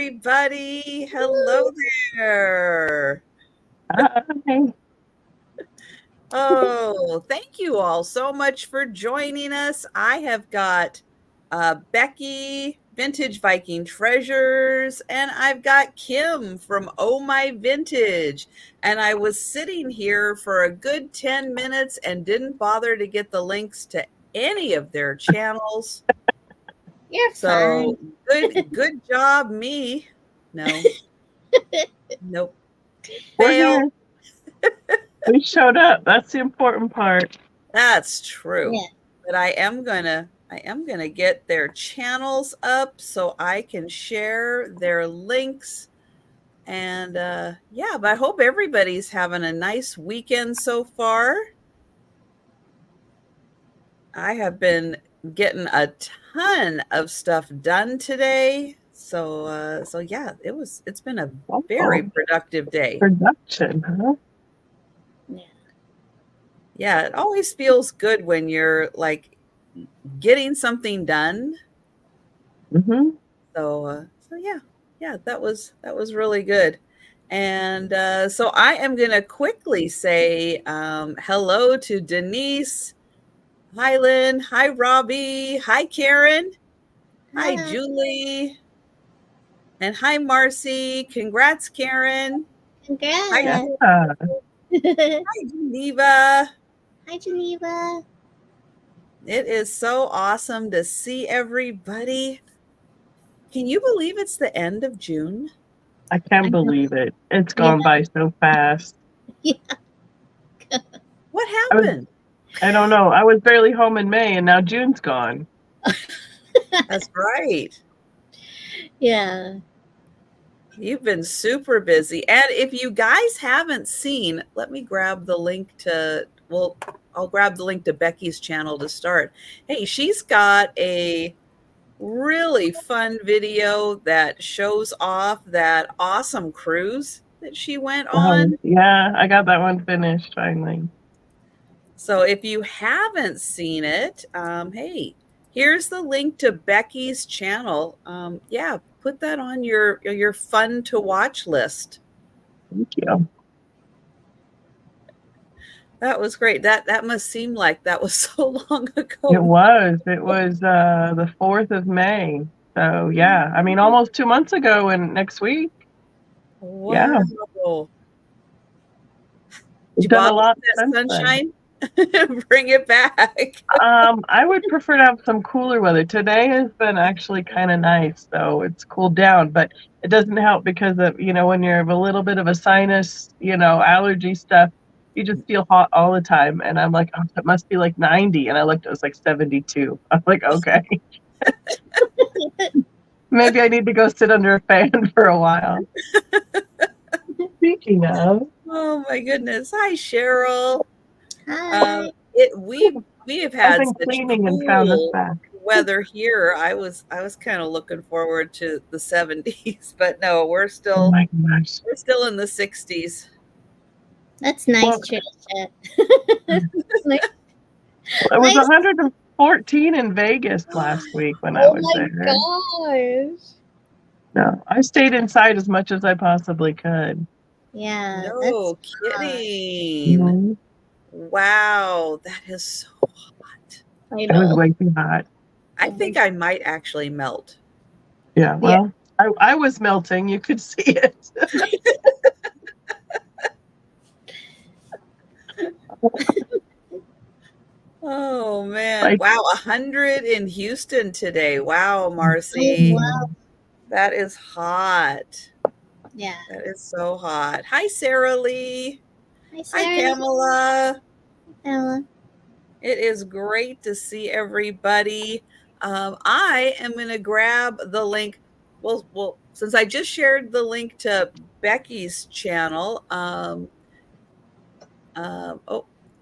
everybody. Hello there. Hi. Oh, thank you all so much for joining us. I have got Becky, Vintage Viking Treasures, and I've got Kim from Oh My Vintage. And I was sitting here for a good 10 minutes and didn't bother to get the links to any of their channels. You're So fine. good job, me. No, nope. We're Fail. here. We showed up. That's the important part. That's true. Yeah. But I am gonna get their channels up so I can share their links. And yeah, but I hope everybody's having a nice weekend so far. I have been getting a ton of stuff done today. So yeah, it's been a very Oh, productive day. production, huh? Yeah. Yeah, it always feels good when you're like getting something done. Mm-hmm. So yeah, that was really good. And so I am going to quickly say hello to Denise. Hi, Lynn. Hi, Robbie. Hi, Karen. Hi, Hello. Julie. And hi, Marcy. Congrats, Karen. Hi, Congrats. Julie. Yeah. Hi, Geneva. Hi, Geneva. It is so awesome to see everybody. Can you believe it's the end of June? I I can't know. believe it. It's Yeah. gone by so fast. Yeah. What I was, happened? I don't know. I was barely home in May, and now June's gone. That's right. Yeah. You've been super busy. And if you guys haven't seen, let me grab the link to, well, I'll grab the link to Becky's channel to start. Hey, she's got a really fun video that shows off that awesome cruise that she went on. Yeah, I got that one finished finally. So if you haven't seen it, hey, here's the link to Becky's channel. Yeah, put that on your fun to watch list. Thank you. That was great. That must seem like that was so long ago. It was. It was the 4th of May. So yeah, I mean almost 2 months ago and next week. Yeah. Wow. Did We've you done a bottle lot that since then. sunshine? Bring it back. I would prefer to have some cooler weather. Today has been actually kind of nice, though. It's cooled down, but it doesn't help because of, when you have a little bit of a sinus, allergy stuff, you just feel hot all the time. And I'm like, oh, it must be like 90. And I looked, it was like 72. I'm like, okay, maybe I need to go sit under a fan for a while. Speaking of, Oh my goodness. Hi, Cheryl. Hi. We have I've had been such cleaning and found this cool back. weather here. I was kind of looking forward to the 70s, but no, we're Oh still my gosh. in the 60s. That's nice, Well, Trisha. it was Nice. 114 in Vegas last week when I Oh was my there. gosh. No, I stayed inside as much as I possibly could. Yeah, No that's kidding. Mhm. Wow, that is so hot. I It was know. way too hot. I think I might actually melt. Yeah, Yeah. well, I was melting. You could see it. Oh man. Like, Wow, 100 in Houston today. Wow, Oh Marcy. wow. That is hot. Yeah. That is so hot. Hi, Sarah Lee. Hi, Hi, Sarah. Pamela. Ella. It is great to see everybody. I am going to grab the link. Well, since I just shared the link to Becky's channel, oh,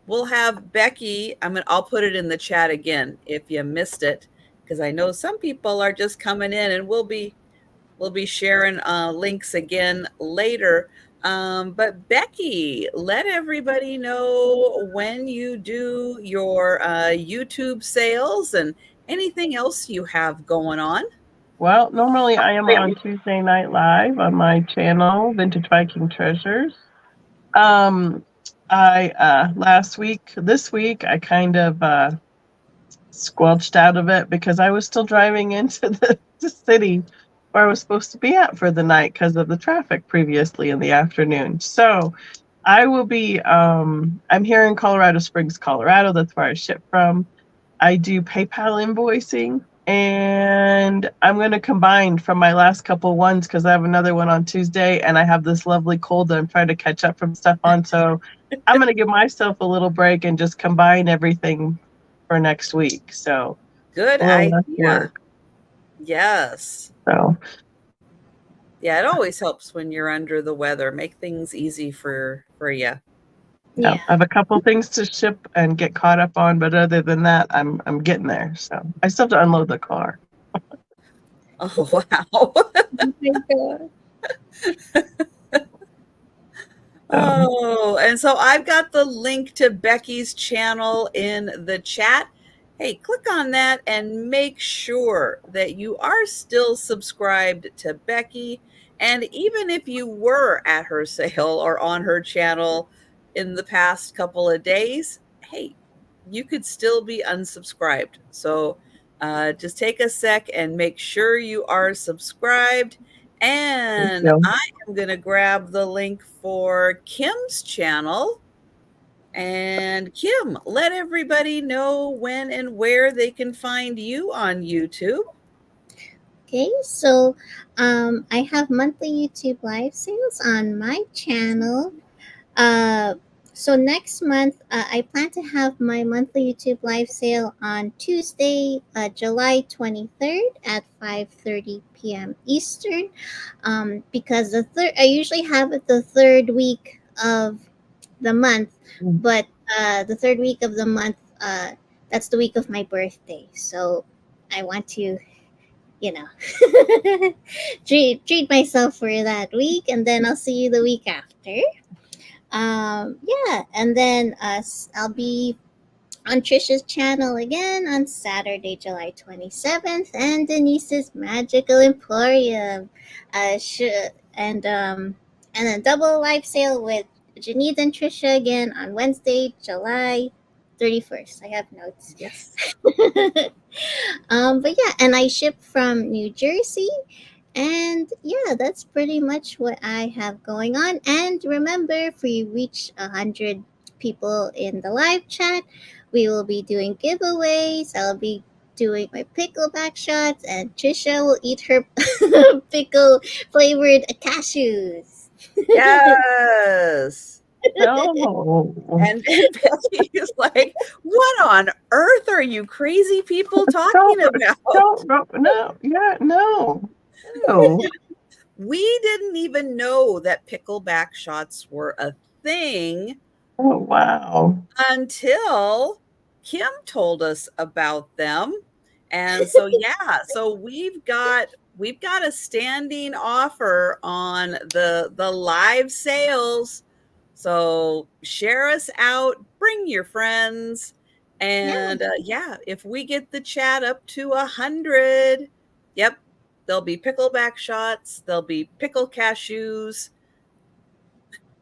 we'll have Becky. I'll put it in the chat again if you missed it, because I know some people are just coming in, and we'll be sharing links again later. But Becky, let everybody know when you do your YouTube sales and anything else you have going on. Well, normally I am on Tuesday Night Live on my channel, Vintage Viking Treasures. This week, I kind of squelched out of it because I was still driving into the city where I was supposed to be at for the night because of the traffic previously in the afternoon. So I will be, I'm here in Colorado Springs, Colorado. That's where I ship from. I do PayPal invoicing, and I'm going to combine from my last couple ones because I have another one on Tuesday, and I have this lovely cold that I'm trying to catch up from stuff on. So I'm going to give myself a little break and just combine everything for next week. So Good a little less idea. work. Yes. So yeah, it always helps when you're under the weather. Make things easy for you. yeah, I have a couple things to ship and get caught up on, but other than that, I'm getting there. So I still have to unload the car. Oh wow. Oh, and so I've got the link to Becky's channel in the chat. Hey, click on that and make sure that you are still subscribed to Becky. And even if you were at her sale or on her channel in the past couple of days, hey, you could still be unsubscribed. So just take a sec and make sure you are subscribed. And I am going to grab the link for Kim's channel. And Kim, let everybody know when and where they can find you on YouTube. Okay, so I have monthly YouTube live sales on my channel. So next month, I plan to have my monthly YouTube live sale on Tuesday, July 23rd at 5:30 p.m. Eastern. Because I usually have it the third week of the month, but the third week of the month, that's the week of my birthday. So I want to, you know, treat myself for that week, and then I'll see you the week after. Yeah, and then I'll be on Trisha's channel again on Saturday, July 27th, and Denise's Magical Emporium. And a double live sale with Janine and Trisha again on Wednesday, July 31st. I have notes. Yes. But yeah, and I ship from New Jersey. And yeah, that's pretty much what I have going on. And remember, if we reach 100 people in the live chat, we will be doing giveaways. I'll be doing my pickleback shots, and Trisha will eat her pickle flavored cashews. Yes. No. And Becky is like, what on earth are you crazy people talking about? No. We didn't even know that pickleback shots were a thing. Oh, wow. Until Kim told us about them. And so yeah, so we've got a standing offer on the live sales. So share us out, bring your friends, and yeah, if we get the chat up to 100, yep, there'll be pickleback shots, there'll be pickle cashews,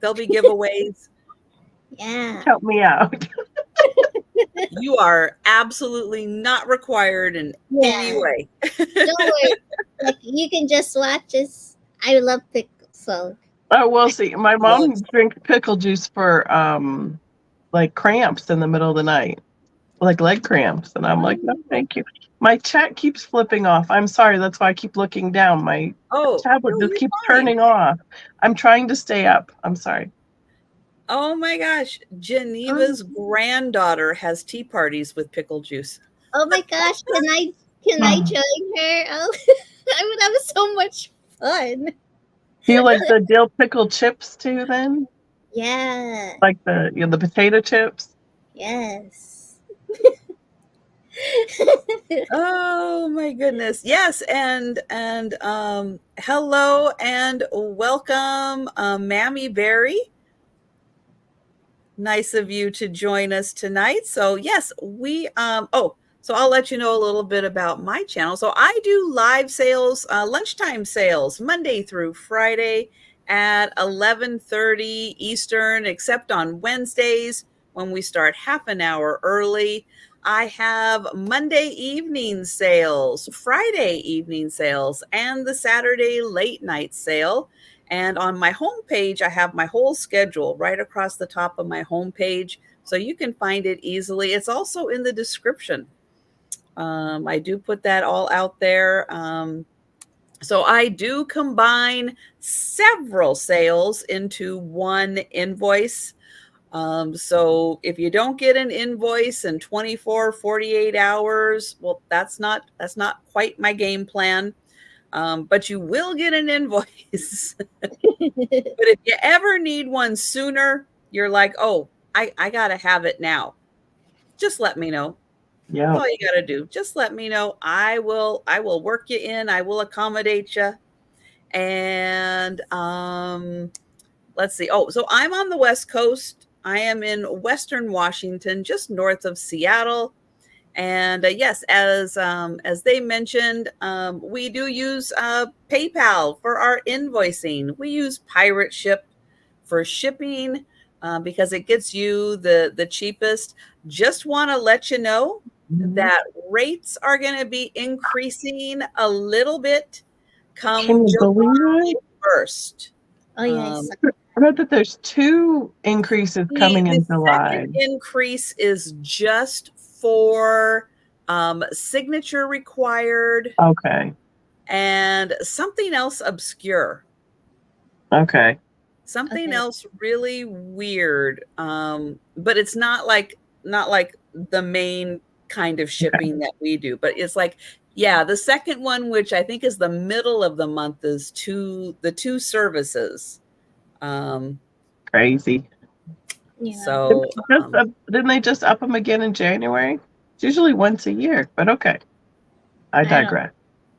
there'll be giveaways. Yeah. Help me out. You are absolutely not required in any way. Don't worry. Like, you can just watch us. I love pickles, so. Oh, we'll see. My mom drinks pickle juice for like cramps in the middle of the night, like leg cramps, and I'm like, no, thank you. My chat keeps flipping off. I'm sorry. That's why I keep looking down. My tablet just keeps turning off. I'm trying to stay up. I'm sorry. Oh my gosh. Geneva's granddaughter has tea parties with pickle juice. Oh my gosh. Can I join her? Oh, I would have so much fun. Do you like the dill pickle chips too then? Yeah. Like the potato chips? Yes. Oh my goodness. Yes, and hello and welcome, Mammy Berry. Nice of you to join us tonight. So yes, we So I'll let you know a little bit about my channel. So I do live sales, lunchtime sales, Monday through Friday at 11:30 Eastern, except on Wednesdays when we start half an hour early. I have Monday evening sales, Friday evening sales, and the Saturday late night sale. And on my homepage, I have my whole schedule right across the top of my homepage, so you can find it easily. It's also in the description. I do put that all out there. So I do combine several sales into one invoice. So if you don't get an invoice in 24, 48 hours, well, that's not quite my game plan. But you will get an invoice. But if you ever need one sooner, you're like, oh, I got to have it now. Just let me know. Yeah. That's all you got to do. Just let me know. I will work you in. I will accommodate you. And let's see. Oh, so I'm on the West Coast. I am in Western Washington, just north of Seattle. And yes, as they mentioned, we do use PayPal for our invoicing. We use Pirate Ship for shipping because it gets you the cheapest. Just want to let you know that rates are going to be increasing a little bit come Can you believe July it? 1st. Oh yeah, I read that there's 2 increases coming in July. Second increase is just for signature required. Okay. And something else obscure. Okay. Something else really weird. But it's not like the main kind of shipping that we do. But it's like, yeah, the second one, which I think is the middle of the month, is the 2 services. Crazy. yeah. So Didn't they just up them again in January? It's usually once a year, but okay. I digress.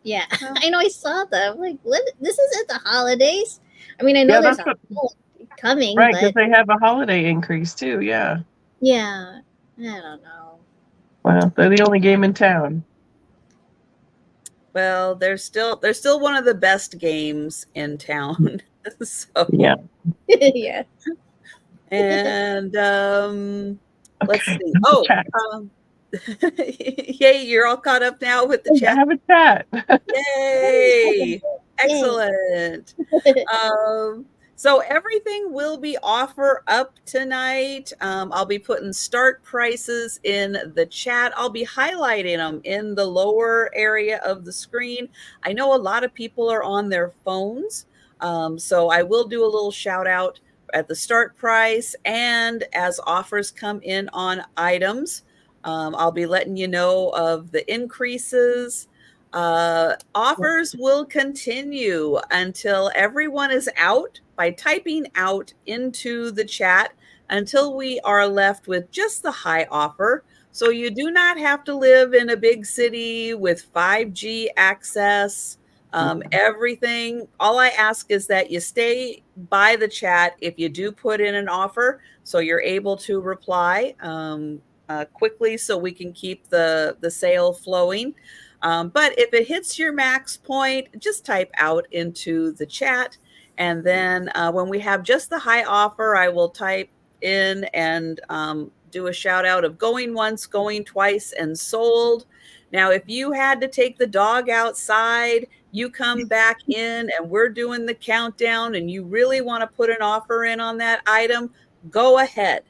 Yeah, I know. I saw that. I'm like, what? This isn't the holidays. I mean, I know there's a holiday coming, right? but Because they have a holiday increase too. Yeah. yeah, I don't know. Well, they're the only game in town. Well, they're still one of the best games in town. So yeah. Yeah. And let's Okay. see. Oh, yay! You're all caught up now with the chat. Have a chat. Yay! Excellent. So everything will be offer up tonight. I'll be putting start prices in the chat. I'll be highlighting them in the lower area of the screen. I know a lot of people are on their phones, so I will do a little shout out at the start price, and as offers come in on items, I'll be letting you know of the increases. Offers will continue until everyone is out by typing out into the chat until we are left with just the high offer. So you do not have to live in a big city with 5G access. Everything, all I ask is that you stay by the chat if you do put in an offer, so you're able to reply quickly so we can keep the sale flowing. But if it hits your max point, just type out into the chat. And then when we have just the high offer, I will type in and do a shout out of going once, going twice, and sold. Now, if you had to take the dog outside, you come back in and we're doing the countdown and you really want to put an offer in on that item, go ahead.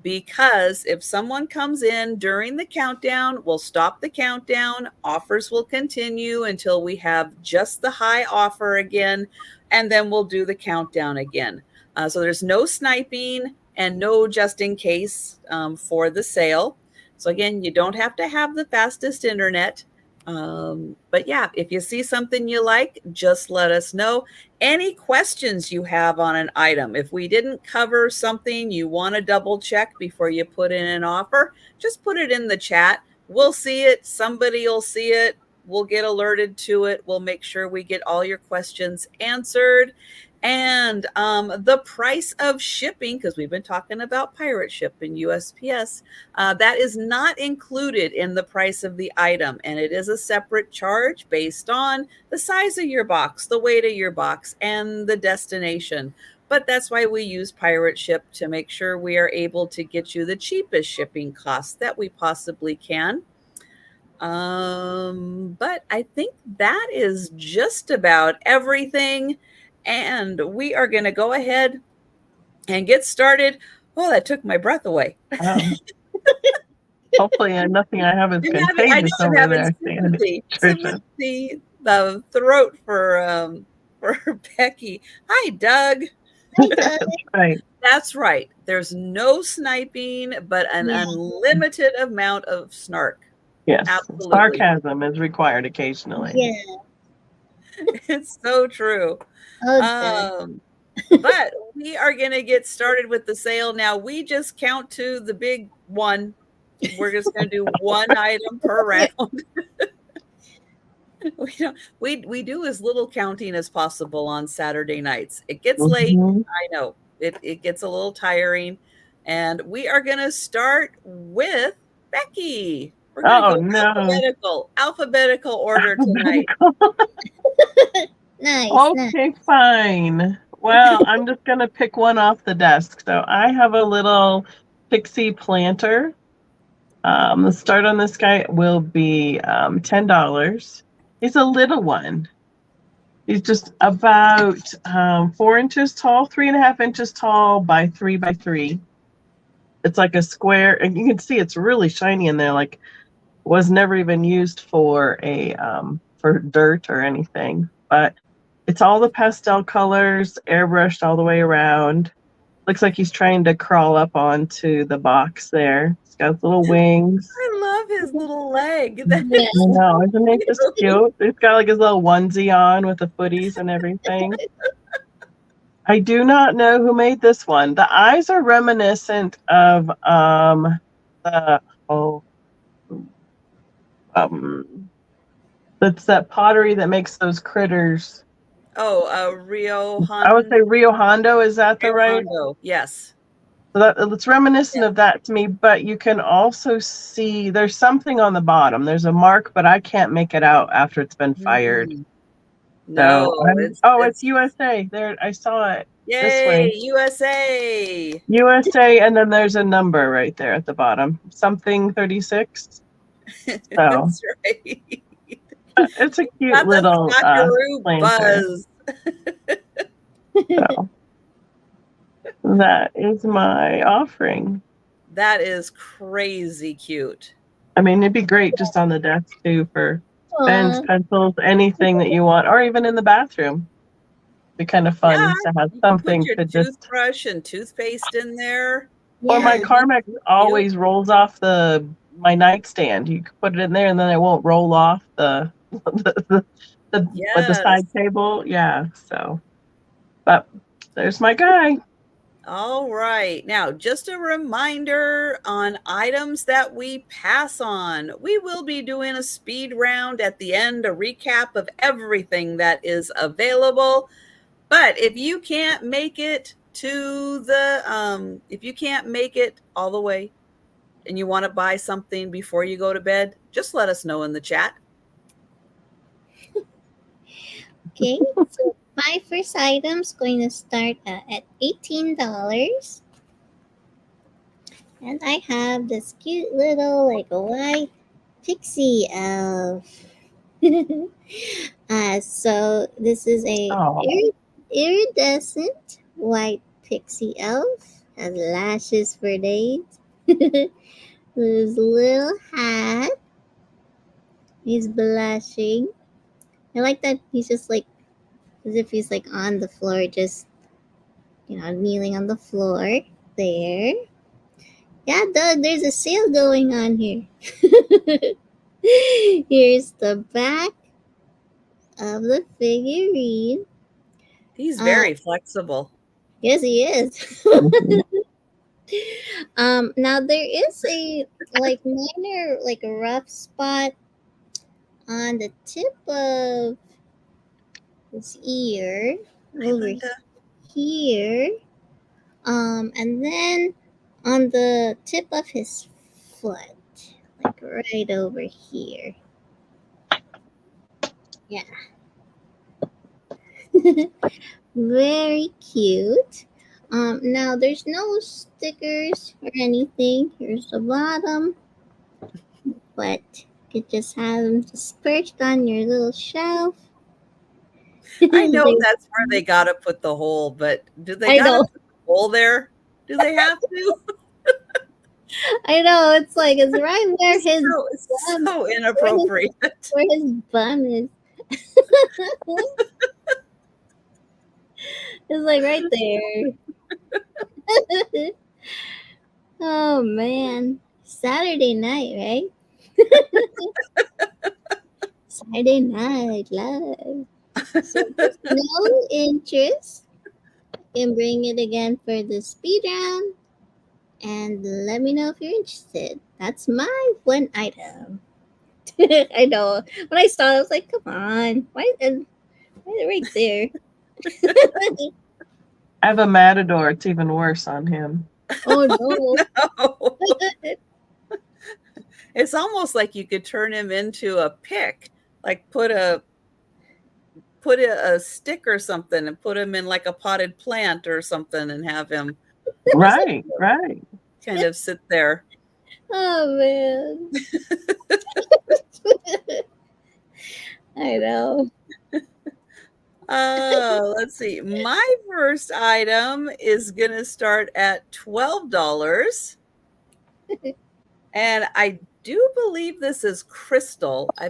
Because if someone comes in during the countdown, we'll stop the countdown. Offers will continue until we have just the high offer again, and then we'll do the countdown again. So there's no sniping and no just in case for the sale. So again, you don't have to have the fastest internet. But yeah, if you see something you like, just let us know. Any questions you have on an item, if we didn't cover something you want to double check before you put in an offer, just put it in the chat. We'll see it. Somebody will see it. We'll get alerted to it. We'll make sure we get all your questions answered. And the price of shipping, because we've been talking about pirate ship and USPS, that is not included in the price of the item. And it is a separate charge based on the size of your box, the weight of your box, and the destination. But that's why we use pirate ship, to make sure we are able to get you the cheapest shipping costs that we possibly can. But I think that is just about everything. And we are going to go ahead and get started. Oh, that took my breath away. Hopefully, nothing I have is I contagious know I'm over having there. sympathy, the throat for Becky. Hi, Doug. Hi, Doug. That's right. That's right. There's no sniping, but an unlimited amount of snark. Yes, absolutely. Sarcasm is required occasionally. Yeah. It's so true. But we are going to get started with the sale now. We just count to the big one. We're just going to do one item per round. We do as little counting as possible on Saturday nights. It gets late. I know it gets a little tiring, and we are going to start with Becky. We're going to go alphabetical order tonight. Nice. Okay, fine. Well, I'm just going to pick one off the desk. So I have a little pixie planter. The start on this guy will be $10. He's a little one. He's just about 4 inches tall, 3.5 inches tall by 3 by 3. It's like a square, and you can see it's really shiny in there. Like, was never even used for for dirt or anything, but it's all the pastel colors, airbrushed all the way around. Looks like he's trying to crawl up onto the box there. He's got little wings. I love his little leg. I know, isn't it just cute? He's got like his little onesie on with the footies and everything. I do not know who made this one. The eyes are reminiscent of that's that pottery that makes those critters. Rio Hondo. I would say Rio Hondo. Is that the right? Hondo, yes. So it's reminiscent of that to me, but you can also see there's something on the bottom. There's a mark, but I can't make it out after it's been fired. No, it's USA. There, I saw it. Yay, this way. USA. USA, and then there's a number right there at the bottom. Something 36. So. That's right. It's a cute little buzz. So, that is my offering. That is crazy cute. I mean, it'd be great just on the desk too for pens, pencils, anything that you want, or even in the bathroom. It'd be kind of fun to have something to just toothbrush and toothpaste in there. Or my Carmex always rolls off my nightstand. You can put it in there, and then it won't roll off the side table. Yeah. So, but there's my guy. All right. Now, just a reminder on items that we pass on. We will be doing a speed round at the end, a recap of everything that is available. But if you can't make it to if you can't make it all the way and you want to buy something before you go to bed, just let us know in the chat. Okay, so my first item is going to start at $18. And I have this cute little, like, a white pixie elf. So this is a iridescent white pixie elf. Has lashes for days. With his little hat. He's blushing. I like that he's just like, as if he's like on the floor, just, kneeling on the floor there. Yeah, there's a sale going on here. Here's the back of the figurine. He's very flexible. Yes, he is. Now there is a minor, a rough spot on the tip of his ear. Hi, Linda. here. And then on the tip of his foot, like right over here. Yeah. Very cute. Now there's no stickers or anything. Here's the bottom, but you could just have them just perched on your little shelf. I know that's where they gotta put the hole, but do they I gotta know. put the hole there? Do they have to? I know. It's like it's right where his It's bum, so inappropriate. where his bum is. It's like right there. Oh man, Saturday night, right? Saturday night live. So there's no interest. You can bring it again for the speed round, and let me know if you're interested. That's my one item. I know. When I saw it, I was like, "Come on, why is it right there?" I have a matador. It's even worse on him. Oh no! No. It's almost like you could turn him into a pick, like put a stick or something and put him in like a potted plant or something and have him Right. kind of sit there. Oh man! I know. Let's see. My first item is gonna start at $12. And I do believe this is crystal. I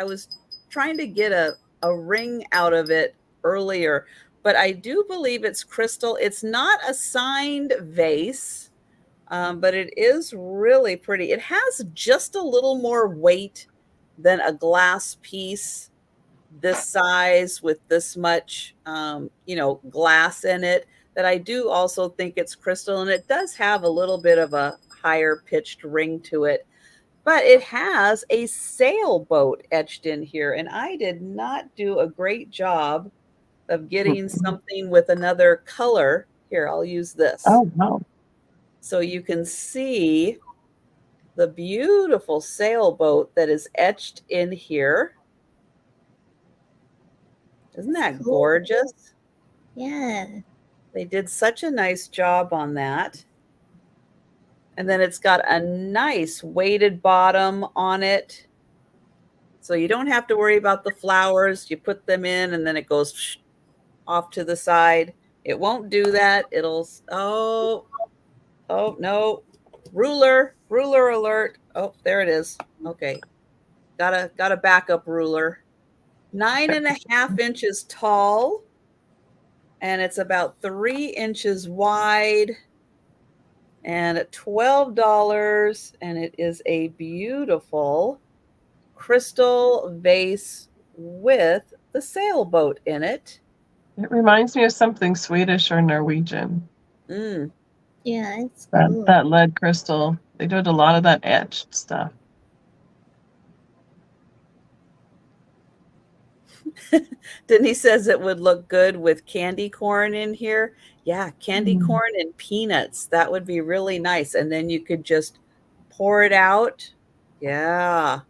was trying to get a ring out of it earlier, but I do believe it's crystal. It's not a signed vase, but it is really pretty. It has just a little more weight than a glass piece this size with this much, glass in it, that I do also think it's crystal. And it does have a little bit of a higher pitched ring to it, but it has a sailboat etched in here. And I did not do a great job of getting something with another color. Here, I'll use this. Oh no. So you can see the beautiful sailboat that is etched in here. Isn't that gorgeous? Yeah. They did such a nice job on that. And then it's got a nice weighted bottom on it. So you don't have to worry about the flowers. You put them in and then it goes off to the side. It won't do that. It'll, oh no. Ruler alert. Oh, there it is. Okay. Got a backup ruler. 9.5 inches tall. And it's about 3 inches wide. And at $12, and it is a beautiful crystal vase with the sailboat in it. It reminds me of something Swedish or Norwegian. Mm. Yeah, it's cool. That lead crystal. They did a lot of that etched stuff. Denise says it would look good with candy corn in here. Yeah, candy corn and peanuts. That would be really nice. And then you could just pour it out. Yeah.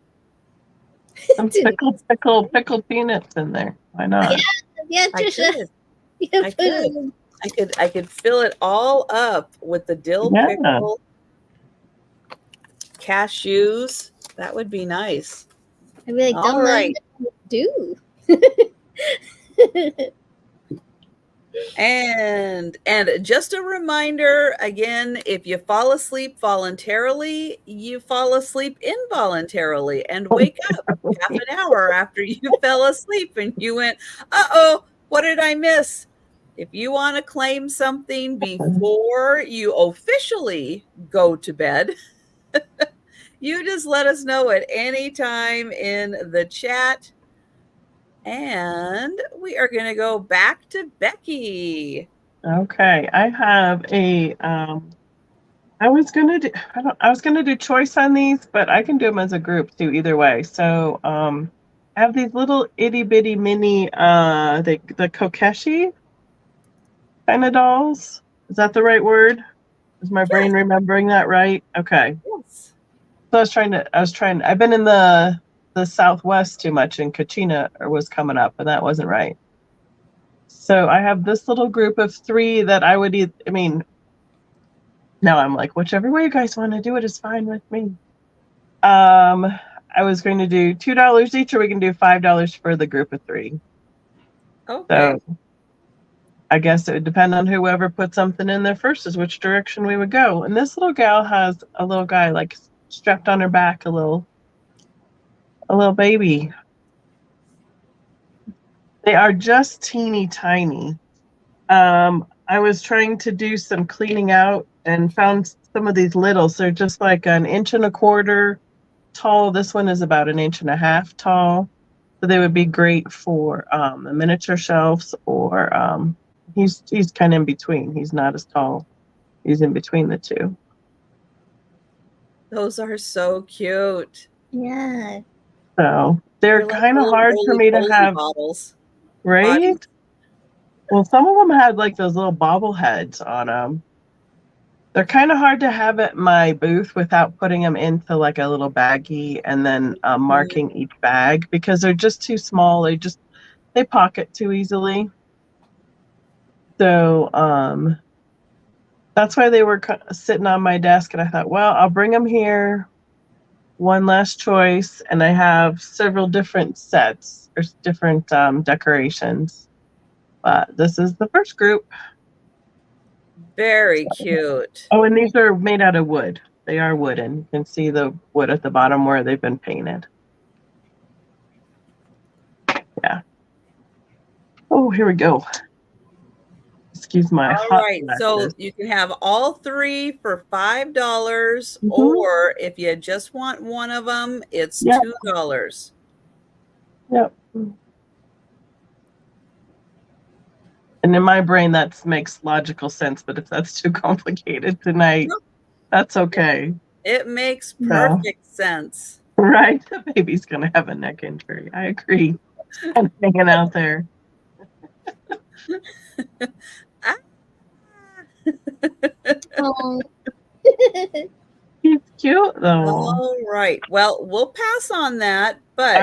Some pickled peanuts in there. Why not? Yeah, Trisha. I could fill it all up with the dill pickle, cashews. That would be nice. I'd be like, all right. Do. And just a reminder again, if you fall asleep voluntarily, you fall asleep involuntarily and wake up half an hour after you fell asleep and you went, uh-oh, what did I miss? If you want to claim something before you officially go to bed, you just let us know at any time in the chat. And we are going to go back to Becky. Okay, I have a. I was gonna do choice on these, but I can do them as a group too. Either way, so I have these little itty bitty mini the kokeshi, kind of dolls. Is that the right word? Is my brain remembering that right? Okay. Yes. So I've been in the Southwest too much, and Kachina was coming up, and that wasn't right. So I have this little group of 3 that I would now I'm like, whichever way you guys want to do it is fine with me. I was going to do $2 each, or we can do $5 for the group of 3. Okay. So I guess it would depend on whoever put something in there first is which direction we would go. And this little gal has a little guy like strapped on her back, a little baby. They are just teeny tiny. I was trying to do some cleaning out and found some of these littles. They're just like 1.25 inches tall. This one is about 1.5 inches tall. So they would be great for the miniature shelves, or he's kind of in between. He's not as tall. He's in between the two. Those are so cute. Yeah. So they're like kind of little hard for me to roly-poly have, bottles. right? Well, some of them had like those little bobbleheads on them. They're kind of hard to have at my booth without putting them into like a little baggie and then marking each bag, because they're just too small. They pocket too easily. So that's why they were sitting on my desk, and I thought, well, I'll bring them here. One last choice, and I have several different sets or different decorations. But this is the first group. Very cute. Oh, and these are made out of wood. They are wooden. You can see the wood at the bottom where they've been painted. Yeah. Oh, here we go. Excuse my All hot right. flashes. So you can have all 3 for $5, or if you just want one of them, it's $2. Yep. And in my brain, that makes logical sense. But if that's too complicated tonight, that's okay. It makes perfect sense. Right? The baby's going to have a neck injury. I agree. I'm hanging out there. Oh. He's cute, though. All right. Well, we'll pass on that. But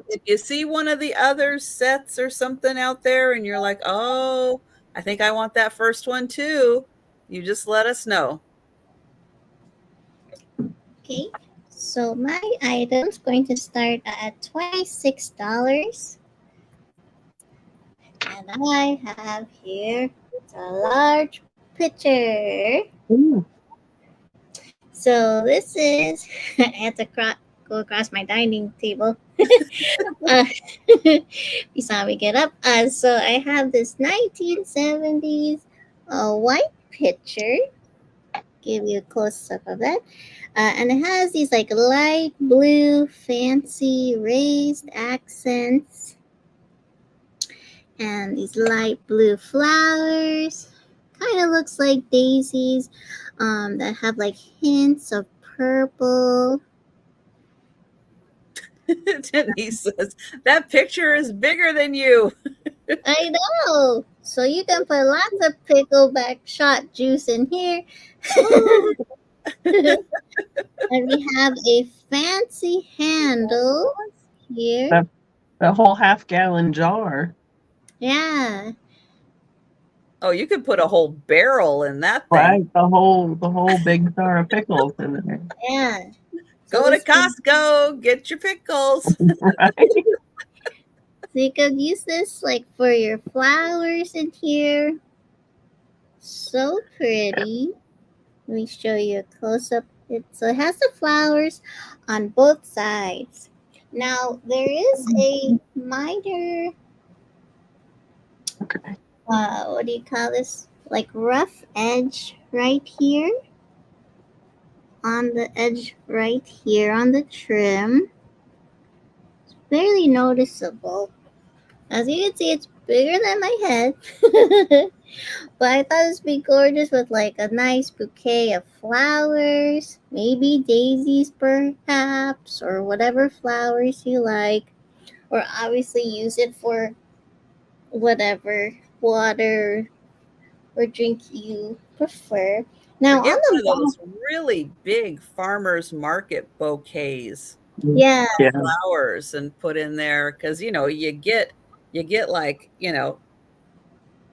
if you see one of the other sets or something out there and you're like, oh, I think I want that first one too, you just let us know. Okay. So my item's going to start at $26. And I have here a large pitcher. Ooh. So this is, I had to go across my dining table. You saw me get up. So I have this 1970s white pitcher. Give you a close up of that. And it has these like light blue, fancy raised accents. And these light blue flowers. Kind of looks like daisies that have like hints of purple. Denise says, that picture is bigger than you. I know. So you can put lots of pickleback shot juice in here. And we have a fancy handle here. The whole half-gallon jar. Yeah. Oh, you could put a whole barrel in that thing. Right, the whole big jar of pickles in there. Yeah. Go to Costco, get your pickles. Right. So you could use this like for your flowers in here. So pretty. Let me show you a close up. So it has the flowers on both sides. Now there is a minor what do you call this? Like rough edge right here. On the edge right here on the trim. It's barely noticeable. As you can see, it's bigger than my head. But I thought it'd be gorgeous with like a nice bouquet of flowers. Maybe daisies perhaps, or whatever flowers you like. Or obviously use it for whatever, water, or drink you prefer. Or Now get on one the of bottom, those really big farmers market bouquets yeah, of Yeah. flowers and put in there because you get like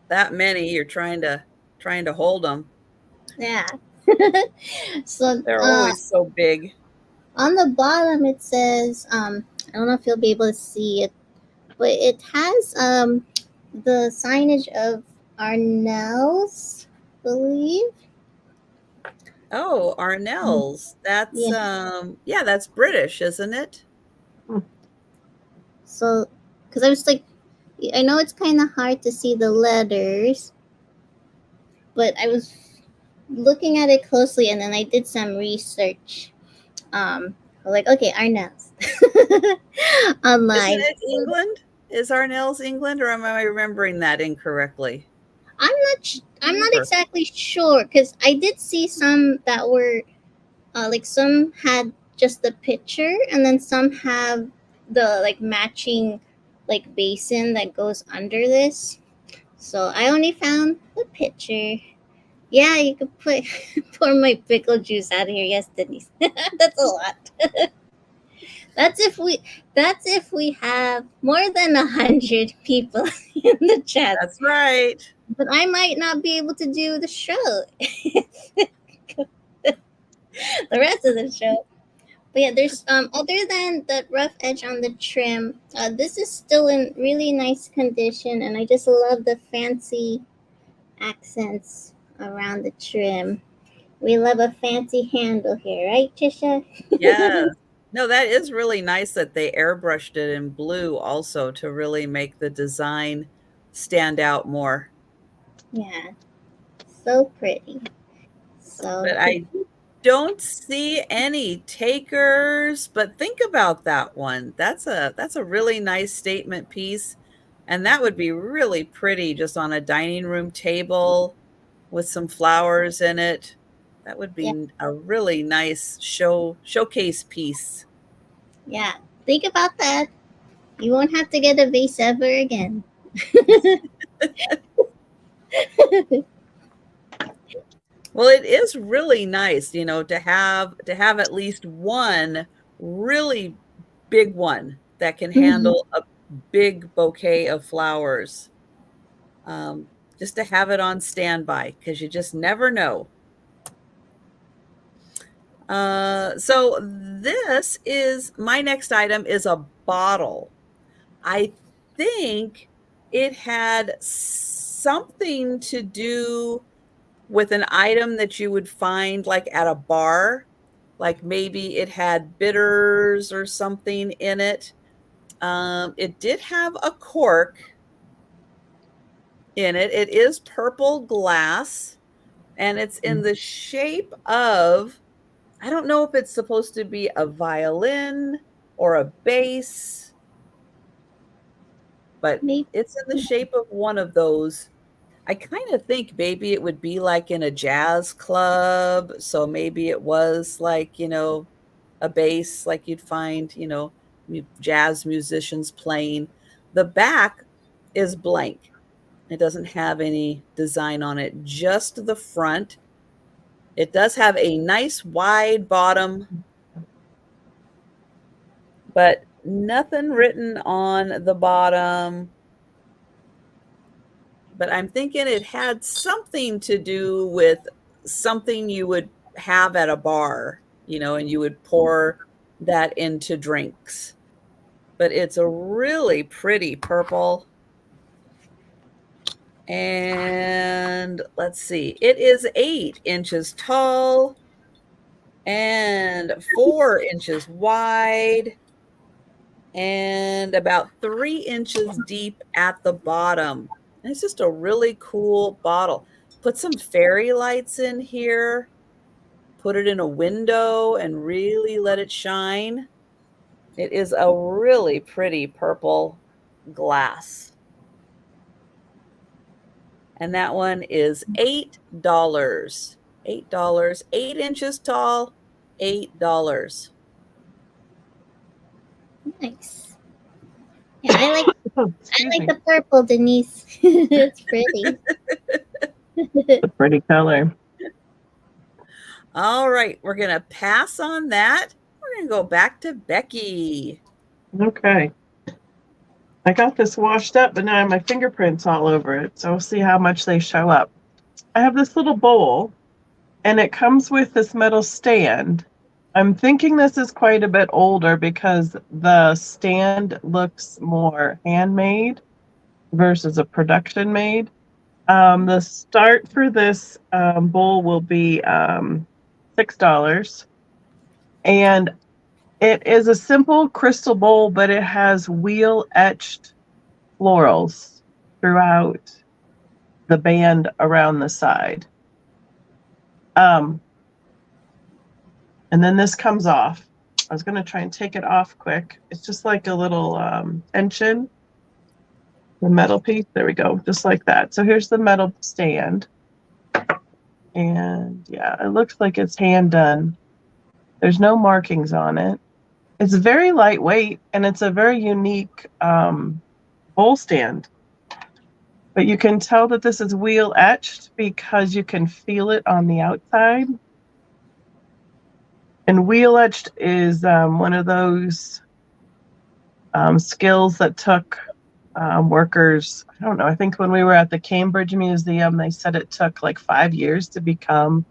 that many. You're trying to hold them. yeah. So They're always so big. on the bottom it says, I don't know if you'll be able to see it, but it has the signage of Arnell's, I believe. Oh, Arnell's. That's Yeah. yeah, that's British, isn't it? So, because I was like, I know it's kind of hard to see the letters, but I was looking at it closely, and then I did some research. I was like, okay, Arnell's Isn't online. it England? Is Arnell's England, or am I remembering that incorrectly? I'm not Remember. exactly sure because I did see some that were like some had just the picture, and then some have the like matching like basin that goes under this. So I only found the picture. Yeah, you could put pour my pickle juice out here. Yes, Denise. That's a lot. That's if we that's if we have more than 100 people in the chat. That's right. But I might not be able to do the show. The rest of the show. But yeah, there's other than the rough edge on the trim, this is still in really nice condition, and I just love the fancy accents around the trim. We love a fancy handle here, right, Trisha? Yes. No, that is really nice that they airbrushed it in blue also to really make the design stand out more. Yeah, so pretty. So But I don't see any takers, but think about that one. That's a really nice statement piece, and that would be really pretty just on a dining room table with some flowers in it. That would yeah, be a really nice showcase piece. yeah. Think about that. You won't have to get a vase ever again. Well, it is really nice, to have at least one really big one that can Mhm. handle a big bouquet of flowers. Um, just to have it on standby because you just never know. So this is my next item is a bottle. I think it had something to do with an item that you would find like at a bar, like maybe it had bitters or something in it. It did have a cork in it. It is purple glass and it's in the shape of, I don't know if it's supposed to be a violin or a bass, but Maybe. it's in the shape of one of those. I kind of think maybe it would be like in a jazz club. So maybe it was like, a bass like you'd find, jazz musicians playing. The back is blank. It doesn't have any design on it, just the front. It does have a nice wide bottom, but nothing written on the bottom. But I'm thinking it had something to do with something you would have at a bar, and you would pour that into drinks. But it's a really pretty purple. And let's see, it is 8 inches tall and 4 inches wide and about 3 inches deep at the bottom. And it's just a really cool bottle. Put some fairy lights in here, put it in a window, and really let it shine. It is a really pretty purple glass. And that one is $8. $8, 8 inches tall, $8. Nice. Yeah, I like Excuse me. the purple, Denise. It's pretty. It's a pretty color. All right, we're going to pass on that. We're going to go back to Becky. Okay. I got this washed up, but now I have my fingerprints all over it. So we'll see how much they show up. I have this little bowl, and it comes with this metal stand. I'm thinking this is quite a bit older because the stand looks more handmade versus a production made. The start for this bowl will be $6. And it is a simple crystal bowl, but it has wheel etched florals throughout the band around the side. And then this comes off. I was going to try and take it off quick. It's just like a little tension. The metal piece. There we go. Just like that. So here's the metal stand. And yeah, it looks like it's hand done. There's no markings on it. It's very lightweight, and it's a very unique bowl stand. But you can tell that this is wheel etched because you can feel it on the outside. And wheel etched is one of those skills that took workers, I don't know, I think when we were at the Cambridge Museum, they said it took like 5 years to become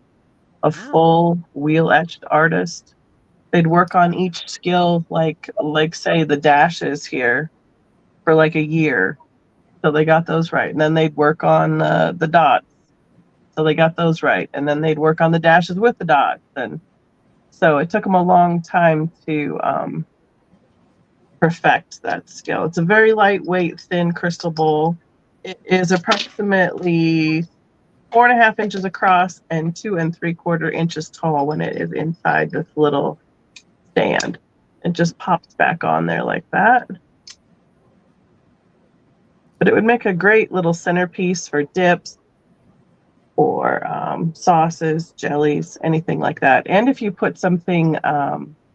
a full wheel etched artist. They'd work on each skill, like say the dashes here, for like a year. So they got those right. And then they'd work on the dots. So they got those right. And then they'd work on the dashes with the dots. And so it took them a long time to perfect that skill. It's a very lightweight, thin crystal bowl. It is approximately 4.5 inches across and 2 3/4 inches tall when it is inside this little stand. It just pops back on there like that. But it would make a great little centerpiece for dips or sauces, jellies, anything like that. And if you put something,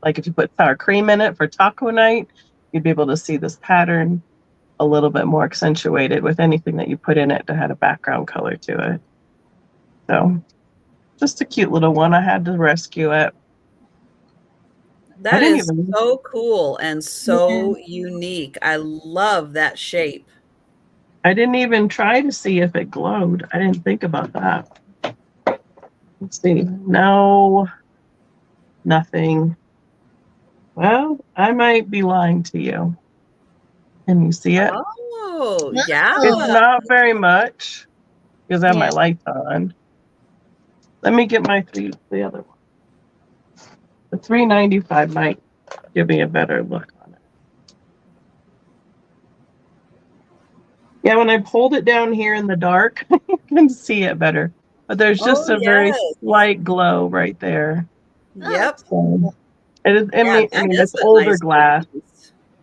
like if you put sour cream in it for taco night, you'd be able to see this pattern a little bit more accentuated with anything that you put in it to have a background color to it. So just a cute little one. I had to rescue it. That is so cool and so unique. I love that shape. I didn't even try to see if it glowed. I didn't think about that. Let's see. No, nothing. Well, I might be lying to you. Can you see it? Oh, yeah. It's not very much because I have my lights on. Let me get the other one. The $3.95 might give me a better look on it. Yeah, when I pulled it down here in the dark, you can see it better. But there's just a very slight glow right there. Yep. So it is. I mean, it's older glass.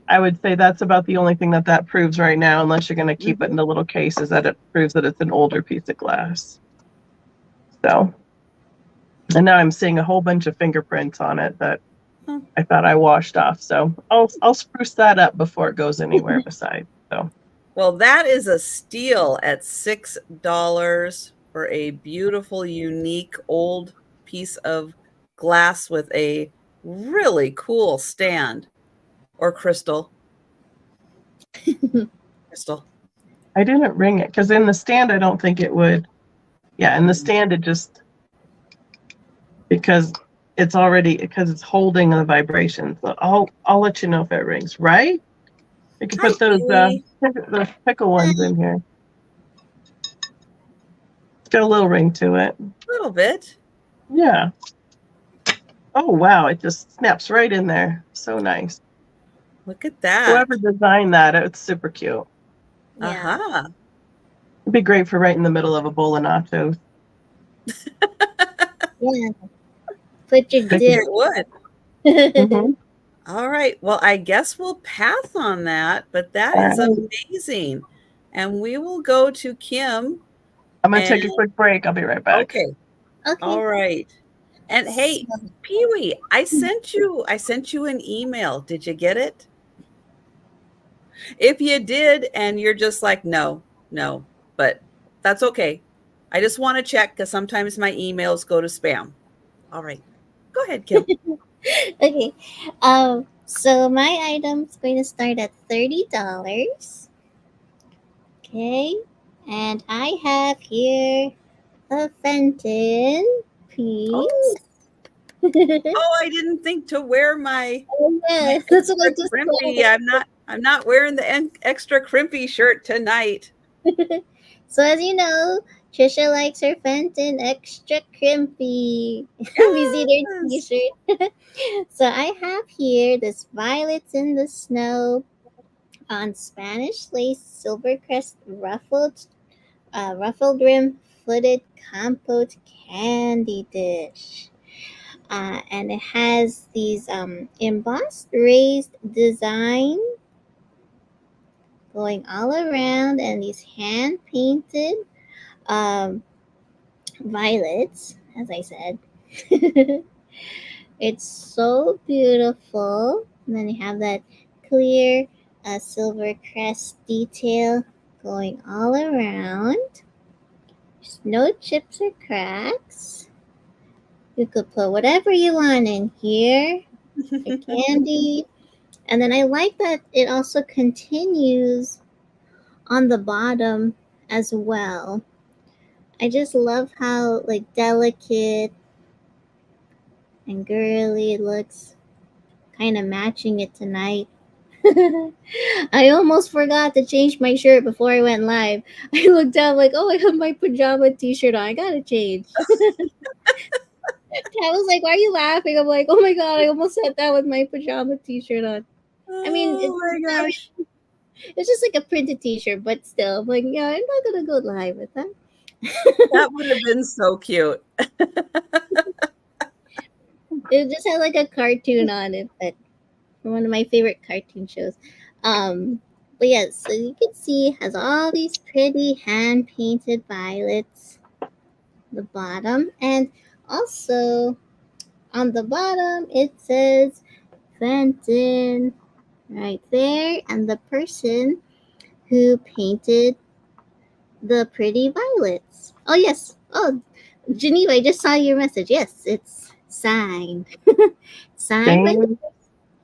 I would say that's about the only thing that proves right now, unless you're going to keep it in the little cases, that it proves that it's an older piece of glass. So, and now I'm seeing a whole bunch of fingerprints on it that I thought I washed off. So I'll spruce that up before it goes anywhere besides. So. Well, that is a steal at $6 for a beautiful, unique, old piece of glass with a really cool stand or crystal. Crystal. I didn't ring it because in the stand, I don't think it would. Yeah, in the stand, it just, because it's holding the vibration. So I'll let you know if it rings, right? We can put those pickle ones in here. It's got a little ring to it. A little bit. Yeah. Oh, wow. It just snaps right in there. So nice. Look at that. Whoever designed that, it's super cute. Uh-huh. It'd be great for right in the middle of a bowl of nachos. Yeah. Put your dip. It would. Mm-hmm. All right. Well, I guess we'll pass on that, but that is amazing. And we will go to Kim. I'm going to take a quick break. I'll be right back. Okay. All right. And hey, Pee-wee, I sent you an email. Did you get it? If you did and you're just like, no, but that's okay. I just want to check because sometimes my emails go to spam. All right. Go ahead, Kim. Okay. So my item's going to start at $30. Okay. And I have here a Fenton piece. Oh, oh, I didn't think to wear my Oh, yes, that's what I extra just crimpy. I'm not wearing the extra crimpy shirt tonight. said. So as you know, Trisha likes her Fenton extra crimpy. We see their Yes. t-shirt. So I have here this Violets in the Snow on Spanish lace silver crest ruffled rim footed compote candy dish. And it has these embossed raised design going all around and these hand painted um, violets, as I said. It's so beautiful. And then you have that clear silver crest detail going all around. There's no chips or cracks. You could put whatever you want in here. The candy. And then I like that it also continues on the bottom as well. I just love how like delicate and girly it looks, kind of matching it tonight. I almost forgot to change my shirt before I went live. I looked down like, oh, I have my pajama t-shirt on. I gotta change. I was like, why are you laughing? I'm like, oh my god, I almost sat down with my pajama t-shirt on. I mean, Oh my not gosh. it's just like a printed t-shirt, but still, I'm like, yeah, I'm not gonna go live with that. That would have been so cute. It just had like a cartoon on it, but from one of my favorite cartoon shows. But yes, so you can see it has all these pretty hand painted violets at the bottom, and also on the bottom it says Fenton right there, and the person who painted the pretty violets. Oh yes. Oh, Geneva, I just saw your message. Yes, it's signed. Signed by the Dane,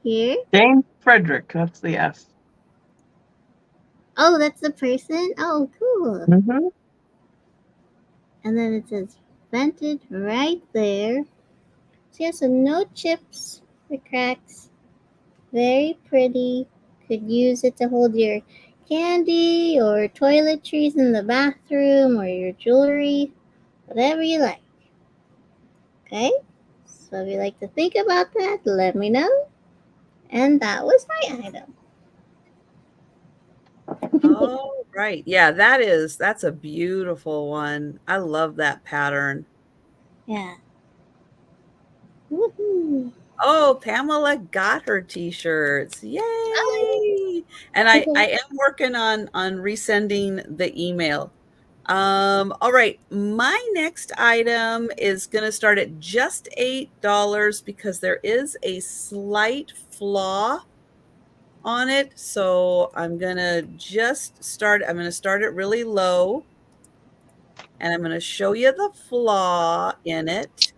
here. Dane Frederick. That's the S. Oh, that's the person? Oh, cool. Mm-hmm. And then it says vented right there. So yeah, so no chips or cracks. Very pretty. Could use it to hold your candy or toiletries in the bathroom or your jewelry. Whatever you like. Okay? So if you like to think about that, let me know. And that was my item. Oh, right. Yeah, that's a beautiful one. I love that pattern. Yeah. Woohoo. Oh, Pamela got her t-shirts. Oh, Yay. And I am working on resending the email. All right. My next item is going to start at just $8 because there is a slight flaw on it. So I'm going to start it really low and I'm going to show you the flaw in it.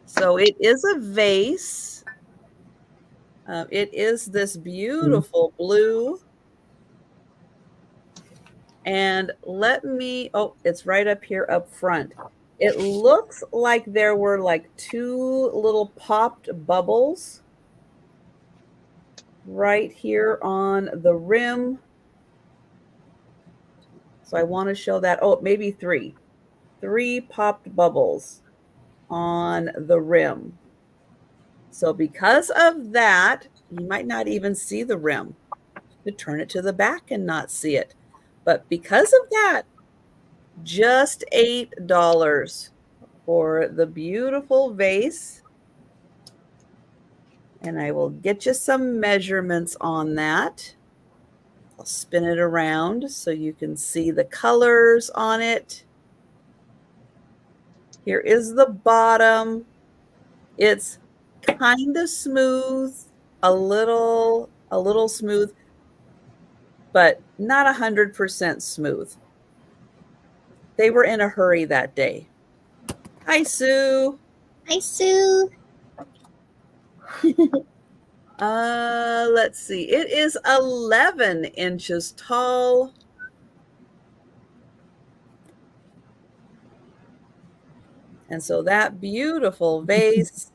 So it is a vase. It is this beautiful blue. And it's right up here up front. It looks like there were like two little popped bubbles right here on the rim. So I want to show that. Oh, maybe three. Three popped bubbles on the rim. So because of that, you might not even see the rim. You could turn it to the back and not see it. But because of that, just $8 for the beautiful vase. And I will get you some measurements on that. I'll spin it around so you can see the colors on it. Here is the bottom. It's kind of smooth, a little smooth, but not 100% smooth. they were in a hurry that day. Hi, Sue. Hi, Sue. Let's see. It is 11 inches tall. And so that beautiful vase.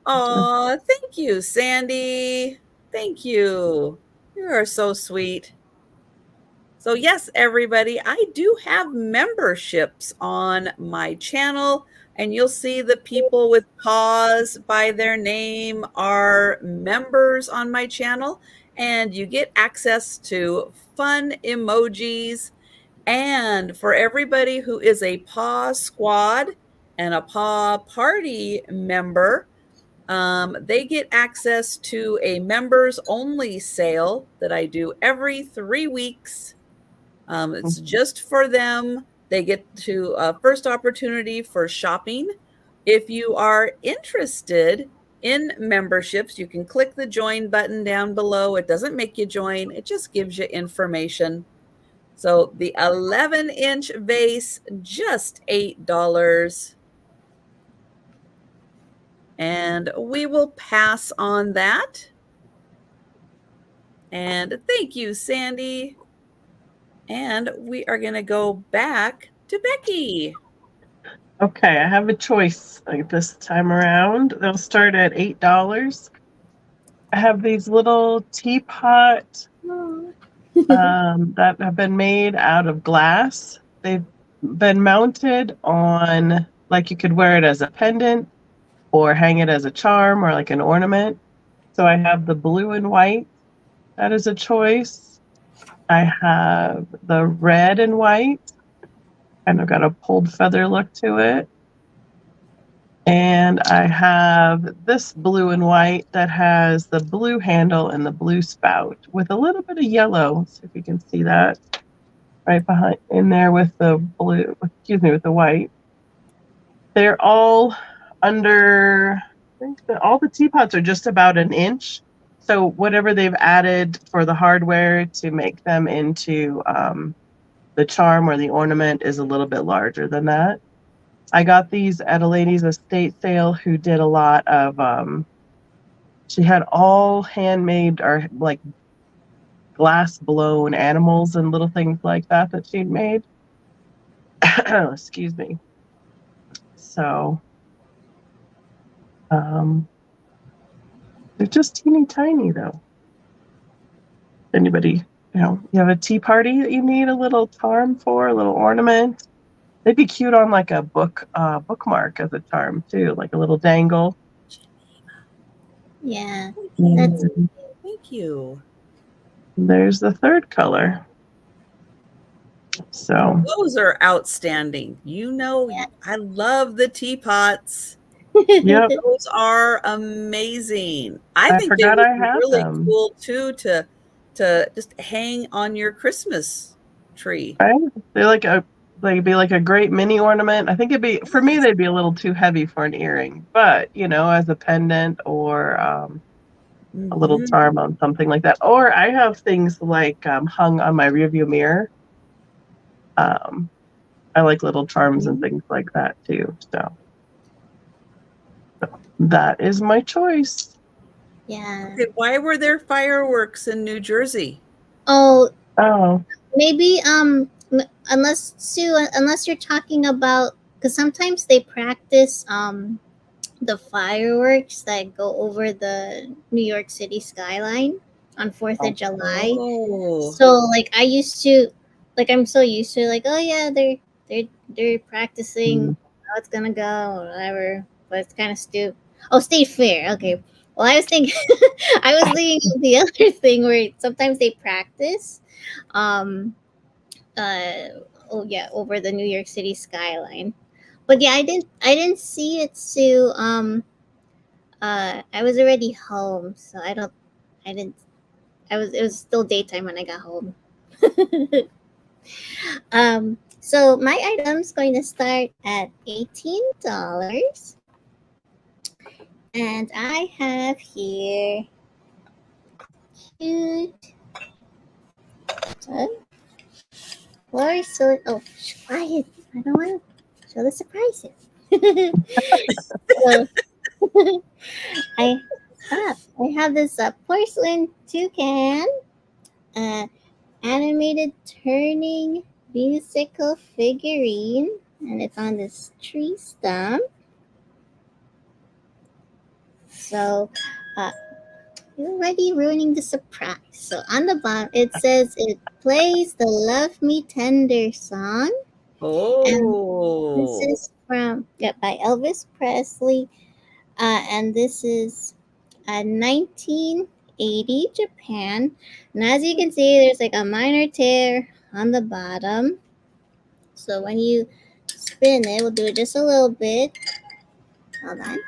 Aw, thank you, Sandy. Thank you. You are so sweet. So yes, everybody, I do have memberships on my channel, and you'll see the people with paws by their name are members on my channel, and you get access to fun emojis. And for everybody who is a paw squad and a paw party member, they get access to a members only sale that I do every 3 weeks. It's just for them. They get to first opportunity for shopping. If you are interested in memberships, you can click the join button down below. It doesn't make you join, it just gives you information. So the 11-inch vase, just $8. And we will pass on that. And thank you, Sandy. And we are going to go back to Becky. Okay, I have a choice like this time around. They'll start at $8. I have these little teapot that have been made out of glass. They've been mounted on, like you could wear it as a pendant or hang it as a charm or like an ornament. So I have the blue and white. That is a choice. I have the red and white. Kind of got a pulled feather look to it. And I have this blue and white that has the blue handle and the blue spout with a little bit of yellow. See if you can see that right behind in there with the blue, with the white. They're all under, I think that all the teapots are just about an inch. So whatever they've added for the hardware to make them into the charm or the ornament is a little bit larger than that. I got these at a lady's estate sale who did a lot of, she had all handmade or like glass blown animals and little things like that she'd made. Excuse me. So, they're just teeny tiny though. Anybody, you have a tea party that you need a little charm for, a little ornament. They'd be cute on like a bookmark as a charm too, like a little dangle. Yeah, that's thank you. There's the third color. So those are outstanding. Yeah. I love the teapots. Yep. Those are amazing. I think they would be really cool too to just hang on your Christmas tree. Right? They'd be like a great mini ornament. I think for me, they'd be a little too heavy for an earring, but as a pendant or a little charm on something like that. Or I have things like hung on my rearview mirror. I like little charms and things like that too. So that is my choice. Yeah. Okay, why were there fireworks in New Jersey? Oh. Maybe unless you're talking about, because sometimes they practice the fireworks that go over the New York City skyline on 4th of July. So like I'm so used to like, oh yeah, they're practicing how it's gonna go or whatever, but it's kind of stupid. Oh, State Fair. Okay. Well, I was thinking of the other thing where sometimes they practice over the New York City skyline. But yeah, I didn't see it, Sue. I was already home, so it was still daytime when I got home. So my item's going to start at $18. And I have here cute Lori, so quiet. I don't want to show the surprises. So I I have this porcelain toucan, uh, animated turning musical figurine, and it's on this tree stump. So uh, you're already ruining the surprise. So on the bottom, it says it plays the Love Me Tender song. And this Oh. is by Elvis Presley. And this is 1980 Japan. And as you can see, there's like a minor tear on the bottom. So when you spin it, we'll do it just a little bit. Hold on.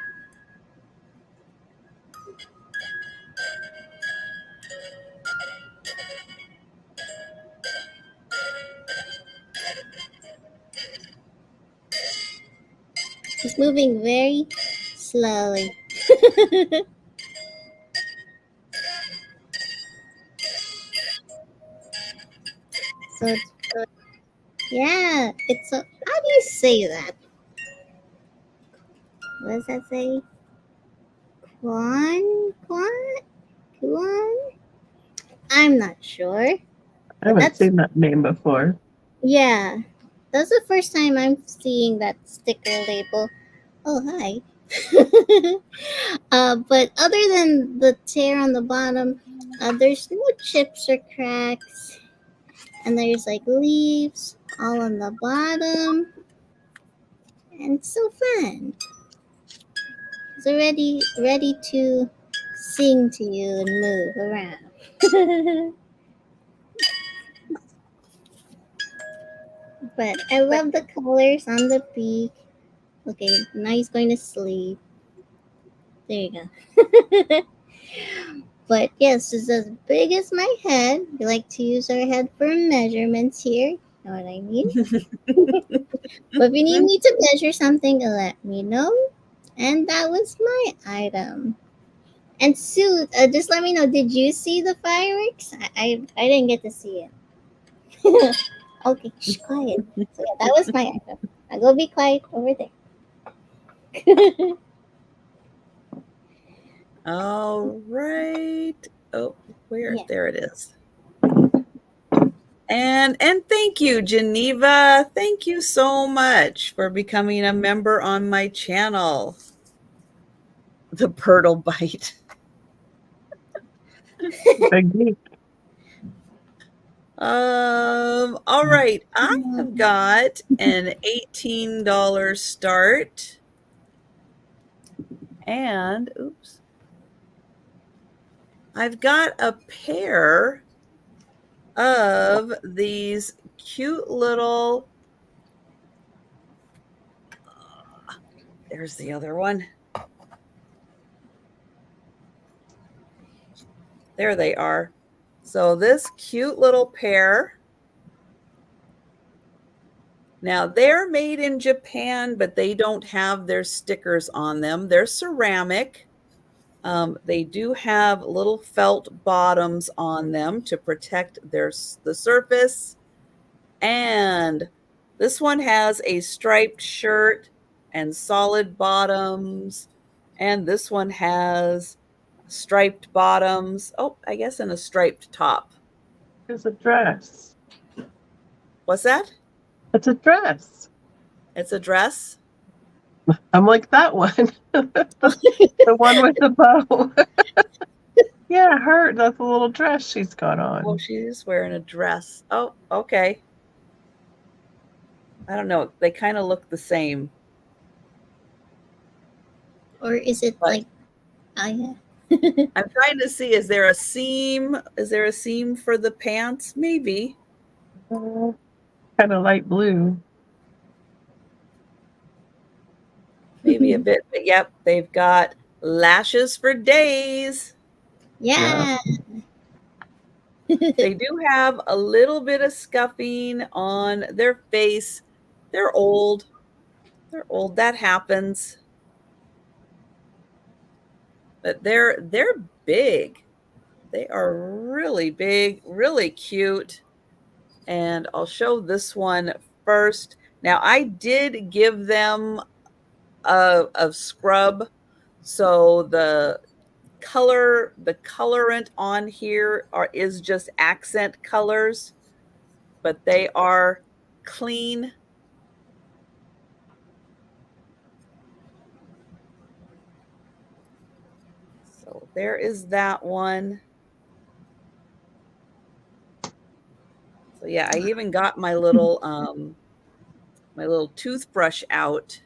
It's moving very slowly. So yeah, it's a. How do you say that? What does that say? Quan? I'm not sure, I but haven't that's seen that name before. yeah. That's the first time I'm seeing that sticker label. Oh hi. But other than the tear on the bottom, there's no chips or cracks, and there's like leaves all on the bottom, and it's so fun. It's already ready to sing to you and move around. But I love the colors on the beak. Okay, now he's going to sleep. There you go. But yes, it's as big as my head. We like to use our head for measurements here. Know what I mean? But if you need me to measure something, let me know. And that was my item. And Sue, just let me know. Did you see the fireworks? I didn't get to see it. Okay, shh, quiet. So yeah, that was my item. Now go be quiet over there. All right. Oh, where? Yeah. There it is. And thank you, Geneva. Thank you so much for becoming a member on my channel. The Purtle Bite. Big geek. All right. I have got an $18 start. And oops. I've got a pair of these cute little there's the other one. There they are. So this cute little pair. Now they're made in Japan, but they don't have their stickers on them. They're ceramic. They do have little felt bottoms on them to protect the surface. And this one has a striped shirt and solid bottoms. And this one has striped bottoms. Oh, I guess and a striped top. It's a dress. What's that? It's a dress. It's a dress. I'm like that one. the one with the bow. Yeah, her. That's a little dress she's got on. Oh, she's wearing a dress. Oh, okay. I don't know. They kind of look the same. Or is it But like, oh yeah. I'm trying to see, is there a seam? Is there a seam for the pants? Maybe. Kind of light blue. Maybe a bit. But yep, they've got lashes for days. Yeah. They do have a little bit of scuffing on their face. They're old. They're old. That happens. But they're big. They are really big, really cute. And I'll show this one first. Now, I did give them a scrub, so the colorant on here is just accent colors, but they are clean. So there is that one. So yeah, I even got my little toothbrush out.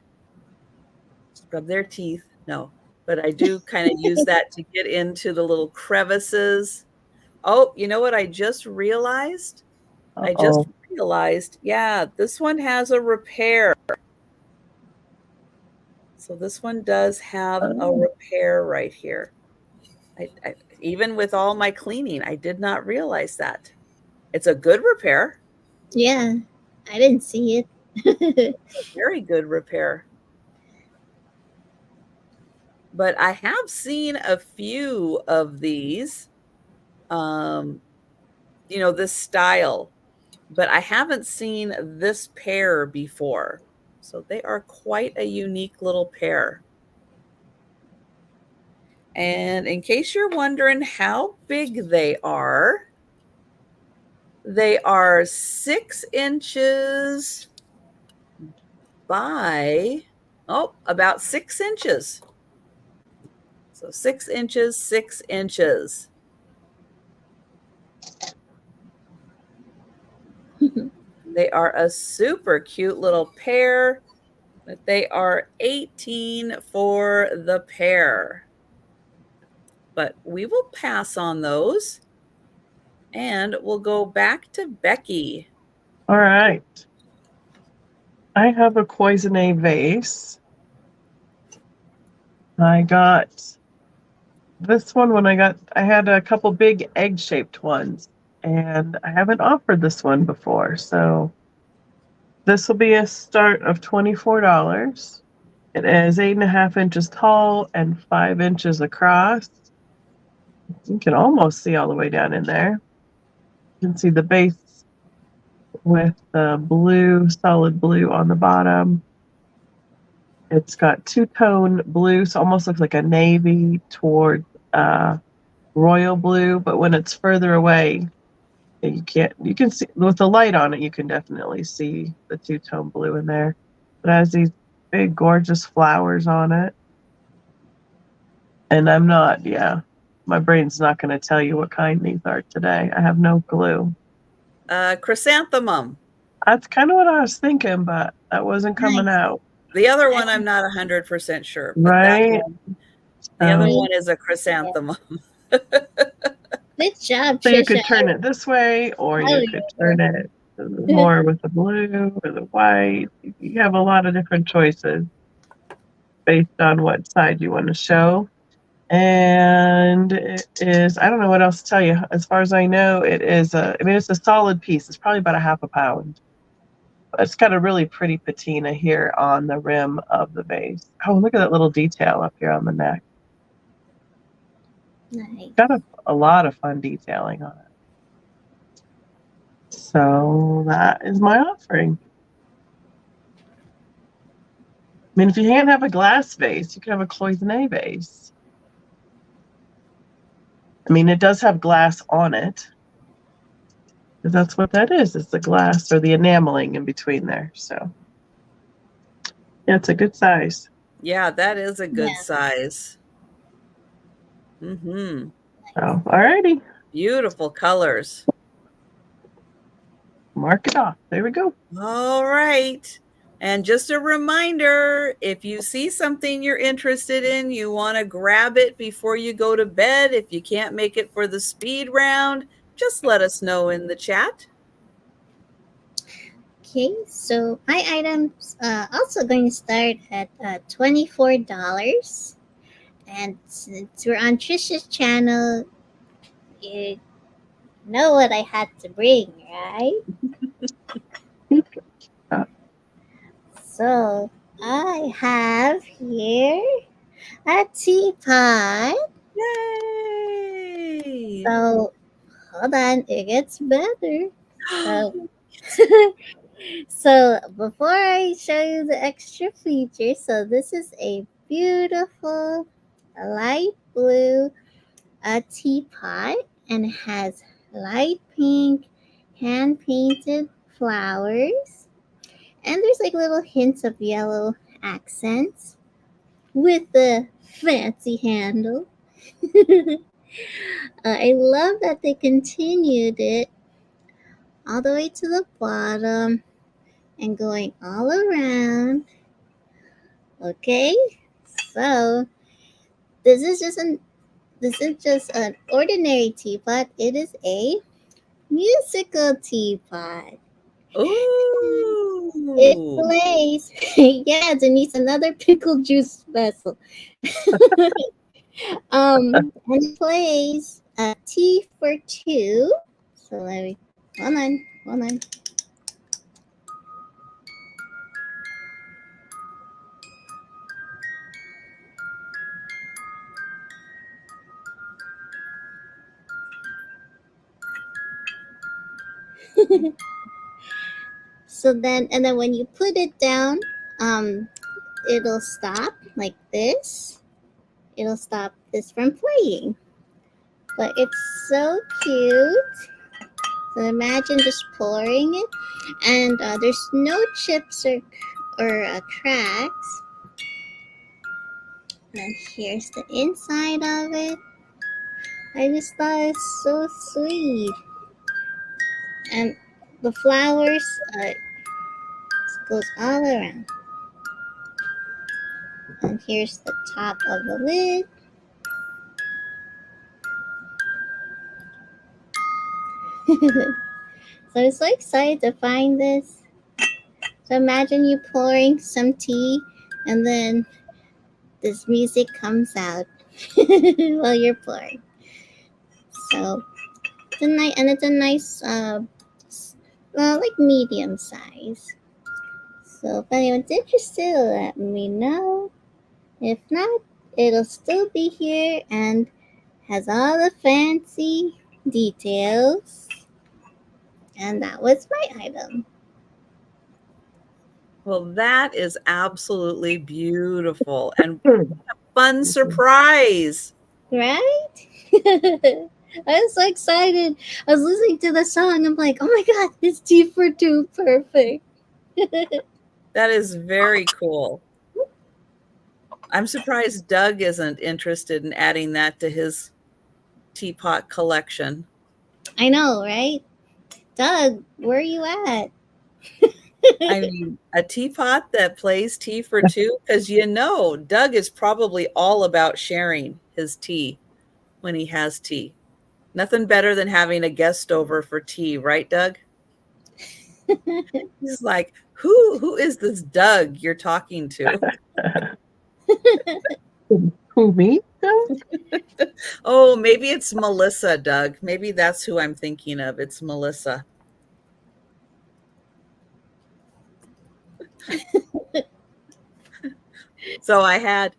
Scrub their teeth. No, but I do kind of use that to get into the little crevices. Oh, you know what I just realized? I just Uh-oh. realized, yeah, this one has a repair. So this one does have a Oh. repair right here. Even with all my cleaning, I did not realize that. It's a good repair. Yeah, I didn't see it. Very good repair. But I have seen a few of these, this style, but I haven't seen this pair before. So they are quite a unique little pair. And in case you're wondering how big they are 6 inches by, about 6 inches. So 6 inches, 6 inches. They are a super cute little pair, but they are $18 for the pair. But we will pass on those and we'll go back to Becky. All right. I have a cloisonne vase. I got this one when I had a couple big egg-shaped ones, and I haven't offered this one before, so this will be a start of $24. It is 8.5 inches tall and 5 inches across. You can almost see all the way down in there. You can see the base with the blue, solid blue on the bottom. It's got two-tone blue, so almost looks like a navy toward royal blue, but when it's further away, you can see with the light on it, you can definitely see the two-tone blue in there. It has these big, gorgeous flowers on it. And my brain's not going to tell you what kind these are today. I have no clue. Chrysanthemum. That's kind of what I was thinking, but that wasn't coming out. The other one, I'm not 100% sure. But right? The other one is a chrysanthemum. Good job, So Trisha. you could turn it this way, or you could turn it more with the blue or the white. You have a lot of different choices based on what side you want to show. And it is, I don't know what else to tell you. As far as I know, it's a solid piece. It's probably about a half a pound. It's got a really pretty patina here on the rim of the vase. Oh, look at that little detail up here on the neck. Nice. Got a lot of fun detailing on it. So that is my offering. I mean, if you can't have a glass vase, you can have a cloisonne vase. I mean, it does have glass on it. That's what that is. It's the glass or the enameling in between there. So yeah, it's a good size. Yeah, that is a good size. Mm-hmm. So, all righty. Beautiful colors. Mark it off. There we go. All right. And just a reminder, if you see something you're interested in, you want to grab it before you go to bed. If you can't make it for the speed round, just let us know in the chat. Okay, so my items also going to start at $24. And since we're on Trisha's channel, you know what I had to bring, right? So I have here a teapot. Yay! So hold on, it gets better. So So before I show you the extra features, so this is a beautiful light blue teapot, and it has light pink hand painted flowers, and there's like little hints of yellow accents with the fancy handle. I love that they continued it all the way to the bottom and going all around. Okay, so this is just an this is just an ordinary teapot. It is a musical teapot. It Ooh. plays. Yeah, Denise, another pickle juice vessel. And it plays a T for two. So let me hold on. So then, and then when you put it down, um, it'll stop like this. It'll stop this from playing. But it's so cute. So imagine just pouring it, and there's no chips or cracks. And here's the inside of it. I just thought it's so sweet. And the flowers goes all around. And here's the top of the lid. So I'm so excited to find this. So imagine you pouring some tea, and then this music comes out while you're pouring. So it's a nice, like medium size. So if anyone's interested, let me know. If not, it'll still be here and has all the fancy details. And that was my item. Well, that is absolutely beautiful and fun surprise. Right? I was so excited. I was listening to the song. I'm like, oh my God, it's T for two. Perfect. That is very cool. I'm surprised Doug isn't interested in adding that to his teapot collection. I know, right? Doug, where are you at? I mean, a teapot that plays tea for two, because Doug is probably all about sharing his tea when he has tea. Nothing better than having a guest over for tea, right, Doug? He's like, who is this Doug you're talking to? Who, me? Oh, maybe it's Melissa, Doug. Maybe that's who I'm thinking of. It's Melissa. So I had,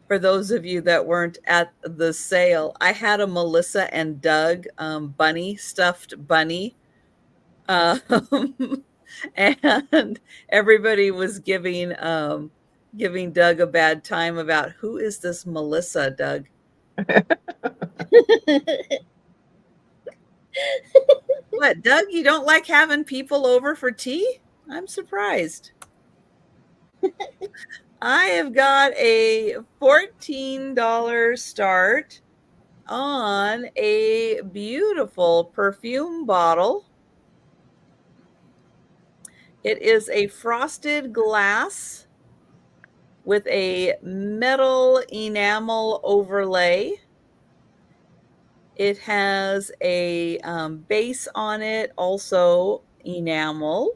for those of you that weren't at the sale, I had a Melissa and Doug bunny, stuffed bunny. Um, and everybody was giving Doug a bad time about who is this Melissa, Doug? What, Doug, you don't like having people over for tea? I'm surprised. I have got a $14 start on a beautiful perfume bottle. It is a frosted glass with a metal enamel overlay. It has a base on it, also enamel.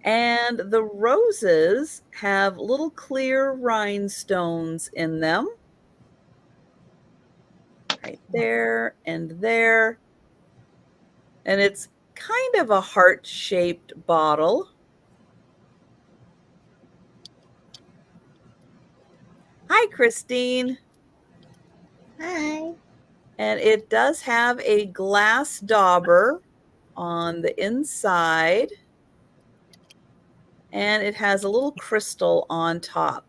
And the roses have little clear rhinestones in them. Right there and there. And it's kind of a heart-shaped bottle. Hi, Christine. Hi. And it does have a glass dauber on the inside. and it has a little crystal on top.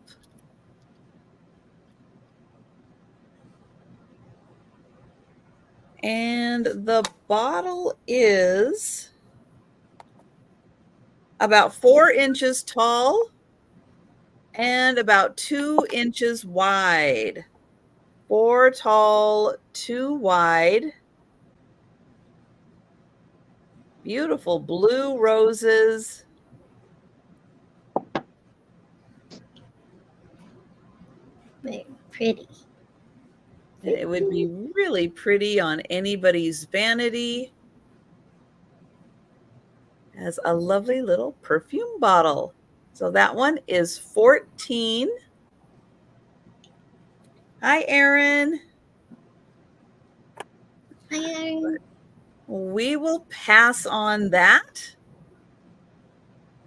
And the bottle is about 4 inches tall and about 2 inches wide. 4 tall, 2 wide. Beautiful blue roses. Very pretty. And it would be really pretty on anybody's vanity. Has a lovely little perfume bottle. So that one is 14. Hi, Erin. Hi, Erin. We will pass on that.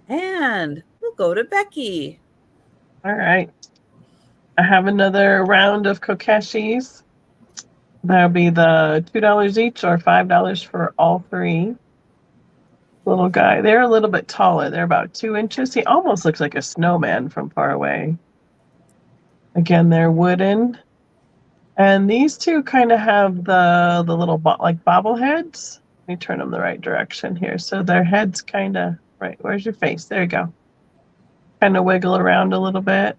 And we'll go to Becky. All right. I have another round of kokeshis. That'll be the $2 each or $5 for all three. Little guy. They're a little bit taller. They're about 2 inches. He almost looks like a snowman from far away. Again, they're wooden. And these two kind of have the little like bobbleheads. Let me turn them the right direction here. So their heads kind of, right, where's your face? There you go. Kind of wiggle around a little bit.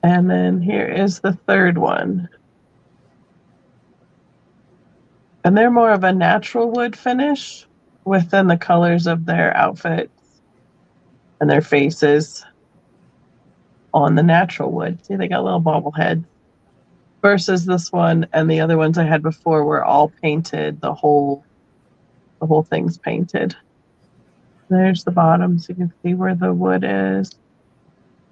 And then here is the third one. And they're more of a natural wood finish within the colors of their outfits and their faces on the natural wood. See, they got little bobbleheads. Versus this one and the other ones I had before were all painted. The whole thing's painted. There's the bottom, so you can see where the wood is.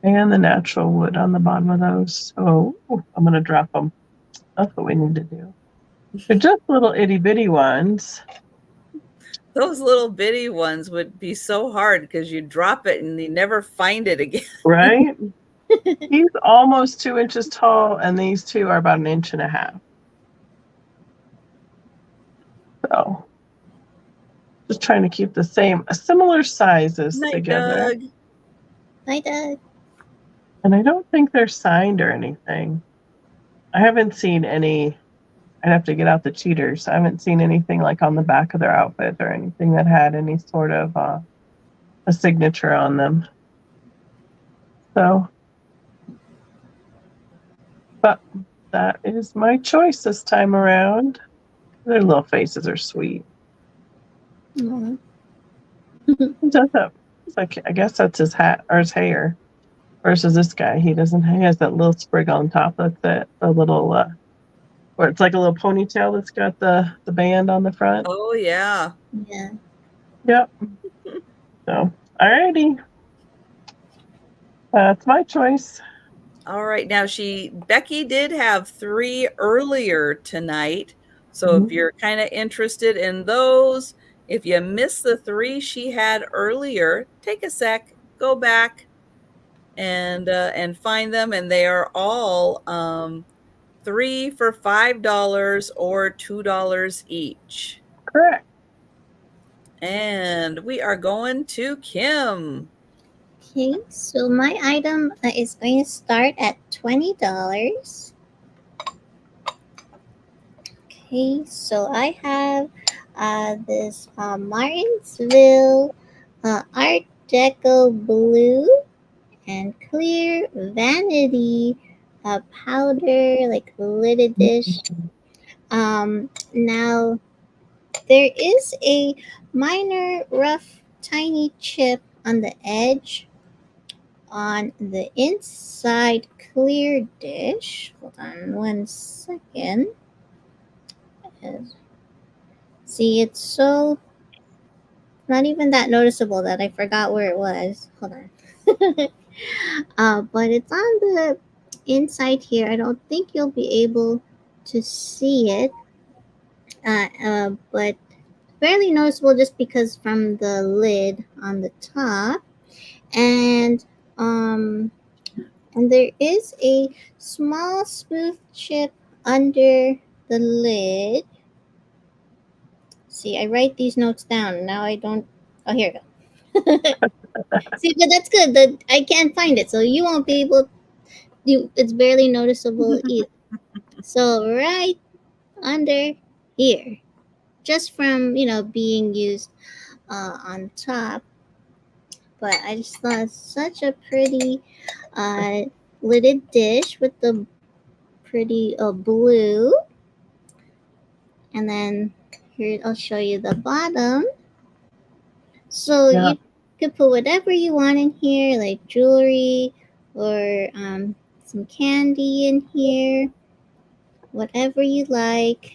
And the natural wood on the bottom of those. So I'm going to drop them. That's what we need to do. They're just little itty bitty ones. Those little bitty ones would be so hard because you drop it and you never find it again. Right? He's almost 2 inches tall, and these two are about 1.5 inches. So just trying to keep the similar sizes Night, together. Doug. Hi, Doug. And I don't think they're signed or anything. I haven't seen any. I'd have to get out the cheaters. I haven't seen anything like on the back of their outfit or anything that had any sort of a signature on them. So, but that is my choice this time around. Their little faces are sweet. Aww. Does that? It's like, I guess that's his hat or his hair. Versus this guy, he doesn't. He has that little sprig on top. That's it. A little, where it's like a little ponytail that's got the band on the front. Oh, yeah. Yeah. Yep. So, alrighty. That's my choice. All right. Now Becky did have 3 earlier tonight. So if you're kind of interested in those, if you missed the 3 she had earlier, take a sec, go back and find them. And they are all 3 for $5 or $2 each. Correct. And we are going to Kim. Okay, so my item is going to start at $20. Okay, so I have this Martinsville Art Deco blue and clear vanity powder, like lidded dish. Now there is a minor rough tiny chip on the edge on the inside clear dish. Hold on 1 second. See, it's so not even that noticeable that I forgot where it was. Hold on. But it's on the inside here. I don't think you'll be able to see it. But fairly noticeable just because from the lid on the top. And there is a small smooth chip under the lid. See, I write these notes down. Now I don't. Oh, here we go. See, but that's good. That I can't find it, so you won't be able. It's barely noticeable either. So right under here, just from being used on top. But I just thought it's such a pretty uh, lidded dish with the pretty blue. And then here I'll show you the bottom. So Yeah. you could put whatever you want in here, like jewelry or some candy in here, whatever you like.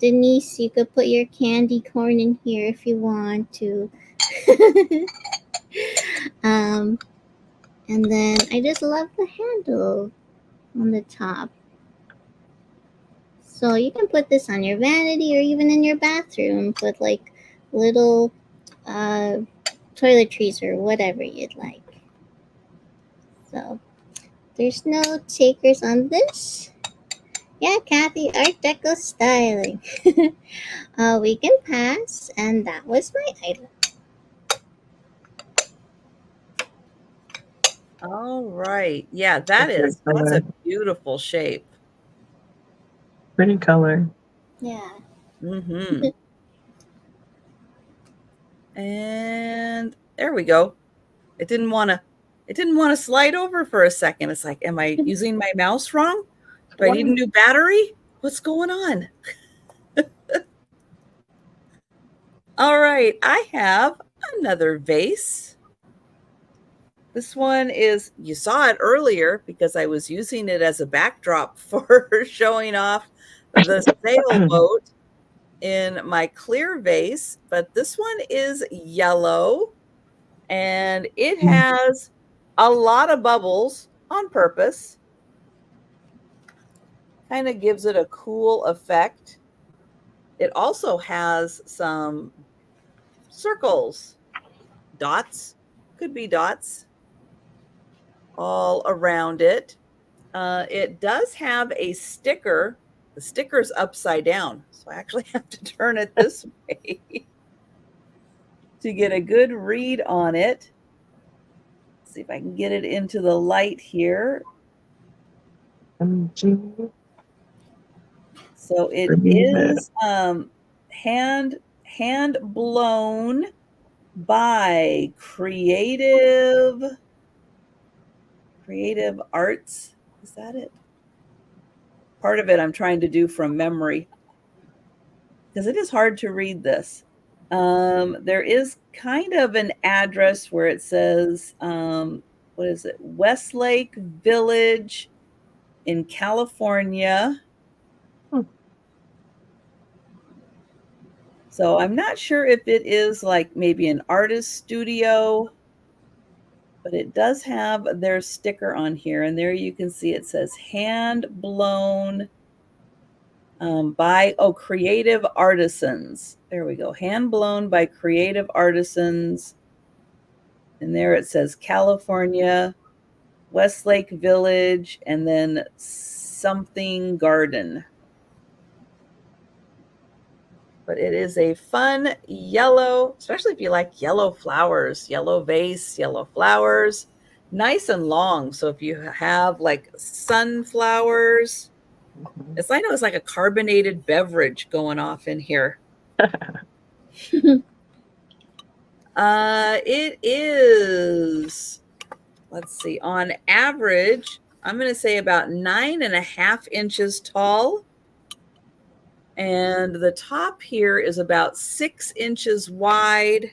Denise, you could put your candy corn in here if you want to. um, and then I just love the handle on the top. So you can put this on your vanity or even in your bathroom. Put like little uh, toiletries or whatever you'd like. So there's no takers on this. Yeah, Kathy, Art Deco styling. We can pass, and that was my item. All right. Yeah, that's a beautiful shape. Pretty color. Yeah. Mm-hmm. And there we go. It didn't want to slide over for a second. It's like, am I using my mouse wrong? Do I need a new battery? What's going on? All right, I have another vase. This one is, you saw it earlier because I was using it as a backdrop for showing off the sailboat in my clear vase, but this one is yellow and it has a lot of bubbles on purpose. Kind of gives it a cool effect. It also has some circles, dots, could be dots all around it. It does have a sticker. The sticker's upside down, so I actually have to turn it this way to get a good read on it. Let's see if I can get it into the light here. So it is hand blown by Creative Arts. Is that it? Part of it I'm trying to do from memory because it is hard to read this. There is kind of an address where it says, what is it? Westlake Village in California. So I'm not sure if it is like maybe an artist studio, but it does have their sticker on here. And there you can see it says hand blown by Creative Artisans. There we go. Hand blown by Creative Artisans. And there it says California, Westlake Village, and then something garden. But it is a fun yellow, especially if you like yellow flowers, yellow vase, yellow flowers, nice and long. So if you have like sunflowers, I know it's like a carbonated beverage going off in here. It is, let's see, on average, I'm going to say about 9.5 inches tall. And the top here is about 6 inches wide.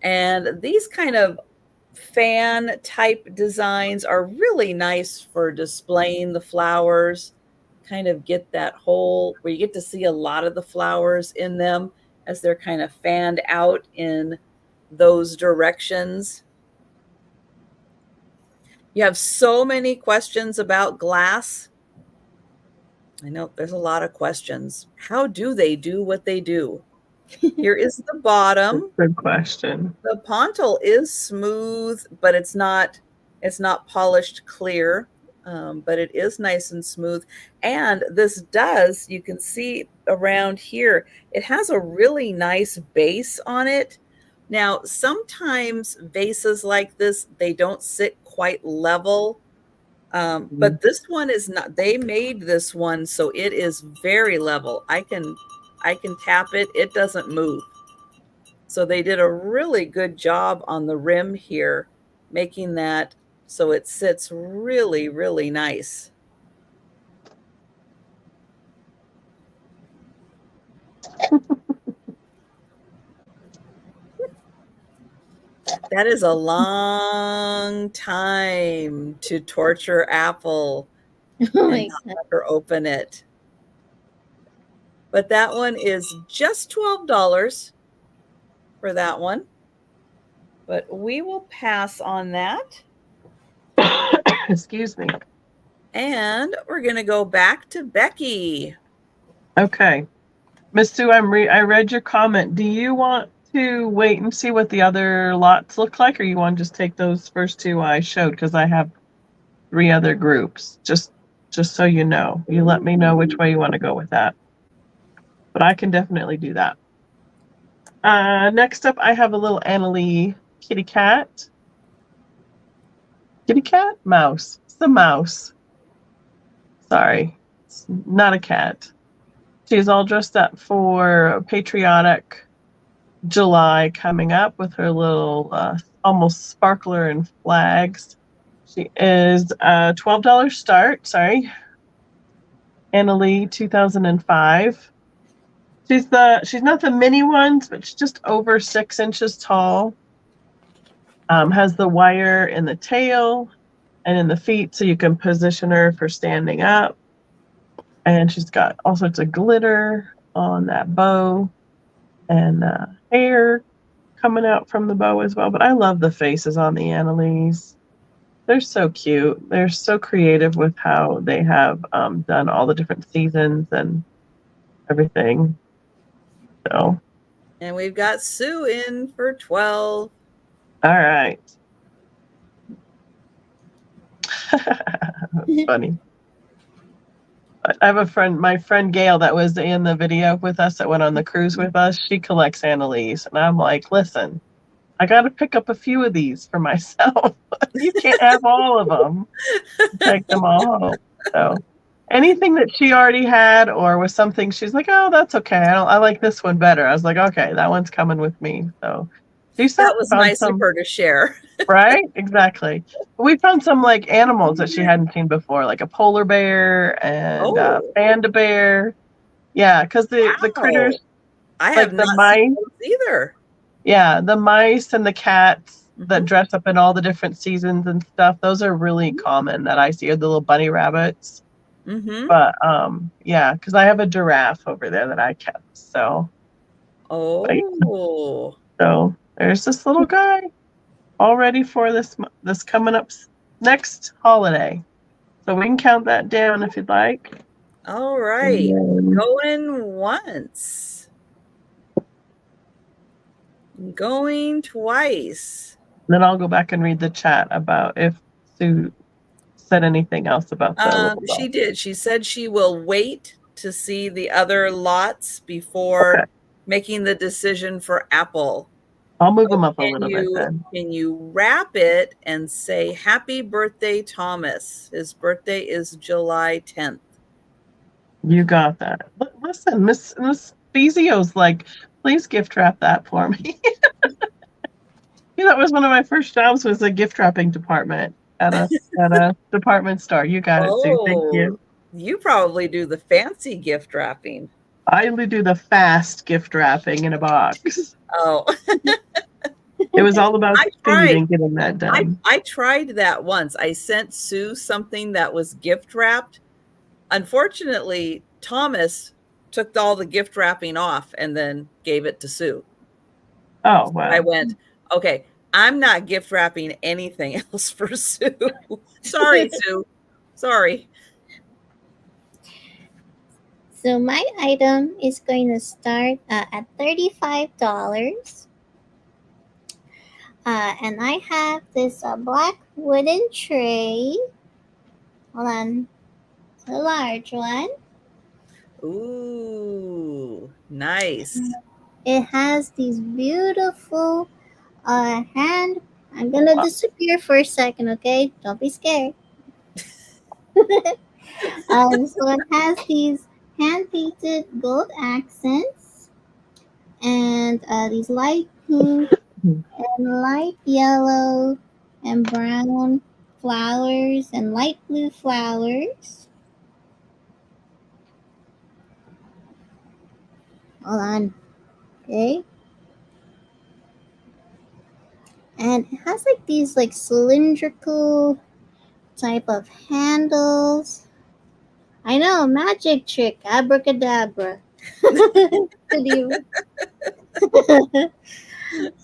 And these kind of fan type designs are really nice for displaying the flowers. Kind of get that whole, where you get to see a lot of the flowers in them as they're kind of fanned out in those directions. You have so many questions about glass. I know there's a lot of questions. How do they do what they do? Here is the bottom. Good question. The pontil is smooth, but it's not polished clear, but it is nice and smooth. And this does, you can see around here, it has a really nice base on it, Now, sometimes vases like this, they don't sit quite level. But this one is not, they made this one so it is very level. I can tap it, it doesn't move. So they did a really good job on the rim here, making that so it sits really, really nice. That is a long time to torture Apple Oh and my not god. let her open it. But that one is just $12 for that one. But we will pass on that. Excuse me. And we're going to go back to Becky. Okay. Miss Sue, I read your comment. Do you want to wait and see what the other lots look like, or you want to just take those first two I showed? Because I have 3 other groups. Just so you know. You let me know which way you want to go with that. But I can definitely do that. Next up, I have a little Annalie kitty cat. Kitty cat? Mouse. It's the mouse. Sorry. It's not a cat. She's all dressed up for patriotic July coming up with her little almost sparkler and flags. She is a $12 start. Sorry. Annalie 2005. She's not the mini ones, but she's just over 6 inches tall. Has the wire in the tail and in the feet, so you can position her for standing up. And she's got all sorts of glitter on that bow and hair coming out from the bow as well. But I love the faces on the Annalise. They're so cute. They're so creative with how they have done all the different seasons and everything. So. And we've got Sue in for 12. All right. That's funny. I have a friend, my friend Gail, that was in the video with us that went on the cruise with us. She collects Annalise. And I'm like, listen, I got to pick up a few of these for myself. You can't have all of them. Take them all home. So anything that she already had or was something she's like, oh, that's okay. I like this one better. I was like, okay, that one's coming with me. So that was nice of her to share. Right? Exactly. We found some like animals that she hadn't seen before, like a polar bear and a panda bear. Yeah, because the critters, I have like the not mice seen those either. Yeah, the mice and the cats that dress up in all the different seasons and stuff. Those are really common that I see, are the little bunny rabbits. But yeah, because I have a giraffe over there that I kept. So so there's this little guy all ready for this coming up next holiday. So we can count that down if you'd like. All right. Going once. Going twice. Then I'll go back and read the chat about if Sue said anything else about the she did. She said she will wait to see the other lots before making the decision for Apple. I'll move them up a little bit then. Can you wrap it and say happy birthday, Thomas? His birthday is July 10th. You got that. Listen, Miss Bezio's like, please gift wrap that for me. That was one of my first jobs, was a gift wrapping department at a department store. You got it, Sue. Thank you. You probably do the fancy gift wrapping. I only do the fast gift wrapping in a box. Oh. It was all about speed and getting that done. I tried that once. I sent Sue something that was gift wrapped. Unfortunately, Thomas took all the gift wrapping off and then gave it to Sue. Oh, wow. I went, okay, I'm not gift wrapping anything else for Sue. Sorry, Sue. Sorry. So my item is going to start at $35. And I have this black wooden tray. Hold on. It's a large one. Ooh, nice. It has these beautiful hand. I'm gonna disappear for a second, okay? Don't be scared. So it has these hand painted gold accents and these light pink and light yellow and brown flowers and light blue flowers. Hold on, okay? And it has like these like cylindrical type of handles. I know, magic trick, abracadabra. Pretty.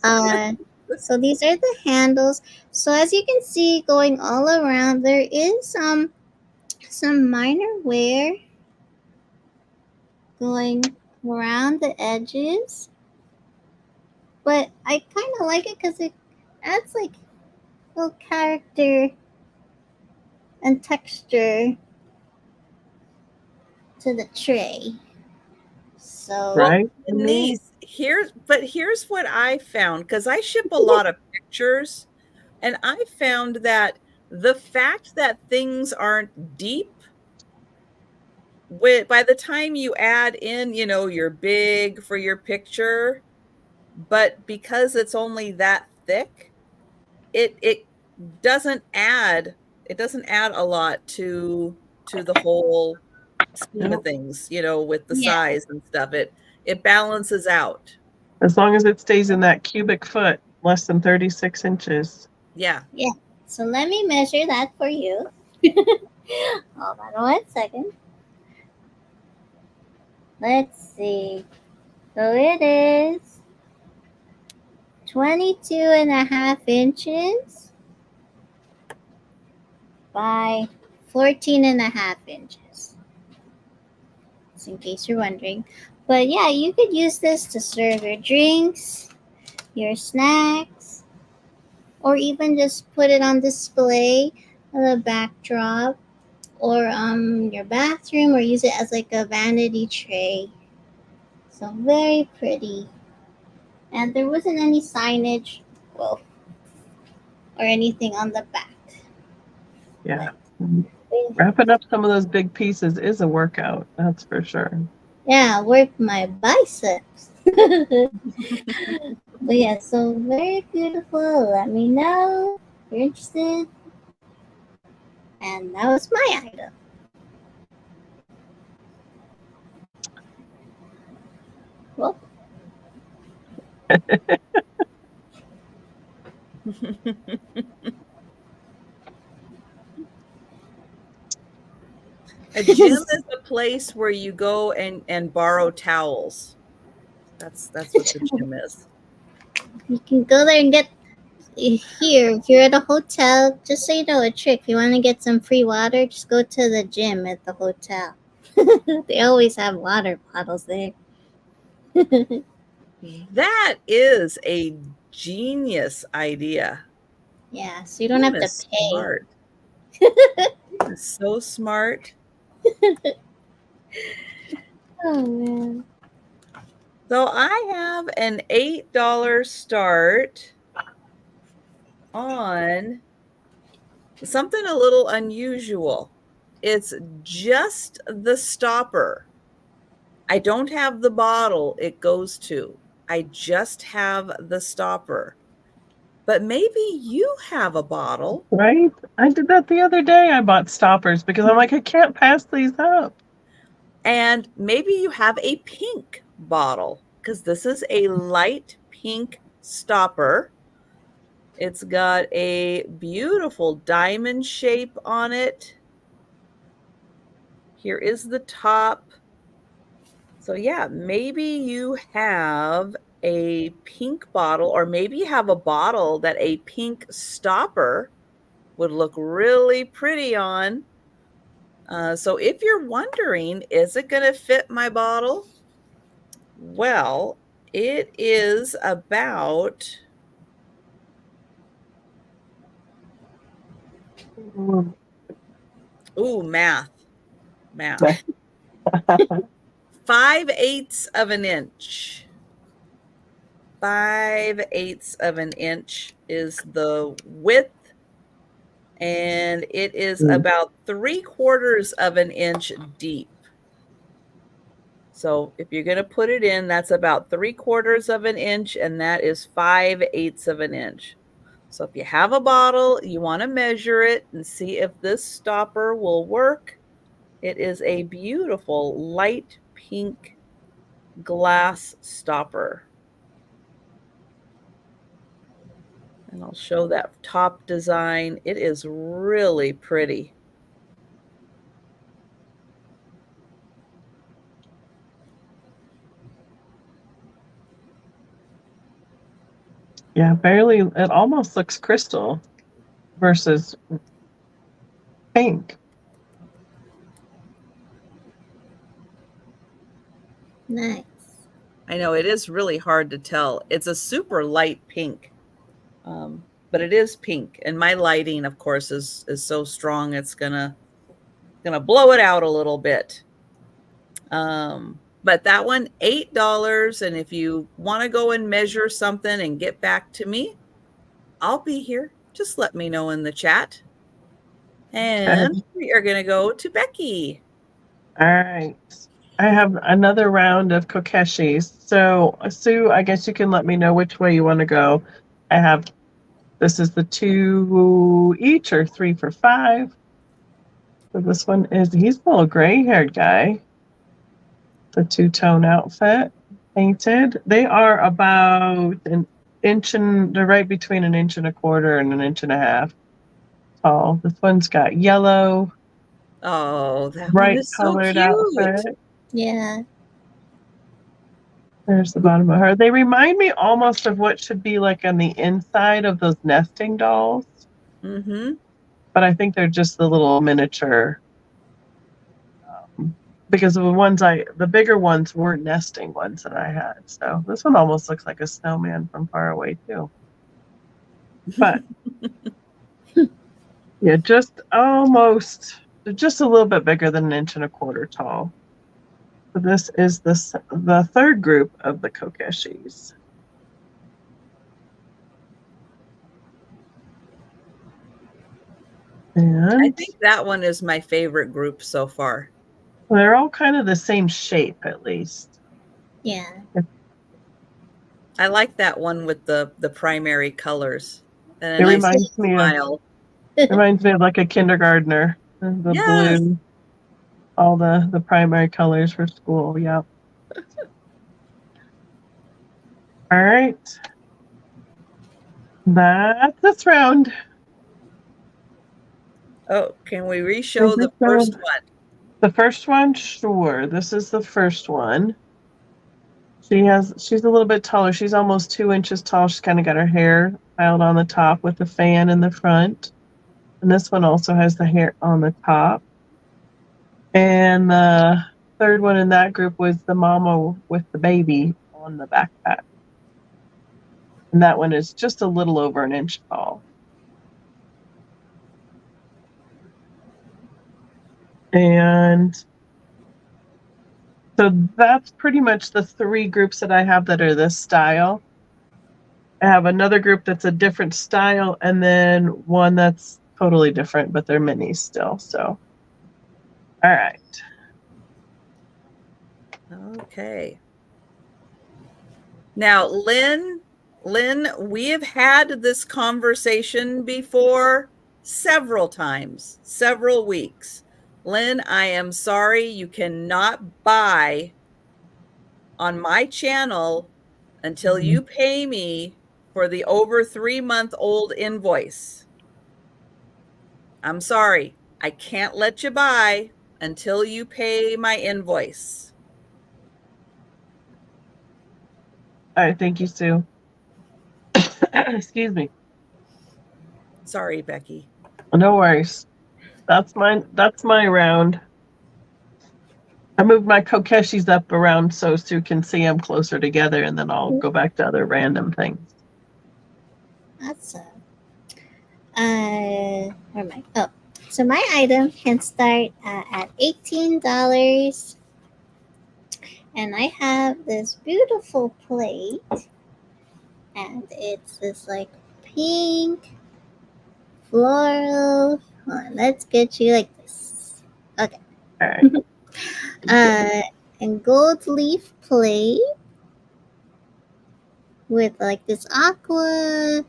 uh, so these are the handles. So as you can see, going all around, there is some minor wear going around the edges, but I kind of like it because it adds like little character and texture to the tray. So Right? Denise, here's what I found, because I ship a lot of pictures, and I found that the fact that things aren't deep, by the time you add in, your big for your picture, but because it's only that thick, it doesn't add it doesn't add a lot to the whole scheme of Nope. things, with the yeah, size and stuff. It balances out. As long as it stays in that cubic foot, less than 36 inches. Yeah. yeah. So let me measure that for you. Hold on 1 second. Let's see. So it is 22.5 inches by 14.5 inches. Just in case you're wondering. But yeah, you could use this to serve your drinks, your snacks, or even just put it on display on the backdrop or your bathroom, or use it as like a vanity tray. So very pretty. And there wasn't any signage, well, or anything on the back. Yeah. But, Wrapping up some of those big pieces is a workout, that's for sure. yeah, work my biceps. But yeah, so very beautiful. Let me know if you're interested. And that was my item. Well, A gym is a place where you go and borrow towels. That's what the gym is. you can go there and get here. If you're at a hotel, just so you know a trick. If you want to get some free water, just go to the gym at the hotel. They always have water bottles there. That is a genius idea. Yeah, so you don't Kim have to is pay. smart. Is so smart. Oh man. So I have an $8 start on something a little unusual. It's just the stopper. I don't have the bottle it goes to. I just have the stopper. But maybe you have a bottle, Right? I did that the other day. I bought stoppers because I'm like, I can't pass these up. and maybe you have a pink bottle, because this is a light pink stopper. It's got a beautiful diamond shape on it. Here is the top. So yeah, maybe you have a pink bottle, or maybe you have a bottle that a pink stopper would look really pretty on. So if you're wondering, is it going to fit my bottle? Well, it is about, math. 5/8 of an inch. 5/8 of an inch is the width, and it is about 3/4 of an inch deep. So if you're going to put it in, that's about 3/4 of an inch, and that is 5/8 of an inch. So if you have a bottle, you want to measure it and see if this stopper will work. It is a beautiful light pink glass stopper. And I'll show that top design. It is really pretty. Yeah, barely. It almost looks crystal versus pink. Nice. I know it is really hard to tell. It's a super light pink, but it is pink. And my lighting, of course, is so strong it's gonna blow it out a little bit. But that one, $8. And if you want to go and measure something and get back to me, I'll be here. Just let me know in the chat. And we are going to go to Becky. All right. I have another round of kokeshis. So, Sue, I guess you can let me know which way you want to go. This is the 2 each or 3 for $5. So this one he's a little gray-haired guy. The two-tone outfit, painted. They are about an inch they're right between an 1.25 and an 1.5 tall. This one's got yellow. Oh, that bright one is so colored cute. outfit. Yeah. There's the bottom of her. They remind me almost of what should be like on the inside of those nesting dolls. Mm-hmm. But I think they're just the little miniature. Because the bigger ones were nesting ones that I had. So this one almost looks like a snowman from far away too. But yeah, just a little bit bigger than an 1.25 tall. So this is the third group of the kokeshis. And I think that one is my favorite group so far. They're all kind of the same shape, at least. Yeah. I like that one with the primary colors. And It nice reminds me of like a kindergartner. The Yes. blue, all the primary colors for school. Yeah. All right. That's this round. Oh, can we re-show the first one? The first one, sure. This is the first one. She's a little bit taller. She's almost 2 inches tall. She's kind of got her hair piled on the top with the fan in the front. And this one also has the hair on the top. And the third one in that group was the mama with the baby on the backpack. And that one is just a little over an inch tall. And so that's pretty much the 3 groups that I have that are this style. I have another group that's a different style, and then one that's totally different, but they're minis still. So, all right. Okay. Now, Lynn, we have had this conversation before several times, several weeks. Lynn, I am sorry you cannot buy on my channel until you pay me for the over 3-month-old invoice. I'm sorry. I can't let you buy until you pay my invoice. All right, thank you, Sue. Excuse me. Sorry, Becky. No worries. That's my round. I moved my kokeshis up around so Sue can see them closer together, and then I'll go back to other random things. Awesome. Where am I? Oh, so my item can start at $18. And I have this beautiful plate. And it's this like pink floral. Hold on, let's get you like this. Okay. All right. And gold leaf plate with like this aqua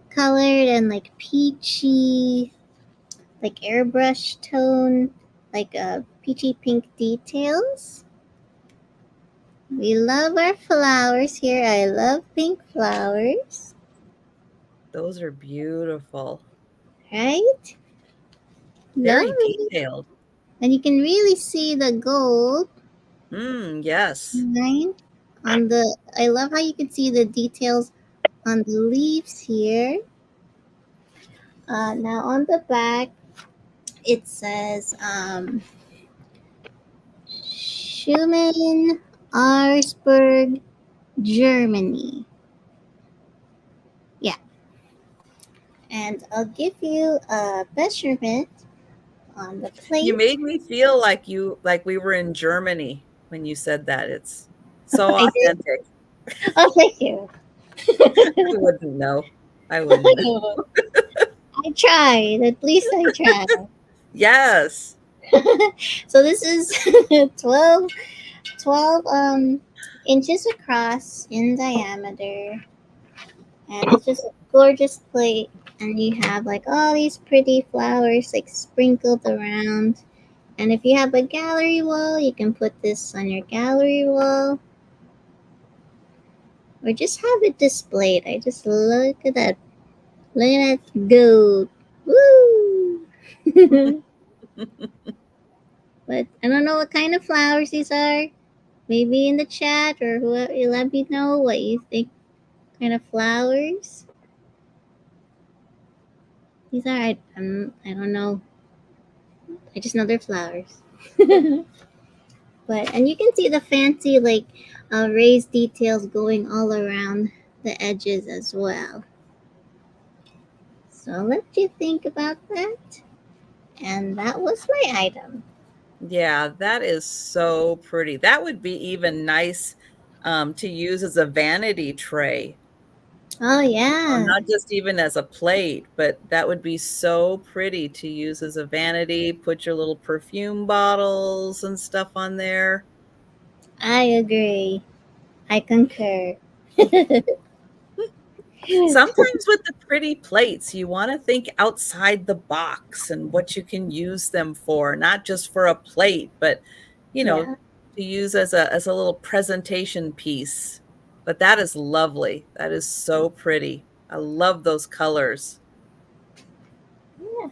colored and like peachy, like airbrush tone, like peachy pink details. We love our flowers here. I love pink flowers. Those are beautiful. Right? Very Lovely. detailed. And you can really see the gold, Yes. right? On the I love how you can see the details on the leaves here. Now on the back it says Schumann, Augsburg, Germany. Yeah. And I'll give you a measurement on the plate. You made me feel like we were in Germany when you said that. It's so authentic. Oh, thank you. I wouldn't know. I wouldn't know. I tried. At least I tried. Yes. So this is 12 inches across in diameter. And it's just a gorgeous plate. And you have like all these pretty flowers like sprinkled around. And if you have a gallery wall, you can put this on your gallery wall. Or just have it displayed. I just look at that. Look at that gold. Woo! But I don't know what kind of flowers these are. Maybe in the chat or whoever, you let me know what you think kind of flowers these are. I don't know. I just know they're flowers. But and you can see the fancy like raised details going all around the edges as well. So let you think about that. And that was my item. Yeah, that is so pretty. That would be even nice to use as a vanity tray. Oh yeah. Not just even as a plate, but that would be so pretty to use as a vanity. Put your little perfume bottles and stuff on there. I agree. I concur. Sometimes with the pretty plates, you want to think outside the box and what you can use them for, not just for a plate, but Yeah. to use as a little presentation piece. But that is lovely. That is so pretty. I love those colors. Yeah.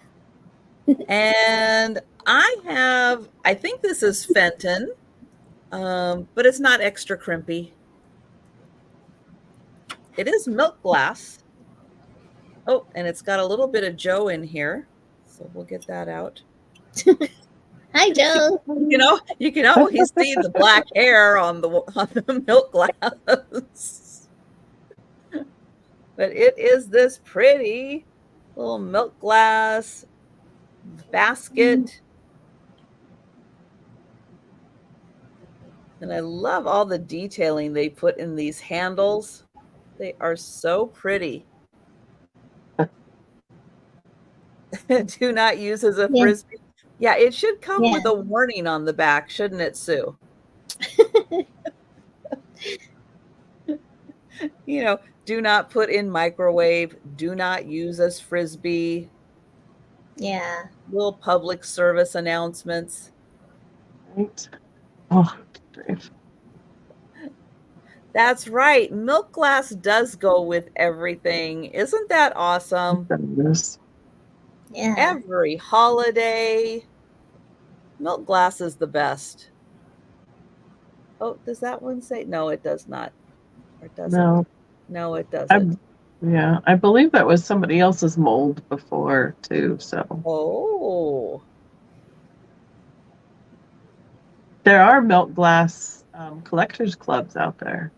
And I think this is Fenton, but it's not extra crimpy. It is milk glass. Oh, and it's got a little bit of Joe in here. So we'll get that out. Hi, Joe. You can always see the black hair on the milk glass. But it is this pretty little milk glass basket. And I love all the detailing they put in these handles. They are so pretty. Do not use as a Yeah. frisbee. Yeah, it should come with Yeah. a warning on the back, shouldn't it, Sue? Do not put in microwave, do not use as frisbee. Yeah. Little public service announcements. Right. Oh, great. That's right. Milk glass does go with everything. Isn't that awesome? Yeah. Every holiday, milk glass is the best. Oh, does that one say? No, it does not. Or does No. it? No, it doesn't. Yeah, I believe that was somebody else's mold before too. So. Oh. There are milk glass collectors clubs out there,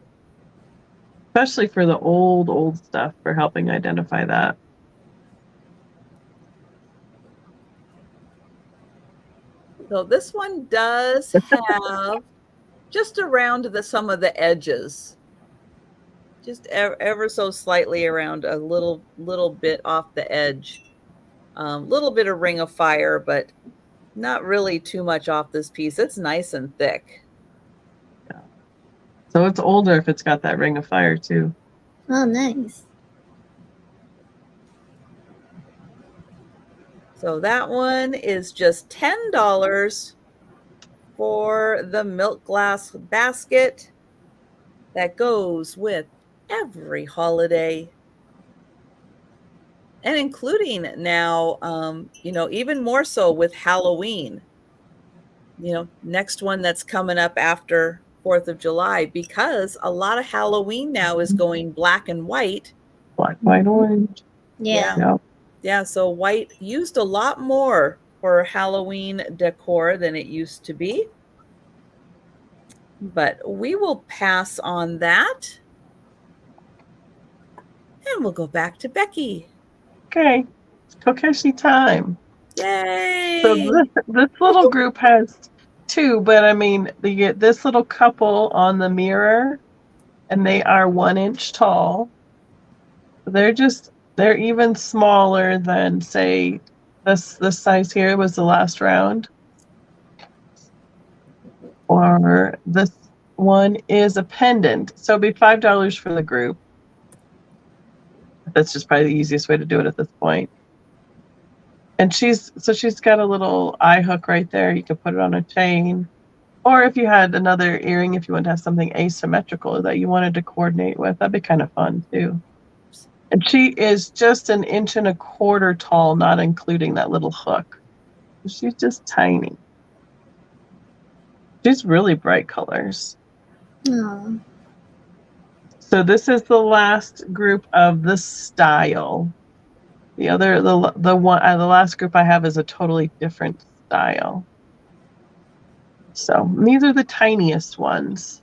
especially for the old stuff, for helping identify that. So this one does have just around some of the edges, just ever so slightly around a little bit off the edge. Little bit of ring of fire, but not really too much off this piece. It's nice and thick. Yeah. So it's older if it's got that ring of fire too. Oh, nice. So that one is just $10 for the milk glass basket that goes with every holiday. And including now, even more so with Halloween. Next one that's coming up after 4th of July, because a lot of Halloween now is going black and white. Black, white, orange. Yeah. Yeah, so white used a lot more for Halloween decor than it used to be. But we will pass on that. And we'll go back to Becky. Okay, it's Kokeshi time. Yay! So this little group has two, but I mean, you get this little couple on the mirror, and they are 1 inch tall. They're even smaller than, say, this size here was the last round. Or this one is a pendant, so it'd be $5 for the group. That's just probably the easiest way to do it at this point. And she's got a little eye hook right there. You could put it on a chain. Or if you had another earring, if you wanted to have something asymmetrical that you wanted to coordinate with, that'd be kind of fun too. And she is just 1.25 inches tall, not including that little hook. She's just tiny. She's really bright colors. Oh. So this is the last group of this style. The last group I have is a totally different style. So these are the tiniest ones.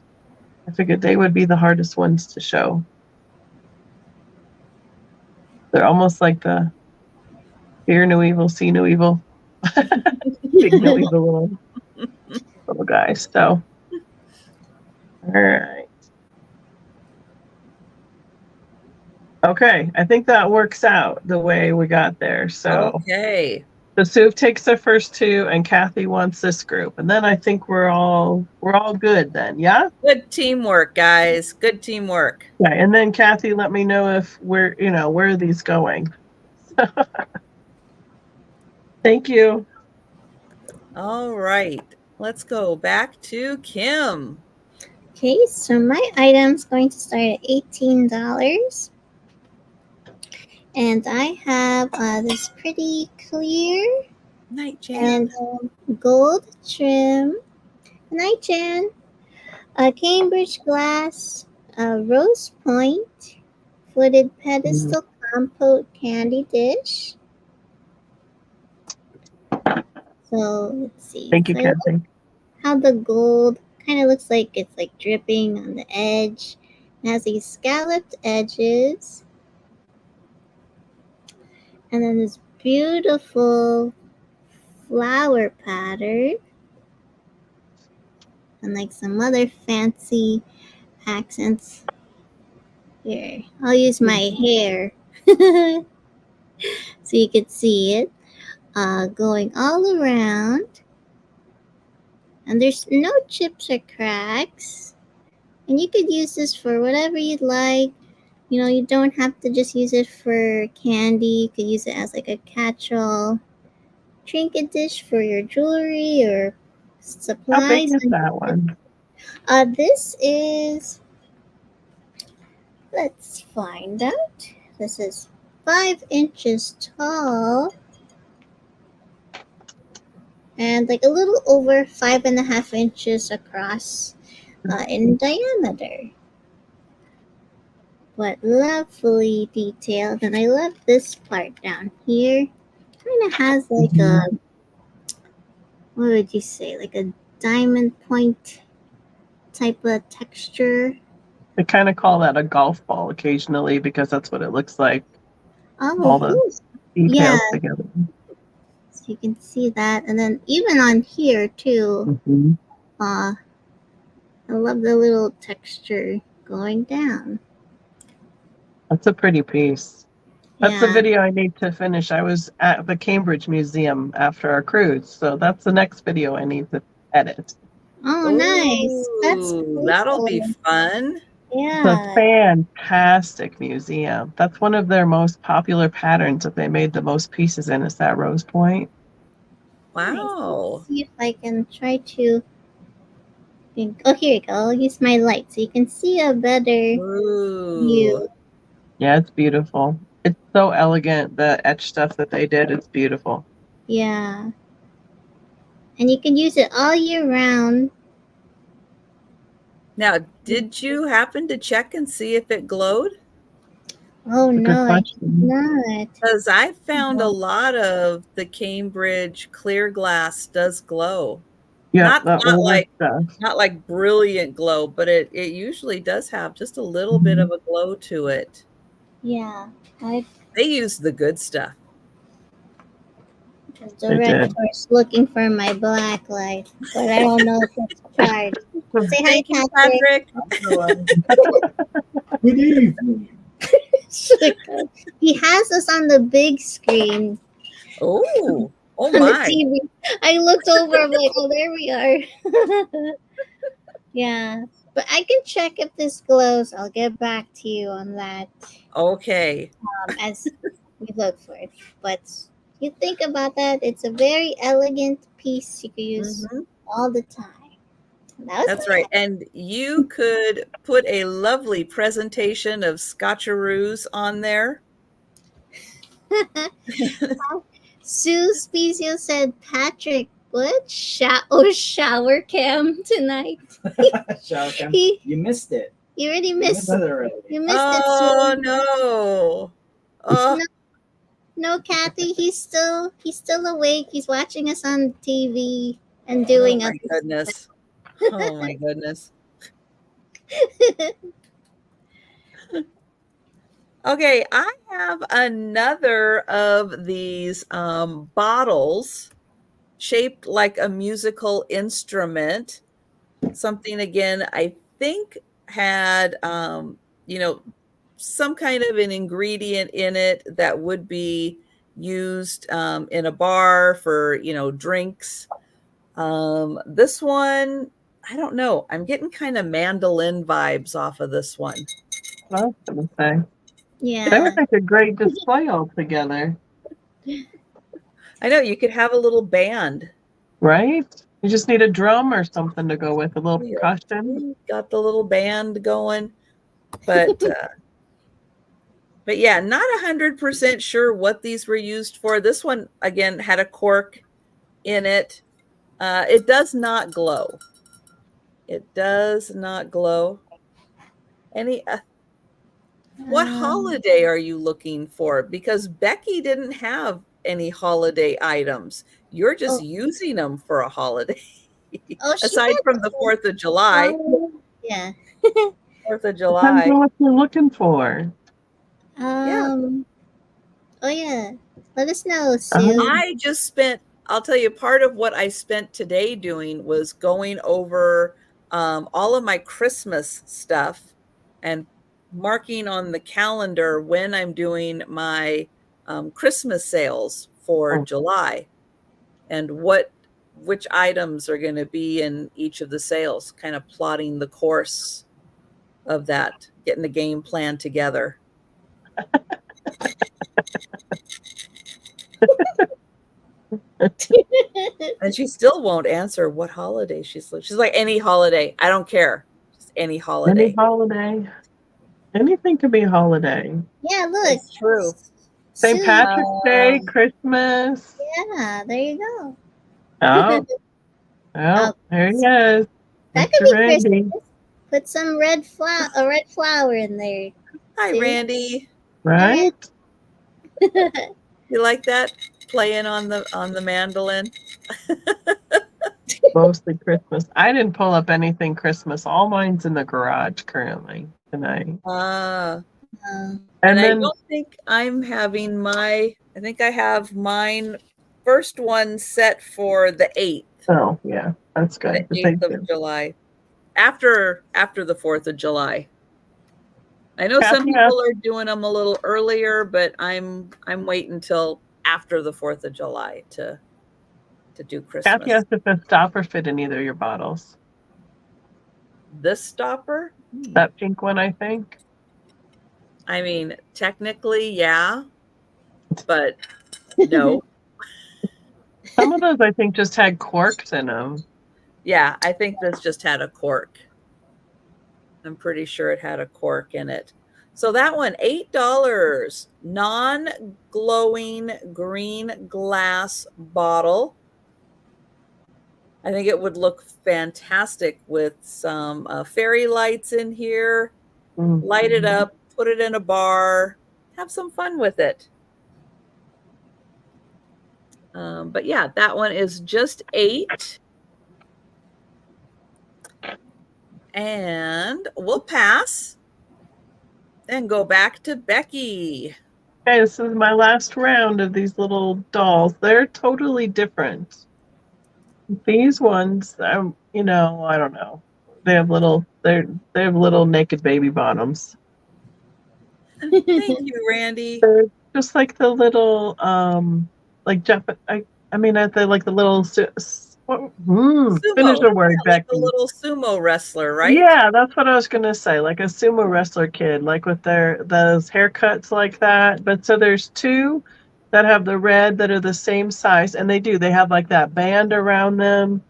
I figured they would be the hardest ones to show. They're almost like the hear no evil, see no evil. Big no evil little guys. So, all right. Okay, I think that works out the way we got there. So, okay. The Suv takes the first two, and Kathy wants this group, and then I think we're all good. Then, yeah. Good teamwork, guys. Good teamwork. Okay, and then Kathy, let me know if where are these going. Thank you. All right, let's go back to Kim. Okay, so my item's going to start at $18. And I have this pretty clear nightjan and gold trim nightjan, a Cambridge glass, a rose point, footed pedestal compote candy dish. So let's see. Thank you, Kathy. How the gold kind of looks like it's like dripping on the edge. It has these scalloped edges. And then this beautiful flower pattern. And like some other fancy accents. Here, I'll use my hair so you can see it. Going all around. And there's no chips or cracks. And you could use this for whatever you'd like. You don't have to just use it for candy. You could use it as like a catch-all trinket dish for your jewelry or supplies. How big is that one? This is, let's find out. This is 5 inches tall and like a little over 5.5 inches across in diameter. But lovely detailed, and I love this part down here. Kind of has like a, what would you say, like a diamond point type of texture. They kind of call that a golf ball occasionally because that's what it looks like. All the details together. So you can see that, and then even on here too. I love the little texture going down. That's a pretty piece. That's the Yeah. video I need to finish. I was at the Cambridge Museum after our cruise, so that's the next video I need to edit. Oh, nice. That's Ooh, that'll be cool. fun. It's a Yeah. fantastic museum. That's one of their most popular patterns that they made the most pieces in, is that rose point. Nice. Wow. See if I can try to. Oh, here you go. I'll use my light so you can see a better Ooh. view. Yeah, it's beautiful. It's so elegant. The etch stuff that they did, it's beautiful. Yeah. And you can use it all year round. Now, did you happen to check and see if it glowed? Oh, It's a good no, I did question. not. Because I found a lot of the Cambridge clear glass does glow. Yeah, Not the older like stuff. not like brilliant glow, but it usually does have just a little bit of a glow to it. Yeah. I They use the good stuff. The They did. director's looking for my black light, but I don't know if it's charged. Say hi, Thank you, Patrick. Patrick. Good evening. He has us on the big screen Oh on the my. TV. I looked over, I'm like, oh, there we are. Yeah. But I can check if this glows. I'll get back to you on that Okay. as we look for it. But you think about that, it's a very elegant piece you can use Mhm. all the time. That was That's right. And you could put a lovely presentation of scotcheroos on there. Sue Spezio said, Patrick, what? Shower cam tonight? Shower cam. He, You missed it. you already You missed missed it. it already. You missed Oh it, Sue. no. Oh, No, Kathy, he's still awake. He's watching us on TV and doing my other goodness. Oh my goodness. Okay, I have another of these bottles shaped like a musical instrument. Something again, I think had some kind of an ingredient in it that would be used in a bar for drinks. This one, I don't know. I'm getting kind of mandolin vibes off of this one. I was gonna say. They Yeah. would make a great display altogether, I know you could have a little band. right? You just need a drum or something to go with, a little Yeah. percussion. Got the little band going, but yeah, not 100% sure what these were used for. This one again had a cork in it. It does not glow. It does not glow. What holiday are you looking for? Because Becky didn't have any holiday items. You're just using them for a holiday. Oh, she Aside had from the 4th of July. Yeah. 4th of Depends July. on what you're looking for. Yeah. Oh yeah. Let us know, Sue. I'll tell you, part of what I spent today doing was going over all of my Christmas stuff and marking on the calendar when I'm doing my Christmas sales for July and which items are going to be in each of the sales, kind of plotting the course of that, getting the game plan together. And she still won't answer what holiday she's like, any holiday. I don't care. Just any holiday. Any holiday. Anything could be a holiday. Yeah, look. It's true. St. Sue. Patrick's Day, Christmas. Yeah, there you go. Oh, well, there he is. That Mr. could be Randy. Christmas. Put some red flower in there. Hi, Sue. Randy. Right? You like that? Playing on the mandolin? Mostly Christmas. I didn't pull up anything Christmas. All mine's in the garage currently tonight. Um, And I then don't think I'm having I think I have mine first one set for the 8th. oh yeah, that's good. The 8th of July. After the 4th of July. I know some Kathy has- people are doing them a little earlier, but I'm waiting until after the 4th of July to do Christmas. Kathy asked if the stopper fit in either of your bottles. This stopper? That pink one, I think. I mean, technically, yeah, but no. Some of those, I think, just had corks in them. Yeah, I think this just had a cork. I'm pretty sure it had a cork in it. So that one, $8, non-glowing green glass bottle. I think it would look fantastic with some fairy lights in here. Mm-hmm. Light it up, put it in a bar, have some fun with it. But yeah, that one is just $8. And we'll pass and go back to Becky. Okay, this is my last round of these little dolls. They're totally different. These ones, I don't know. They have little naked baby bottoms. Thank you, Randy. They're just like the little like the little finish the word, yeah, Becky. like a little sumo wrestler, right? Yeah, that's what I was gonna say. Like a sumo wrestler kid, like with those haircuts like that. But so there's two that have the red that are the same size, and they have like that band around them.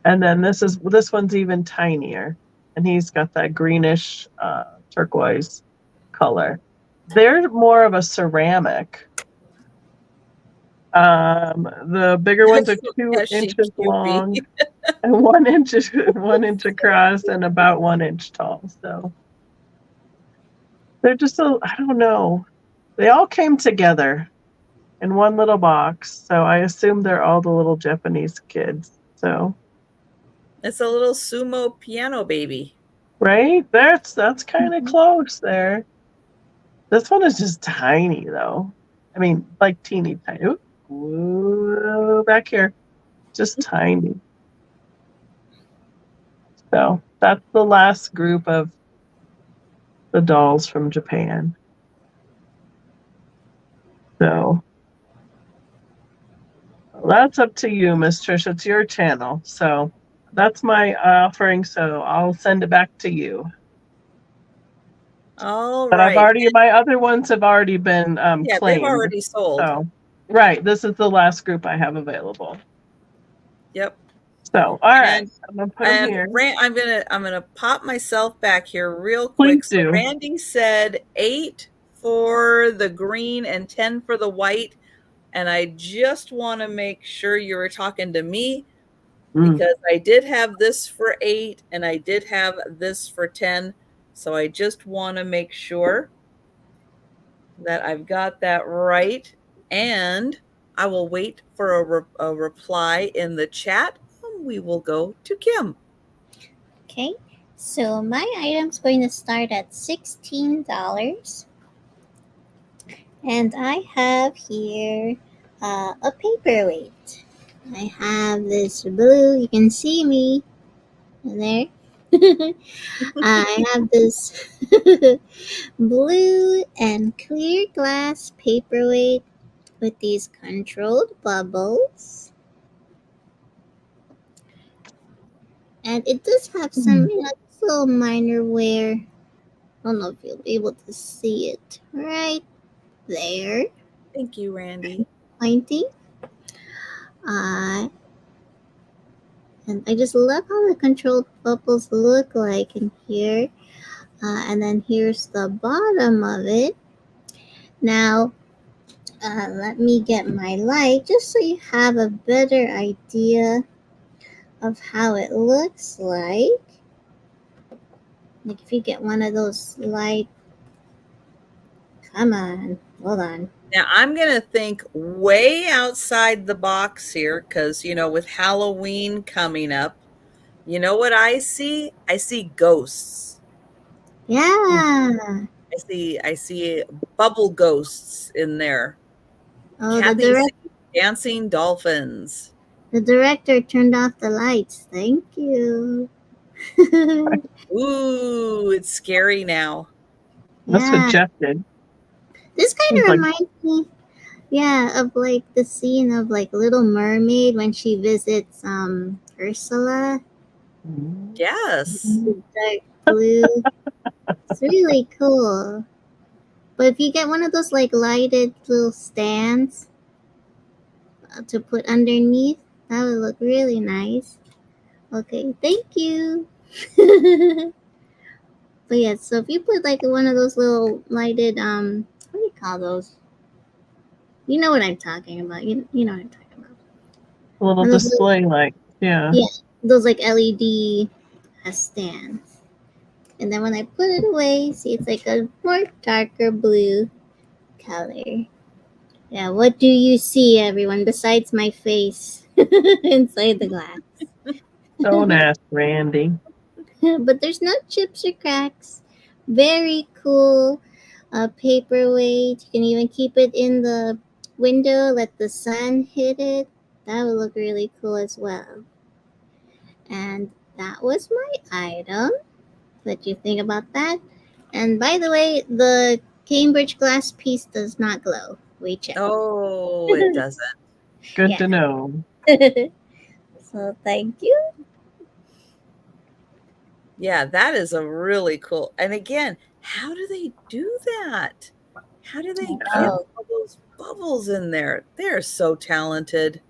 And then this one's even tinier, and he's got that greenish turquoise color. They're more of a ceramic. The bigger ones are 2 inches long and 1 inch across and about 1 inch tall. So they're just I don't know. They all came together in one little box. So I assume they're all the little Japanese kids. So it's a little sumo piano baby. Right? That's kind of close there. This one is just tiny though. I mean, like teeny tiny. Ooh, back here. Just tiny. So that's the last group of the dolls from Japan. So that's up to you, Miss Trish. It's your channel. So that's my offering. So I'll send it back to you. All But right. my other ones have already been claimed. They've already sold. So, right. This is the last group I have available. Yep. So, all right. I'm gonna put them here. I'm gonna pop myself back here real quick. Please do. So Randy said 8 for the green and 10 for the white, and I just want to make sure you were talking to me because I did have this for 8 and I did have this for 10. So I just want to make sure that I've got that right, and I will wait for a reply in the chat. We will go to Kim. Okay, so my item's going to start at $16. And I have here a paperweight. I have this blue, you can see me there. I have this blue and clear glass paperweight with these controlled bubbles. And it does have some little minor wear. I don't know if you'll be able to see it right there. Thank you, Randy. Pointing. And I just love how the controlled bubbles look like in here. And then here's the bottom of it. Now, let me get my light just so you have a better idea of how it looks like. Like if you get one of those light, come on, hold on. Now I'm going to think way outside the box here because, with Halloween coming up, you know what I see? I see ghosts. Yeah. I see bubble ghosts in there. Oh, Kathy dancing dolphins. The director turned off the lights. Thank you. Ooh, it's scary now. That's what Yeah, Jeff did. this kind He's of like, reminds me, yeah, of like the scene of like Little Mermaid when she visits Ursula, Yes. the dark blue. It's really cool. But if you get one of those like lighted little stands to put underneath, that would look really nice. Okay, thank you. But yeah, so if you put like one of those little lighted what do you call those? You know what I'm talking about. You know what I'm talking about. a little One of those little, display light. Yeah. yeah, those like LED stands. And then when I put it away, see it's like a more darker blue color. Yeah, what do you see, everyone, besides my face inside the glass? Don't ask Randy. But there's no chips or cracks. Very cool paperweight. You can even keep it in the window, let the sun hit it. That would look really cool as well. And that was my item. What do you think about that? And by the way, the Cambridge glass piece does not glow. We checked. Oh, it doesn't. Good Yeah. to know. So thank you. Yeah, that is a really cool. And again, how do they do that? How do they get Oh, all those bubbles in there? They're so talented.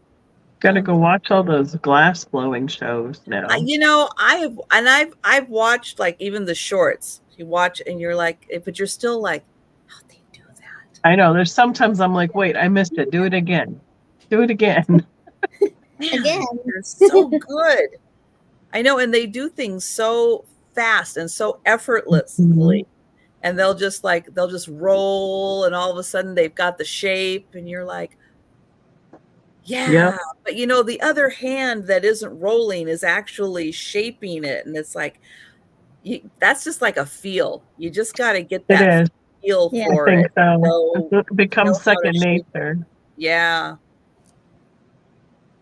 Gotta go watch all those glass blowing shows now. I've watched like even the shorts. You watch and you're like, but you're still like, how'd they do that? I know. There's sometimes I'm like, wait, I missed it. Do it again. Do it again. Man, again. they're so good. I know, and they do things so fast and so effortlessly. And they'll just roll, and all of a sudden they've got the shape, and you're like, yeah. Yep. But the other hand that isn't rolling is actually shaping it, and it's like that's just like a feel. You just got to get It that is. feel Yeah. I for think it. so. It becomes Know how to second shape it. nature. Yeah.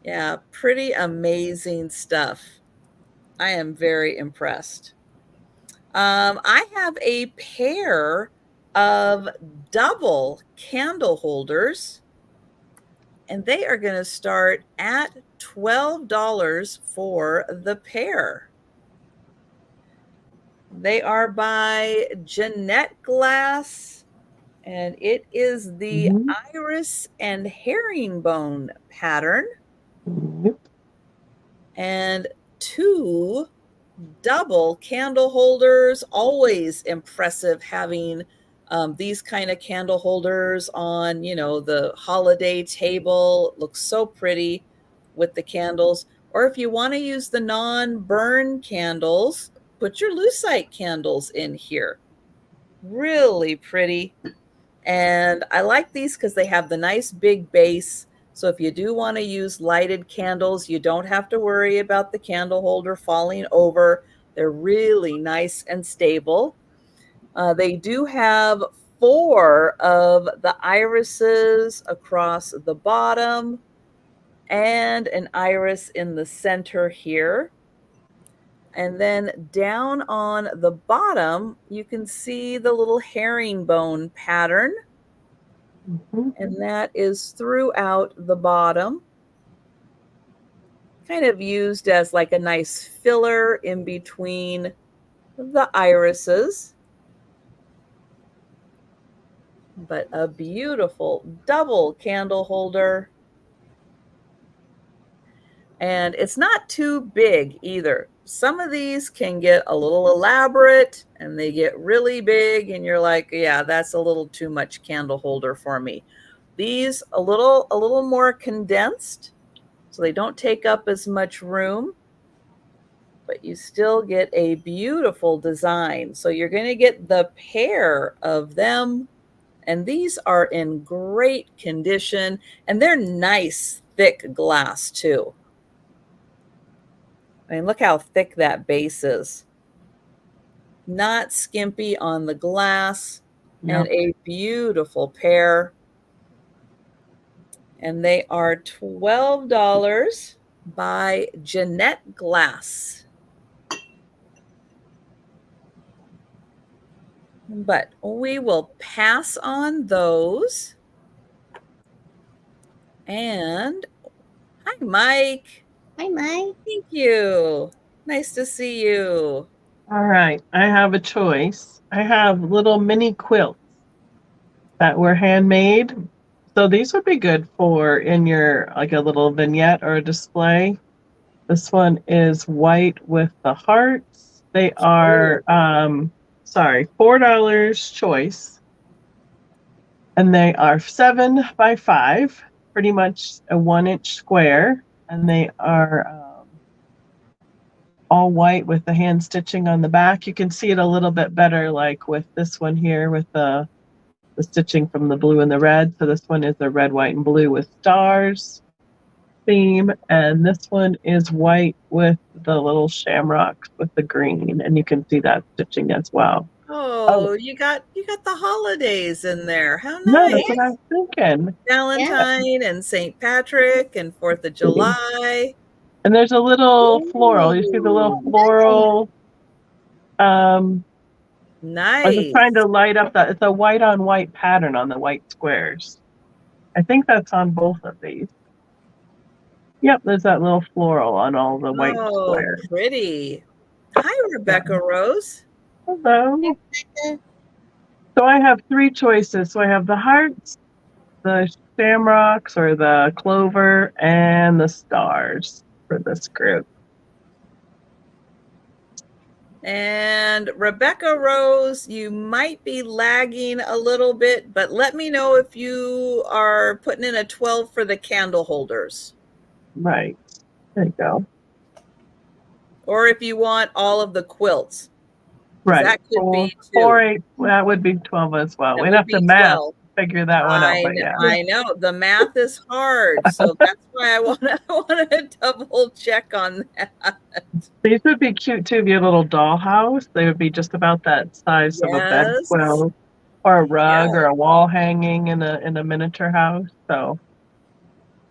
Yeah, pretty amazing stuff. I am very impressed. I have a pair of double candle holders, and they are going to start at $12 for the pair. They are by Jeanette Glass, and it is the iris and herringbone pattern, Yep. and two double candle holders. Always impressive having these kind of candle holders on, the holiday table. It looks so pretty with the candles. Or if you want to use the non-burn candles, put your lucite candles in here. Really pretty. And I like these because they have the nice big base. So if you do want to use lighted candles, you don't have to worry about the candle holder falling over. They're really nice and stable. They do have 4 of the irises across the bottom and an iris in the center here. And then down on the bottom, you can see the little herringbone pattern. And that is throughout the bottom, kind of used as like a nice filler in between the irises. But a beautiful double candle holder. And it's not too big either. Some of these can get a little elaborate and they get really big, and you're like, yeah, that's a little too much candle holder for me. These a little more condensed, so they don't take up as much room, but you still get a beautiful design. So you're going to get the pair of them, and these are in great condition, and they're nice, thick glass too. I mean, look how thick that base is. Not skimpy on the glass, and a beautiful pair. And they are $12 by Jeanette Glass. But we will pass on those. And hi, Mike. Hi, Mike. Thank you. Nice to see you. All right, I have a choice. I have little mini quilts that were handmade. So these would be good for in your like a little vignette or a display. This one is white with the hearts. They are $4 choice. And they are 7 by 5, pretty much a 1-inch square. And they are all white with the hand stitching on the back. You can see it a little bit better like with this one here with the stitching from the blue and the red. So this one is the red, white, and blue with stars theme. And this one is white with the little shamrocks with the green. And you can see that stitching as well. Oh, you got the holidays in there. How nice. No, that's what I was thinking. Valentine and St. Patrick and 4th of July. And there's a little floral. You see the little floral. Nice. I was just trying to light up that. It's a white on white pattern on the white squares. I think that's on both of these. Yep, there's that little floral on all the white squares. Oh, pretty. Hi, Rebecca Rose. Hello. So I have 3 choices. So I have the hearts, the shamrocks or the clover, and the stars for this group. And Rebecca Rose, you might be lagging a little bit, but let me know if you are putting in a 12 for the candle holders. Right. There you go. Or if you want all of the quilts. Right. That could be 4, 8, that would be 12 as well. We'd have to math, figure that one out. But yeah. I know the math is hard, so that's why I want to double check on that. These would be cute too if you had a little dollhouse. They would be just about that size of a bed quilt, or a rug, or a wall hanging in a miniature house. So,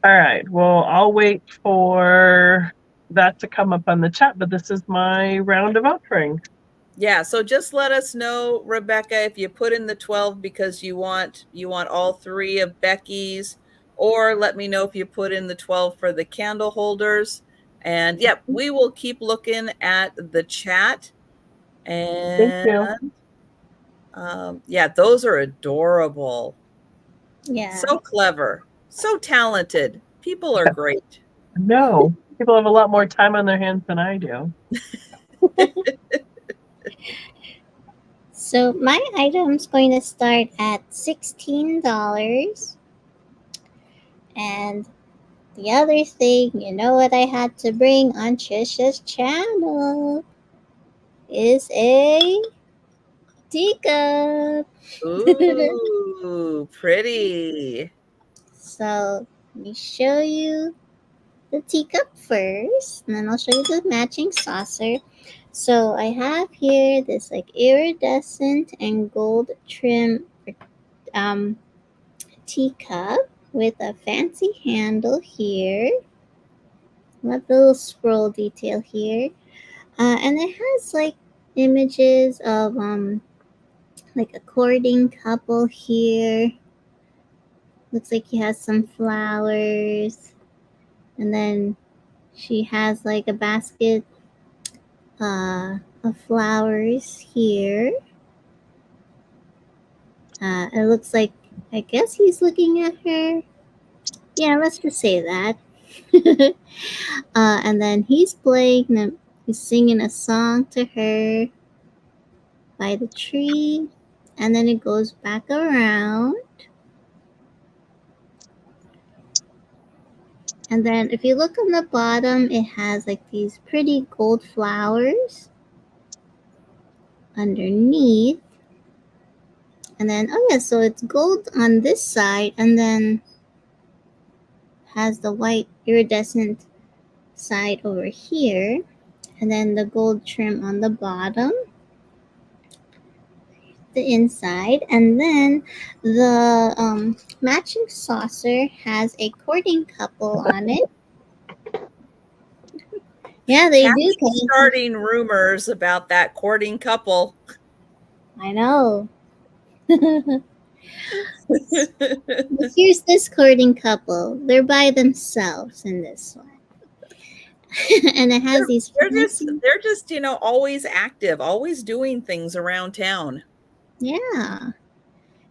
all right. Well, I'll wait for that to come up on the chat. But this is my round of offering. Yeah, so just let us know, Rebecca, if you put in the 12 because you want all 3 of Becky's, or let me know if you put in the 12 for the candle holders. And yep, we will keep looking at the chat. And thank you. Yeah, those are adorable. Yeah. So clever, so talented. People are great. No, people have a lot more time on their hands than I do. So my item's going to start at $16. And the other thing, you know what I had to bring on Trisha's channel is a teacup. Ooh, pretty. So let me show you the teacup first, and then I'll show you the matching saucer. So I have here this like iridescent and gold trim teacup with a fancy handle here. Love the little scroll detail here. And it has like images of like a courting couple here. Looks like he has some flowers. And then she has like a basket of flowers here. It looks like, I guess he's looking at her. Yeah, let's just say that. And then he's playing, he's singing a song to her by the tree. And then it goes back around. And then if you look on the bottom, it has like these pretty gold flowers underneath. And then, oh yeah, so it's gold on this side and then has the white iridescent side over here. And then the gold trim on the bottom, the inside. And then the matching saucer has a courting couple on it. Yeah, they do. Starting rumors about that courting couple. I know. But here's this courting couple. They're by themselves in this one. And it has these fancy. they're just, always active, always doing things around town. Yeah.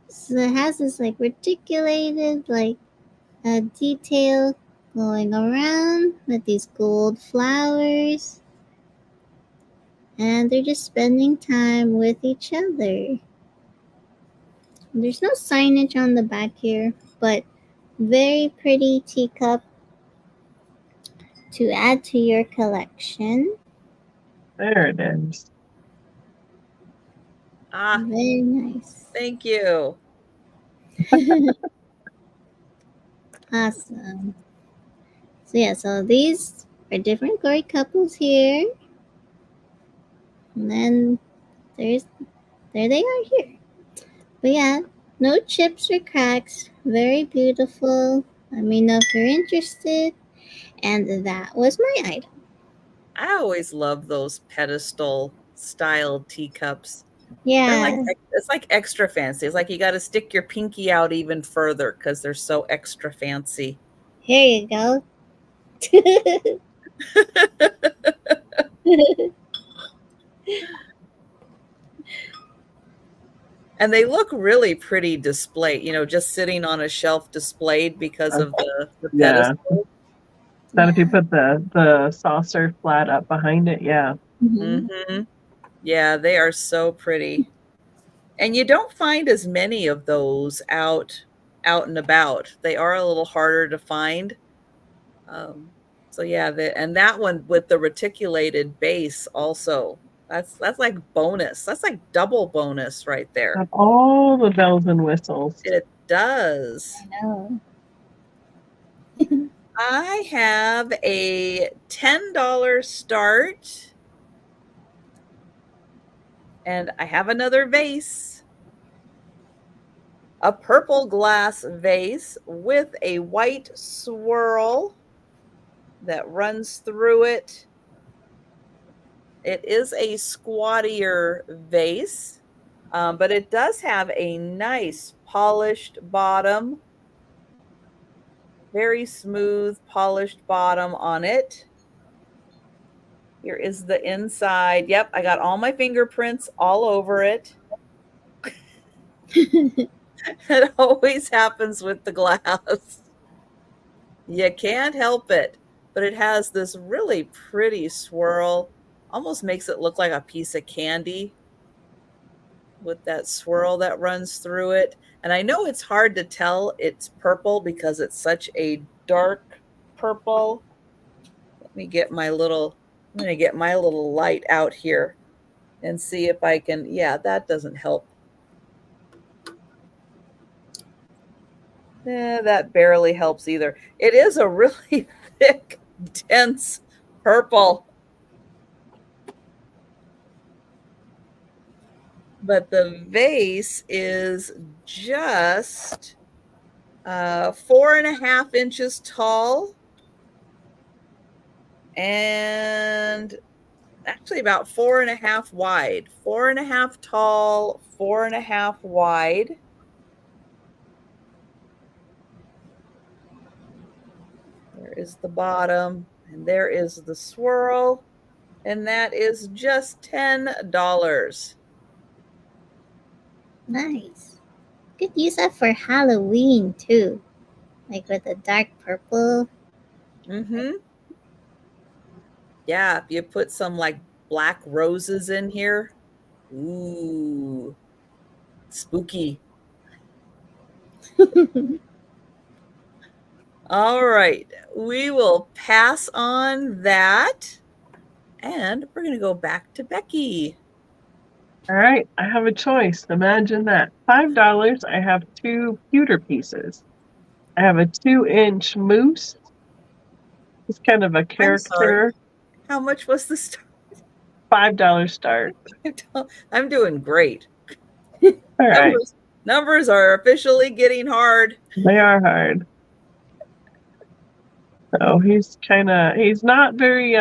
So it has this like reticulated like detail going around with these gold flowers. And they're just spending time with each other. There's no signage on the back here, but very pretty teacup to add to your collection. There it is. Ah, Very nice. thank you. Awesome. So yeah, so these are different gory couples here. And then there they are here. But yeah, no chips or cracks. Very beautiful. Let me know if you're interested. And that was my item. I always love those pedestal style teacups. Yeah, It's like extra fancy. It's like you got to stick your pinky out even further because they're so extra fancy. here you go. And they look really pretty displayed, just sitting on a shelf displayed because of the Yeah. pedestal. Then if you put the saucer flat up behind it, yeah. Mm-hmm. Yeah, they are so pretty. And you don't find as many of those out and about. They are a little harder to find. So yeah, and that one with the reticulated base also. That's like bonus. That's like double bonus right there. Got all the bells and whistles. It does. I know. I have a $10 start. And I have another vase. A purple glass vase with a white swirl that runs through it. It is a squattier vase, but it does have a nice polished bottom. Very smooth, polished bottom on it. Here is the inside. Yep, I got all my fingerprints all over it. It always happens with the glass. You can't help it. But it has this really pretty swirl. Almost makes it look like a piece of candy with that swirl that runs through it. And I know it's hard to tell it's purple because it's such a dark purple. Let me get my little, I'm going to get my little light out here and see if I can, yeah, that doesn't help. That barely helps either. It is a really thick, dense purple. But the vase is just 4.5 inches tall and actually about 4.5 wide. 4.5 tall, 4.5 wide. There is the bottom, and there is the swirl, and that is just $10. Nice. Could use that for Halloween too. Like with the dark purple. Mm-hmm. Yeah, if you put some like black roses in here. Ooh, spooky. All right, we will pass on that. And we're going to go back to Becky. All right, I have a choice. Imagine that. $5, I have 2 pewter pieces. I have a 2-inch moose. It's kind of a character. How much was the start? $5 start. I'm doing great. All right. Numbers are officially getting hard. They are hard. So he's not very,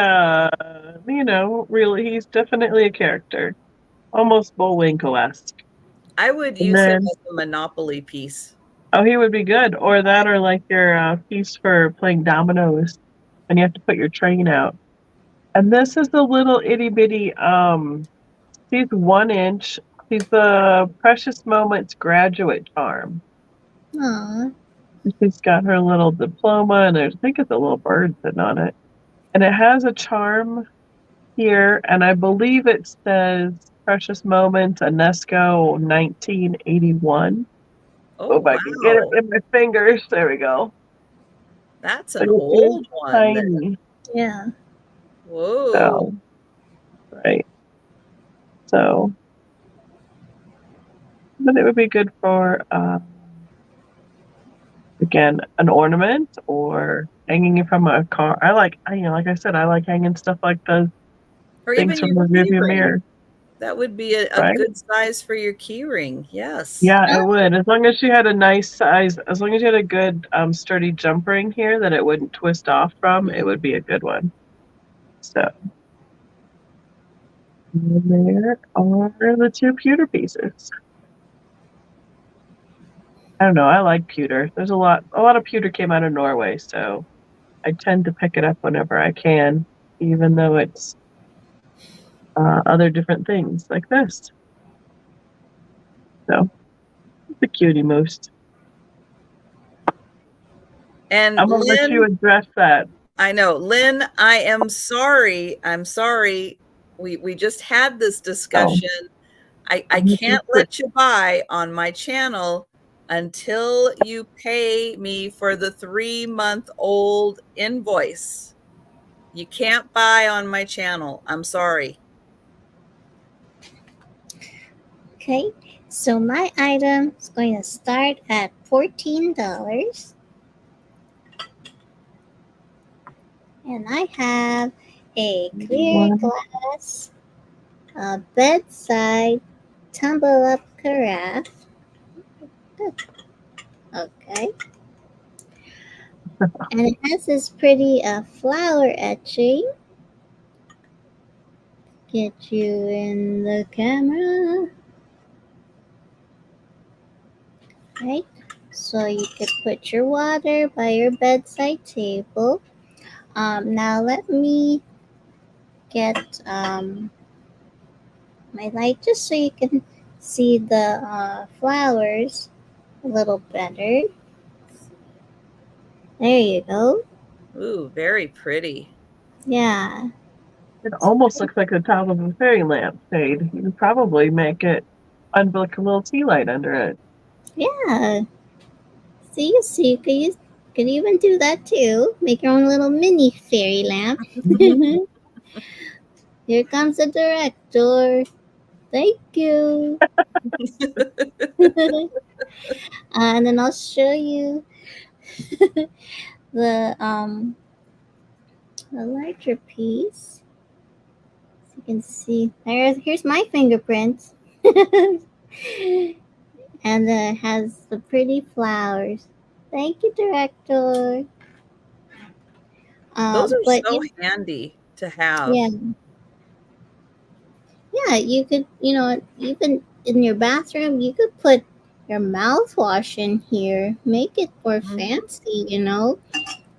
really, he's definitely a character. almost Bullwinkle-esque. I would And use him then, as a Monopoly piece. oh, he would be good. Or that, or like your piece for playing dominoes, and you have to put your train out. And this is the little itty bitty, she's 1 inch. She's the Precious Moments graduate charm. Aw. She's got her little diploma, and there's, I think it's a little bird sitting on it. And it has a charm here, and I believe it says Precious Moments, UNESCO 1981. Oh, If I can get it wow. in my fingers. There we go. That's But an it is old one there. tiny. Yeah. Whoa. So, right. So, but it would be good for, again, an ornament or hanging it from a car. Like I said, I like hanging stuff like those Or things even from your the key rearview ring. mirror, That would be a right? good size for your key ring. Yes. Yeah, it would. As long as you had a nice size, as long as you had a good, sturdy jump ring here that it wouldn't twist off from, it would be a good one. So, and there are the 2 pewter pieces. I don't know. I like pewter. There's a lot of pewter came out of Norway, so I tend to pick it up whenever I can, even though it's other different things like this. So, it's a cutie most. And I'm gonna let you Lynn, address that. I know. Lynn, I am sorry. I'm sorry. We just had this Oh, discussion. I can't let you buy on my channel until you pay me for the 3-month-old invoice. You can't buy on my channel. I'm sorry. Okay. So my item is going to start at $14. And I have a clear glass bedside tumble up carafe. Okay. And it has this pretty flower etching. Get you in the camera. Right? So you could put your water by your bedside table. Now let me get my light just so you can see the flowers a little better. There you go. Ooh, very pretty. Yeah. It almost looks like the top of a fairy lamp shade. You could probably make it unblock a little tea light under it. Yeah. See, so you could even do that too. Make your own little mini fairy lamp. Mhm. Here comes the director. Thank you. And then I'll show you the the larger piece. So you can see here's my fingerprints. And it has the pretty flowers. Thank you, director. Those are But so handy to have. yeah, yeah, you could, even in your bathroom, you could put your mouthwash in here, make it more fancy.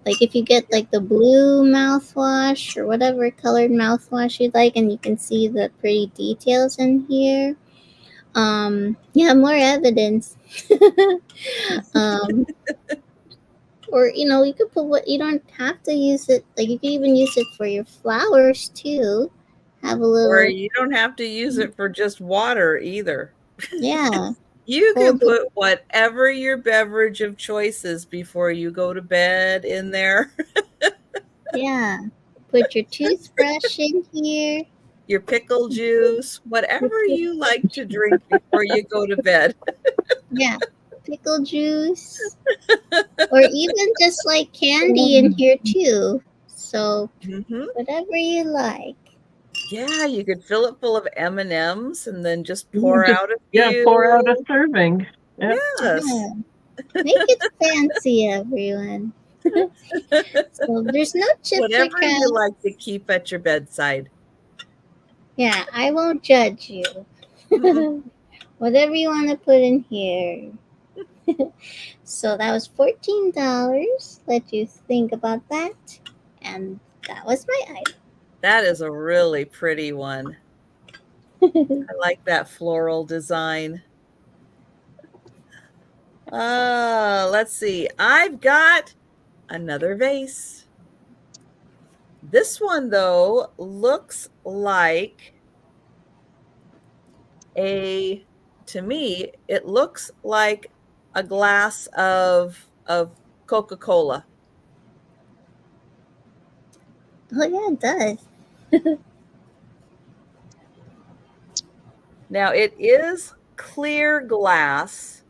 Like if you get like the blue mouthwash or whatever colored mouthwash you'd like, and you can see the pretty details in here. Yeah, more evidence. um, or you could put what you don't have to use it. Like you could even use it for your flowers too. Have a Or little, you don't have to use it for just water either. yeah, You can hold it. put whatever your beverage of choice is before you go to bed in there. Yeah, put your toothbrush in here. Your pickle juice, whatever you like to drink before you go to bed. Yeah, pickle juice, or even just like candy in here too. So Mhm. whatever you like. Yeah, you could fill it full of M&Ms and then just You pour just, out a yeah, pour out a few. serving. Yep. Yes. Yeah, make it fancy, everyone. So there's no chips or Whatever you crumbs. like to keep at your bedside. Yeah, I won't judge you. Whatever you want to put in here. So that was $14. Let you think about that. And that was my item. That is a really pretty one. I like that floral design. Let's see. I've got another vase. This one, though, looks like to me, it looks like a glass of Coca-Cola. Oh, yeah, it does. Now, it is clear glass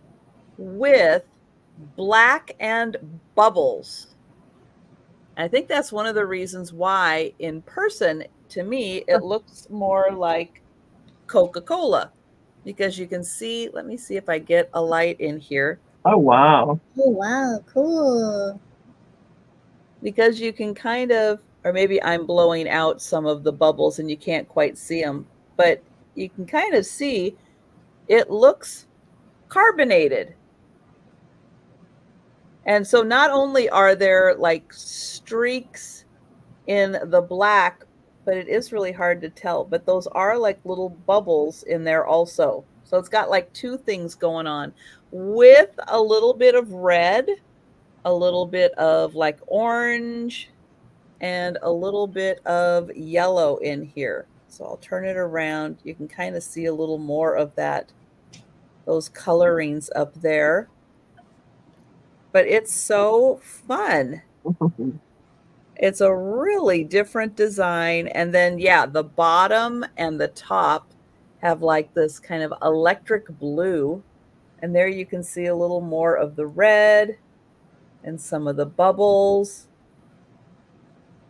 with black and bubbles. I think that's one of the reasons why in person, to me, it looks more like Coca-Cola, because you can see, let me see if I get a light in here. Oh, wow. Oh, wow, cool. Because you can kind of, or maybe I'm blowing out some of the bubbles and you can't quite see them, but you can kind of see it looks carbonated. And so not only are there like streaks in the black, but it is really hard to tell, but those are like little bubbles in there also. So it's got like two things going on with a little bit of red, a little bit of like orange, and a little bit of yellow in here. So I'll turn it around. You can kind of see a little more of those colorings up there. But it's so fun. It's a really different design. And then, yeah, the bottom and the top have like this kind of electric blue. And there you can see a little more of the red and some of the bubbles.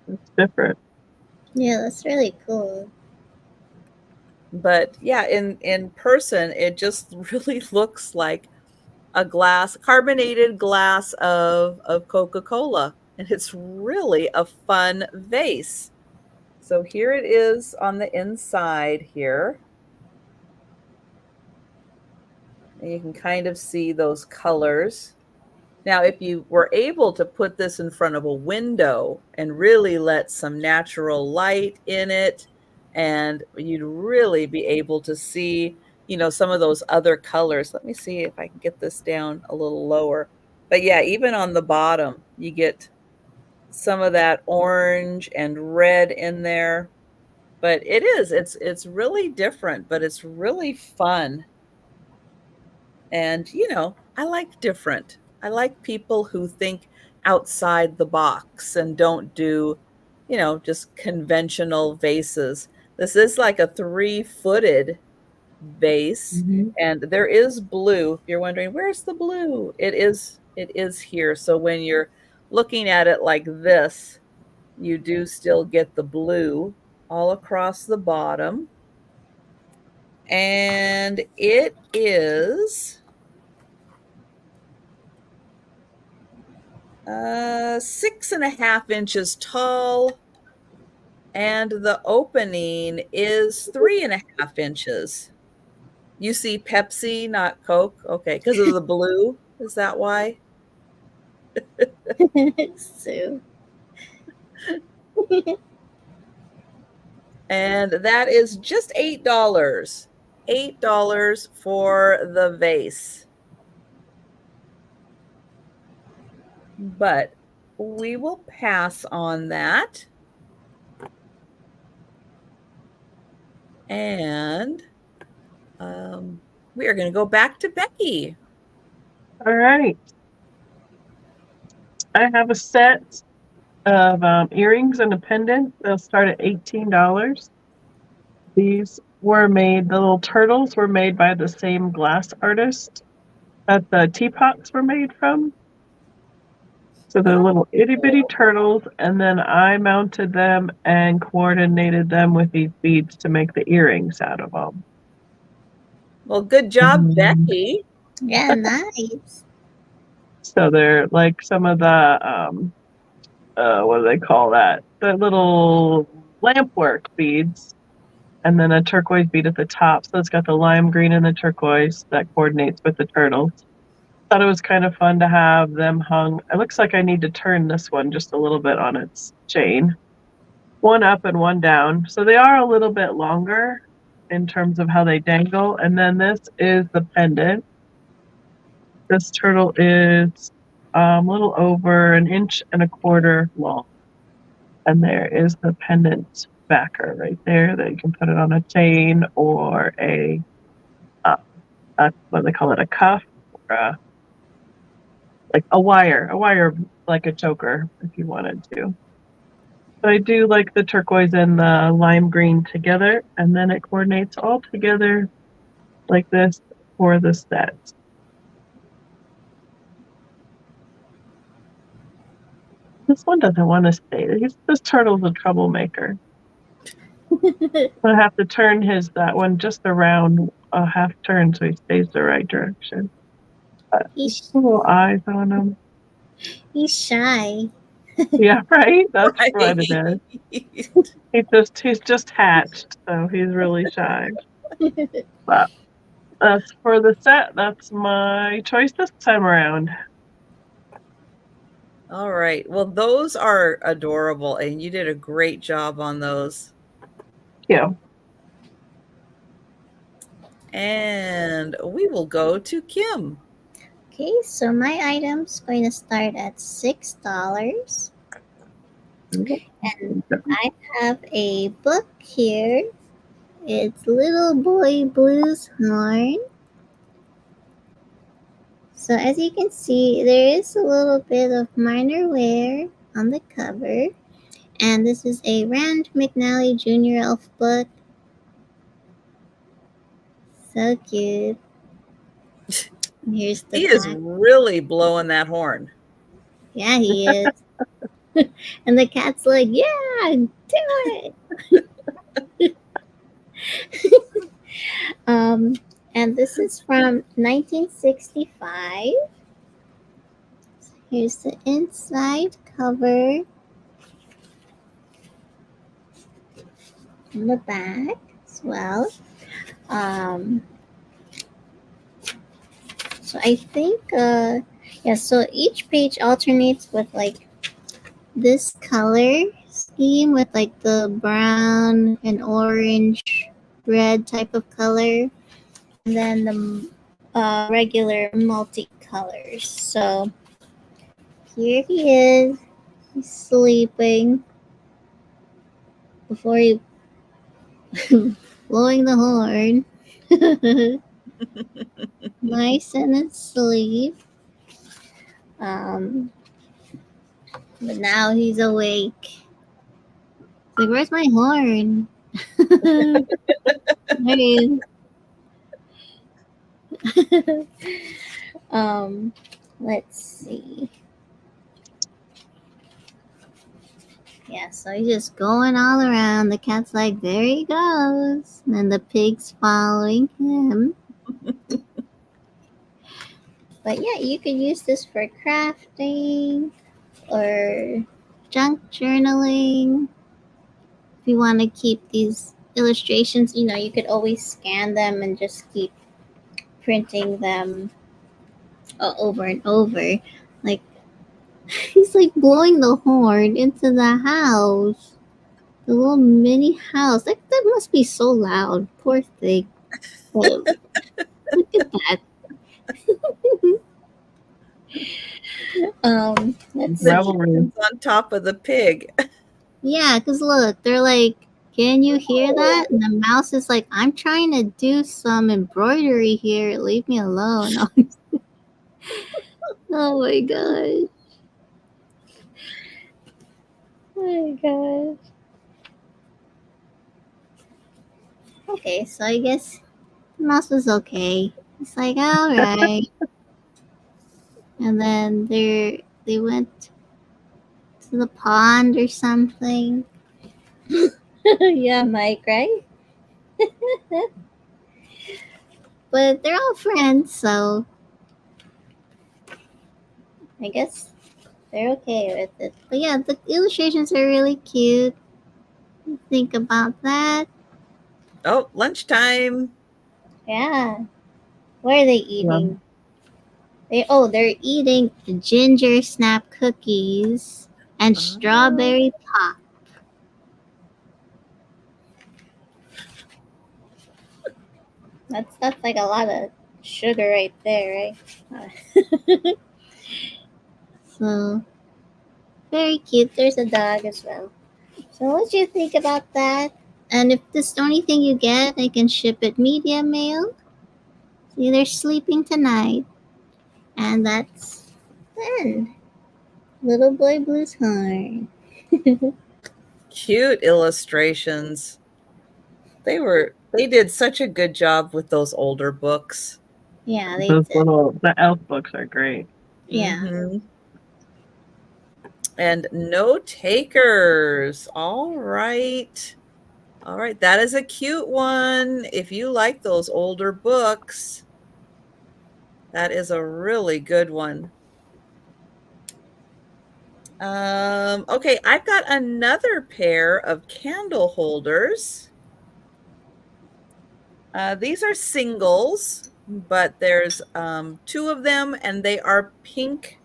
It's different. Yeah, that's really cool. But yeah, in person, it just really looks like a carbonated glass of Coca-Cola. And it's really a fun vase. So here it is on the inside here. And you can kind of see those colors. Now, if you were able to put this in front of a window and really let some natural light in it, and you'd really be able to see, some of those other colors. Let me see if I can get this down a little lower. But yeah, even on the bottom, you get some of that orange and red in there. But it's really different, but it's really fun. And, I like different. I like people who think outside the box and don't do, just conventional vases. This is like a 3-footed vase, and there is blue. If you're wondering, where's the blue? It is here. So when you're looking at it like this, you do still get the blue all across the bottom. And it is 6.5 inches tall, and the opening is 3.5 inches. You see Pepsi, not Coke? Okay, because of the blue. Is that why? So, And that is just $8. $8 for the vase. But we will pass on that. And we are going to go back to Becky. All right. I have a set of earrings and a pendant. They'll start at $18. These were made, the little turtles were made by the same glass artist that the teapots were made from. So they're little itty bitty turtles, and then I mounted them and coordinated them with these beads to make the earrings out of them. Well, good job, Becky. yeah, nice. So they're like some of the, what do they call that? The little lampwork beads. and then a turquoise bead at the top. So it's got the lime green and the turquoise that coordinates with the turtles. Thought it was kind of fun to have them hung. It looks like I need to turn this one just a little bit on its chain. One up and one down. So they are a little bit longer in terms of how they dangle. And then this is the pendant. This turtle is a little over 1.25 inches long. And there is the pendant backer right there that you can put it on a chain or what do they call it, a cuff, or like a wire like a choker if you wanted to. But I do like the turquoise and the lime green together, and then it coordinates all together like this for the set. This one doesn't want to stay. This turtle's a troublemaker. I have to turn that one just around a half turn so he stays the right direction. But He's little eyes on him. shy. Yeah, right? That's Right. what it is. He's just hatched, so he's really shy. But that's for the set. That's my choice this time around. All right. Well, those are adorable, and you did a great job on those. Yeah. And we will go to Kim. Okay, so my item's going to start at $6. And I have a book here. It's Little Boy Blue's Horn. So as you can see, there is a little bit of minor wear on the cover. And this is a Rand McNally Jr. Elf book. So cute. And here's the He is back. really blowing that horn. Yeah, he is. And the cat's like, yeah, do it. And this is from 1965. Here's the inside cover. And the back as well. So I think, so each page alternates with like this color scheme with like the brown and orange red type of color, and then the regular multicolors. So here he is. He's sleeping before he blowing the horn. Nice and asleep. But now he's awake. Like, where's my horn? There he is. Let's see. Yeah, so he's just going all around. The cat's like, there he goes. And then the pig's following him. But yeah, you could use this for crafting or junk journaling. If you want to keep these illustrations, you could always scan them and just keep printing them over and over. Like, he's like blowing the horn into the house. The little mini house. That must be so loud. Poor thing. Look at that. Let's see. Revelry. On top of the pig. Yeah, because look, they're like, can you hear that? And the mouse is like, I'm trying to do some embroidery here. Leave me alone. Oh my gosh. Oh my gosh. Okay, so I guess the mouse was okay. It's like, all right. And then they went to the pond or something. Yeah, Mike, right? But they're all friends, so I guess they're okay with it. But yeah, the illustrations are really cute. Think about that. Oh, lunchtime. Yeah. What are they eating? They're eating ginger snap cookies and Oh. strawberry pop. That's like a lot of sugar right there, right? So very cute. There's a dog as well. So what do you think about that? And if this is the only thing you get, I can ship it medium mail. See, they're sleeping tonight. And that's the end. Little Boy Blue's Horn. Cute illustrations. They did such a good job with those older books. Yeah, they Those did. the elf books are great. Yeah. Mhm. And no takers. All right. All right. That is a cute one. If you like those older books, that is a really good one. Okay, I've got another pair of candle holders. These are singles, but there's two of them, and they are pink.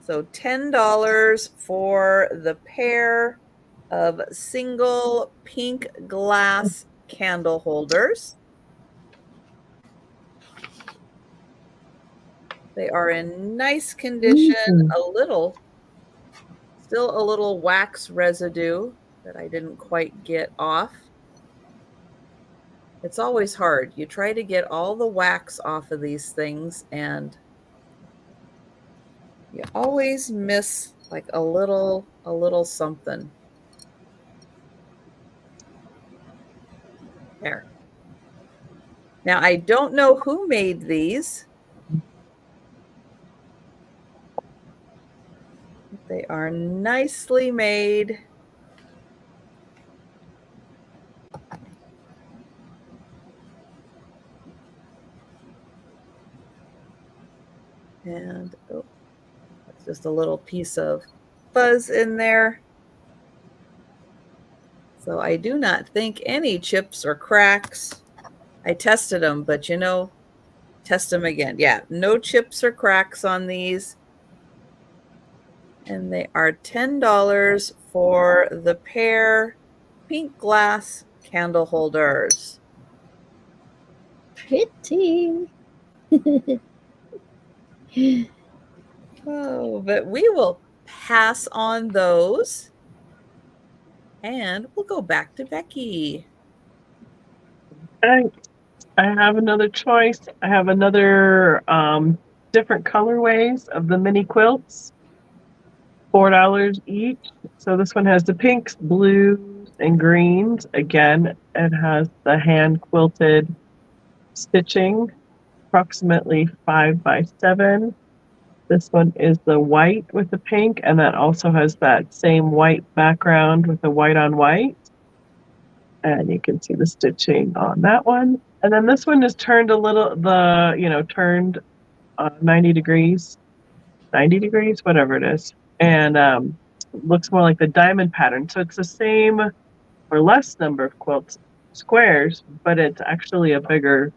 So $10 for the pair of single pink glass candle holders. They are in nice condition, still a little wax residue that I didn't quite get off. It's always hard. You try to get all the wax off of these things and you always miss like a little something. There. Now, I don't know who made these. They are nicely made. And oh, that's just a little piece of fuzz in there. So I do not think any chips or cracks. I tested them, but you know, test them again. Yeah, no chips or cracks on these. And they are $10 for the pair pink glass candle holders. Pretty. Oh, but we will pass on those. And we'll go back to Becky. I have another choice. I have another different colorways of the mini quilts. $4 each. So this one has the pinks, blues, and greens. Again, it has the hand quilted stitching, approximately 5x7. This one is the white with the pink, and that also has that same white background with the white on white. And you can see the stitching on that one. And then this one is turned a little, turned 90 degrees, whatever it is. And looks more like the diamond pattern. So it's the same or less number of quilt squares, but it's actually a bigger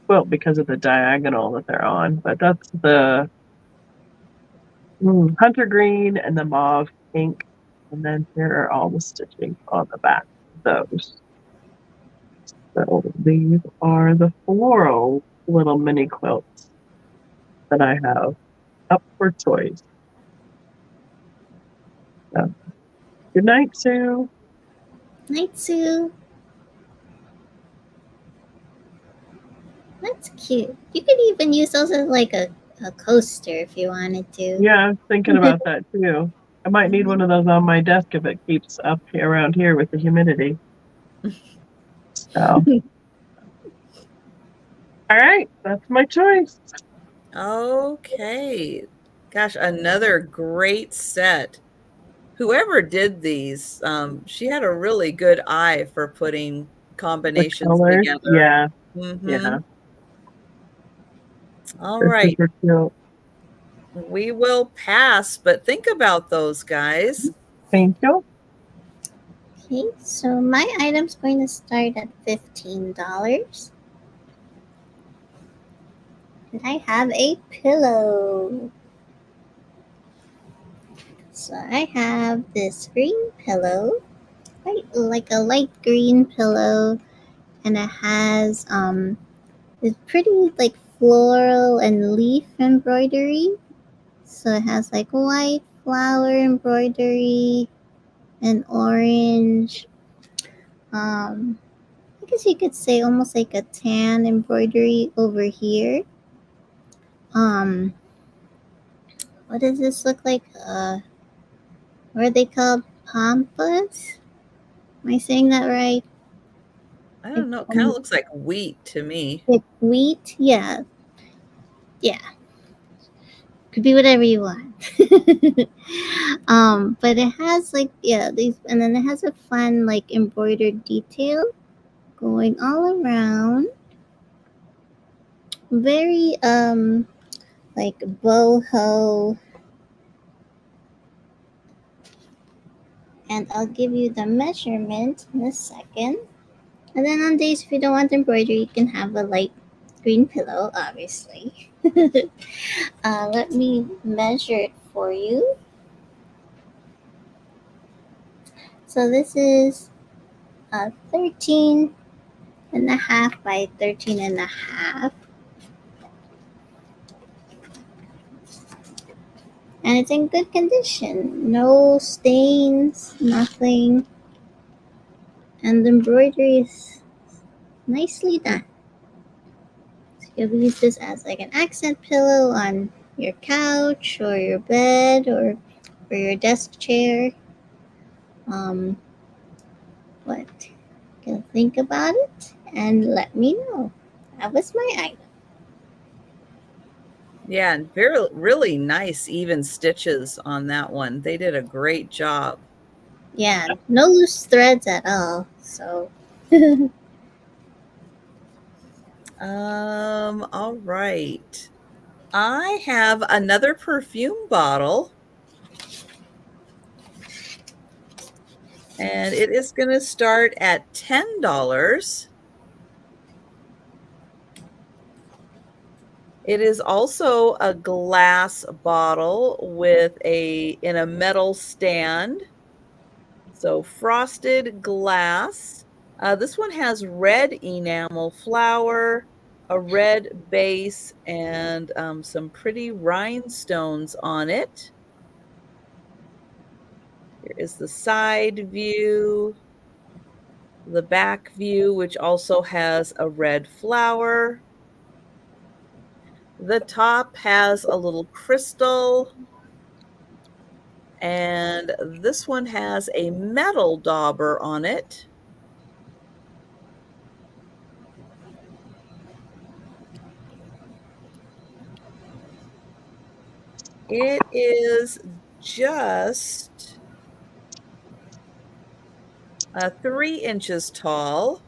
quilt because of the diagonal that they're on. But that's the hunter green and the mauve pink. And then here are all the stitching on the back of those. So these are the floral little mini quilts that I have up for choice. So, good night, Sue. Night, Sue. That's cute. You could even use those as like a coaster if you wanted to. Yeah, I was thinking about that too. I might need one of those on my desk if it keeps up here around here with the humidity. So, all right, that's my choice. Okay. Gosh, another great set. Whoever did these, she had a really good eye for putting combinations together. Yeah. Mm-hmm. Yeah. All right. Super cute. We will pass, but think about those guys. Thank you. Okay, so my item's going to start at $15. And I have a pillow. So I have this green pillow, like a light green pillow, and it has this pretty like floral and leaf embroidery. So it has like white flower embroidery and orange. I guess you could say almost like a tan embroidery over here. Um, what does this look like? What are they called? Pampas? Am I saying that right? I It's don't know. It kind of looks like wheat to me. like wheat. Yeah, yeah. Could be whatever you want. But it has like these, and then it has a fun like embroidered detail going all around. Very like boho. And I'll give you the measurement in a second. And then on days if you don't want embroidery, you can have a light green pillow, obviously. Let me measure it for you. So this is 13 and a half by 13 and a half. And it's in good condition. No stains, nothing. And the embroidery is nicely done. So you'll use this as like an accent pillow on your couch or your bed or for your desk chair. What? You can think about it and let me know. That was my item. Yeah, and really nice even stitches on that one. They did a great job. Yeah, no loose threads at all. So All right. I have another perfume bottle. And it is going to start at $10. It is also a glass bottle with in a metal stand. So frosted glass. This one has red enamel flower, a red base, and some pretty rhinestones on it. Here is the side view, the back view, which also has a red flower. The top has a little crystal, and this one has a metal dauber on it. It is just 3 inches tall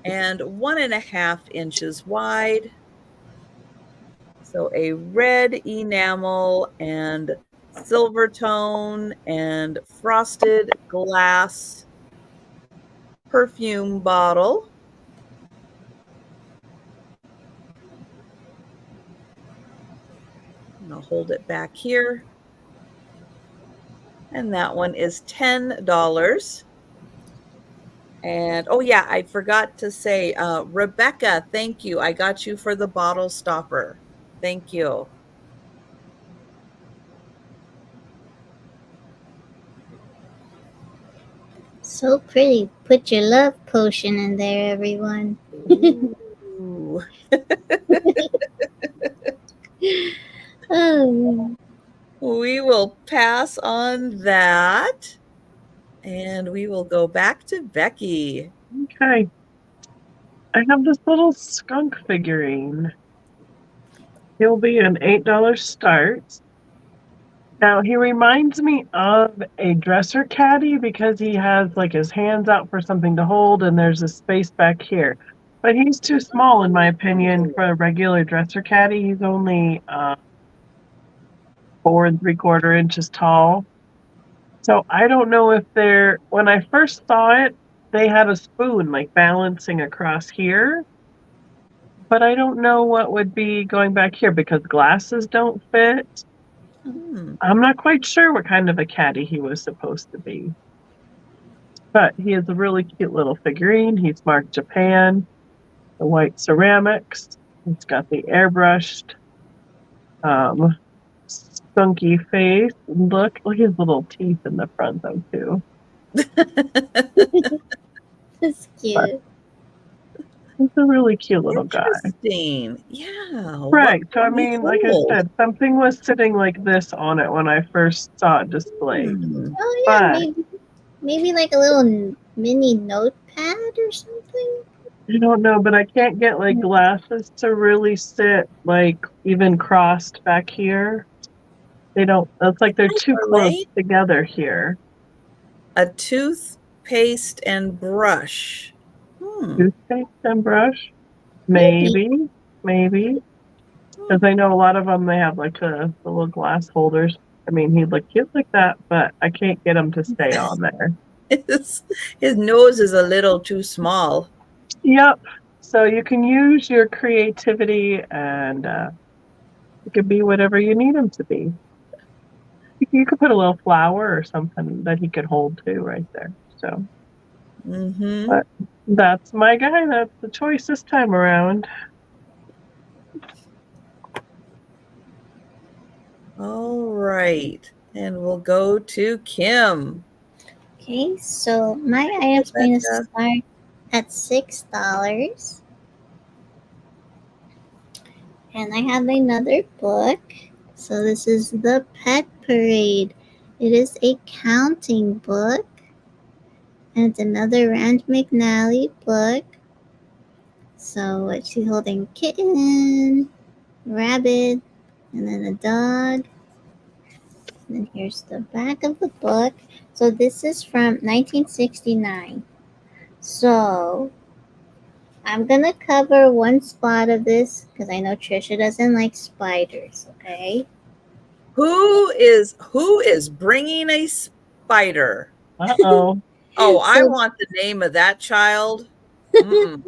and 1.5 inches wide. So a red enamel and silver tone and frosted glass perfume bottle. And I'll hold it back here. And that one is $10. And oh yeah, I forgot to say, Rebecca, thank you. I got you for the bottle stopper. Thank you. so pretty. Put your love potion in there, everyone. Ooh. Oh, We will pass on that. And we will go back to Becky. Okay. I have this little skunk figurine. He'll be an $8 start. Now, he reminds me of a dresser caddy because he has like his hands out for something to hold and there's a space back here. But he's too small, in my opinion, for a regular dresser caddy. He's only 4 3/4 inches tall. So I don't know if when I first saw it, they had a spoon like balancing across here. But I don't know what would be going back here because glasses don't fit. Hmm. I'm not quite sure what kind of a caddy he was supposed to be. But he is a really cute little figurine. He's marked Japan, the white ceramics. He's got the airbrushed, skunky face. Look at his little teeth in the front though too. That's But cute. he's a really cute little guy. Interesting. Yeah. Right. So I What mean, like I hold? said, something was sitting like this on it when I first saw it displayed. Hmm. Oh yeah, But maybe like a little mini notepad or something. I don't know, but I can't get like glasses to really sit like even crossed back here. They don't, it's like they're too close Marlene? together here. A toothpaste and brush. Hmm. Toothpaste and brush? Maybe. Maybe. Because I know a lot of them, they have like the little glass holders. I mean, he'd look cute like that, but I can't get him to stay on there. His nose is a little too small. Yep. So you can use your creativity and it could be whatever you need him to be. You could put a little flower or something that he could hold too right there. So, Mm-hmm. but that's my guy. That's the choice this time around. All right. And we'll go to Kim. Okay, so my item's going to Rebecca. start at $6. And I have another book. So this is The Pet Parade. It is a counting book. And it's another Rand McNally book. So she's holding a kitten, rabbit, and then a dog. And then here's the back of the book. So this is from 1969. So I'm gonna cover one spot of this because I know Trisha doesn't like spiders. Okay. Who is bringing a spider? Uh-oh. Oh, I So- want the name of that child. Mm-mm.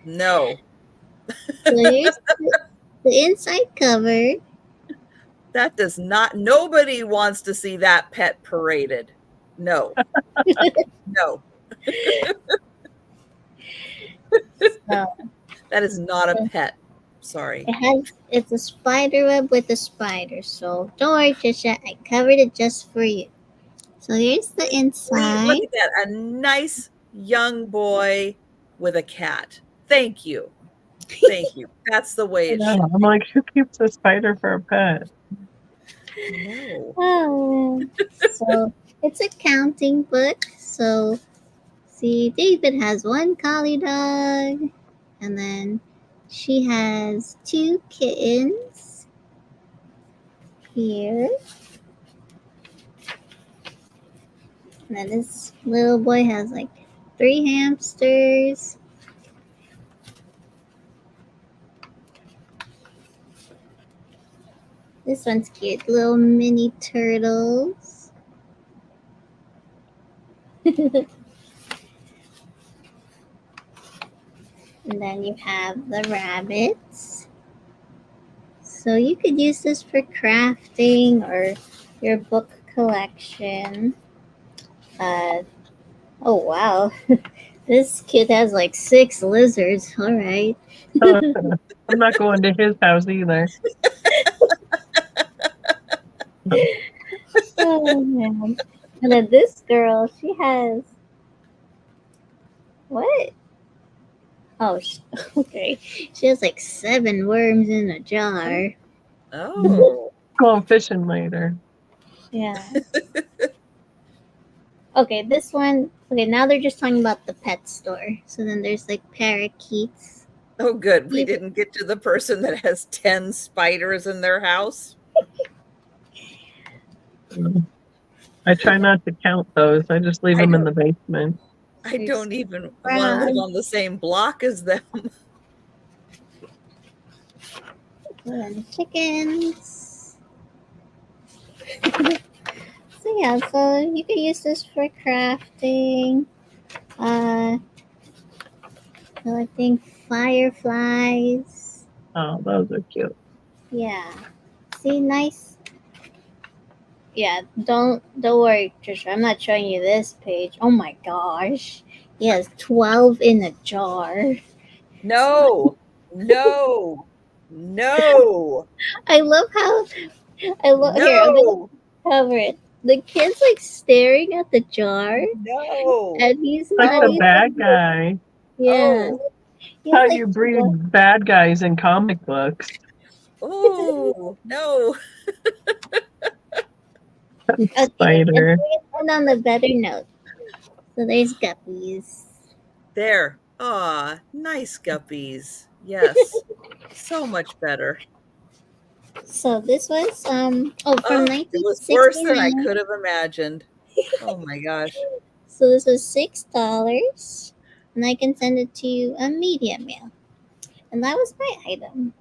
No, So here's the inside cover. that does not. Nobody wants to see that pet paraded. No, no, So that is not a pet. Sorry. it's a spider web with a spider. So don't worry, Trisha. I covered it just for you. So here's the Look inside. at that. A nice young boy with a cat. Thank you. Thank you. That's the way it Yeah, should I'm like, who keeps a spider for a pet? be. No. Oh, so it's a counting book. So see, David has one collie dog, and then she has 2 kittens here. And then this little boy has like 3 hamsters. This one's cute, little mini turtles. And then you have the rabbits. So you could use this for crafting or your book collection. Oh wow. This kid has like 6 lizards. All right. I'm not going to his house either. Oh man. And then this girl, she has what? Oh, okay. She has like 7 worms in a jar. Oh. Going fishing later. Yeah. Okay, this one. Okay, now they're just talking about the pet store. So then there's like parakeets. Oh, good. We Yeah. didn't get to the person that has 10 spiders in their house. I try not to count those. I just leave I them in don't- the basement. I don't even want to Brown. live on the same block as them. And chickens. So yeah, so you can use this for crafting. Collecting fireflies. Oh, those are cute. Yeah. See, nice. Yeah, don't worry, Trisha. I'm not showing you this page. Oh my gosh. He has 12 in a jar. No, no, no, I love how I love here, I'm gonna no, cover it. The kid's like staring at the jar no. and he's Like not the even bad guy. yeah. Oh, He's How like you breed bad guys in comic books. oh, no. okay, and Spider. end on the better note. So there's guppies. There. Ah, nice guppies. Yes. So much better. So this was from Oh, it was worse than I 1969. could have imagined. Oh my gosh. So this was $6, and I can send it to you a media mail. And that was my item.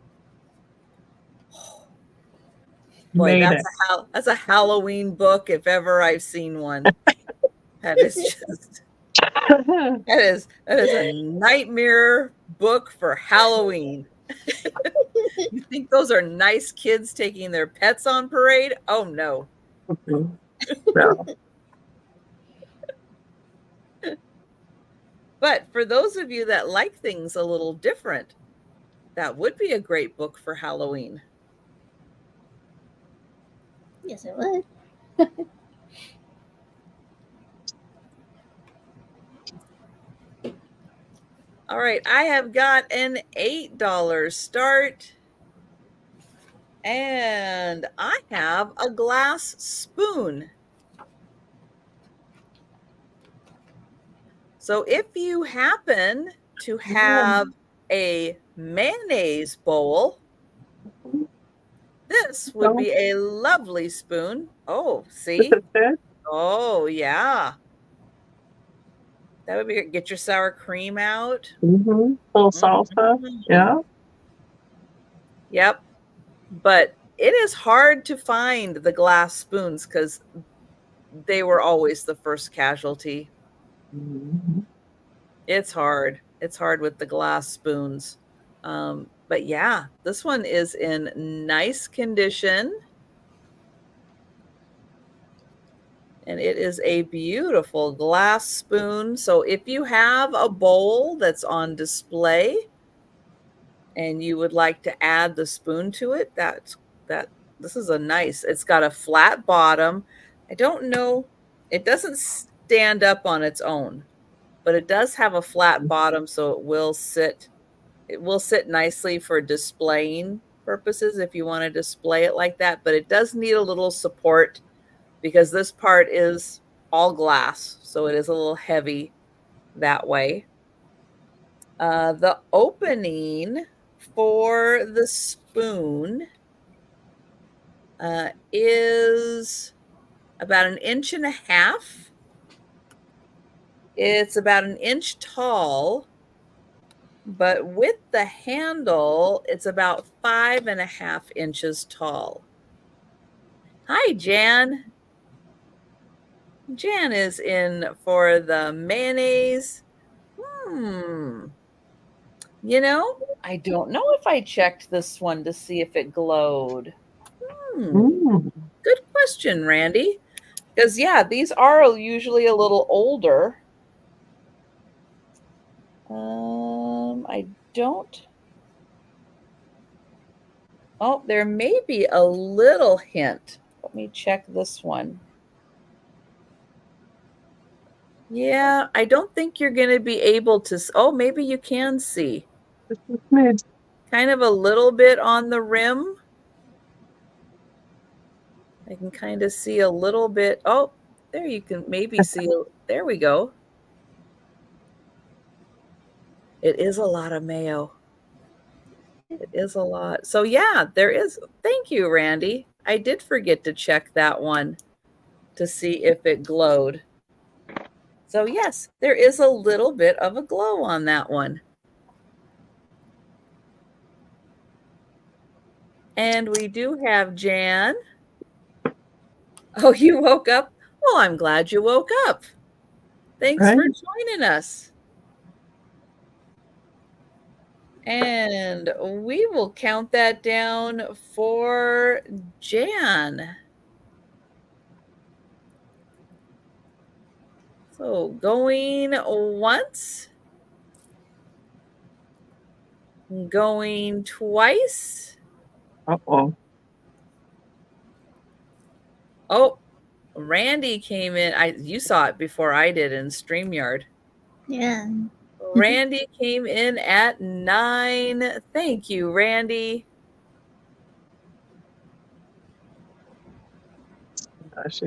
Boy, Made it. that's a Halloween book if ever I've seen one. That is just that is a nightmare book for Halloween. You think those are nice kids taking their pets on parade? Oh no. No. But for those of you that like things a little different, that would be a great book for Halloween. Yes, it was. All right, I have got an $8 start. And I have a glass spoon. So if you happen to have a mayonnaise bowl, this would be a lovely spoon. Oh, see? Oh, yeah. That would be, get your sour cream out. Mm-hmm. Little salsa. Yeah. Yep. But it is hard to find the glass spoons because they were always the first casualty. Mm-hmm. It's hard. It's hard with the glass spoons. But yeah, this one is in nice condition. And it is a beautiful glass spoon. So if you have a bowl that's on display and you would like to add the spoon to it, this is a nice, it's got a flat bottom. I don't know, it doesn't stand up on its own, but it does have a flat bottom, so it will sit nicely for displaying purposes if you want to display it like that, but it does need a little support because this part is all glass, so it is a little heavy that way. The opening for the spoon is about 1.5 inches. It's about 1 inch tall, but with the handle, it's about 5.5 inches tall. Hi, Jan. Jan is in for the mayonnaise. You know, I don't know if I checked this one to see if it glowed. Good question, Randy. Because, yeah, these are usually a little older. I don't. Oh, there may be a little hint. Let me check this one. Yeah, I don't think you're going to be able to. Oh, maybe you can see. Kind of a little bit on the rim. I can kind of see a little bit. Oh, there you can maybe see. There we go. It is a lot of mayo. It is a lot. So yeah, there is. Thank you, Randy. I did forget to check that one to see if it glowed. So yes, there is a little bit of a glow on that one. And we do have Jan. Oh, you woke up? Well, I'm glad you woke up. Thanks for joining us. And we will count that down for Jan. So going once, going twice. Uh-oh. Oh, Randy came in. You saw it before I did in StreamYard. Yeah. Randy came in at 9. Thank you, Randy. Gosh,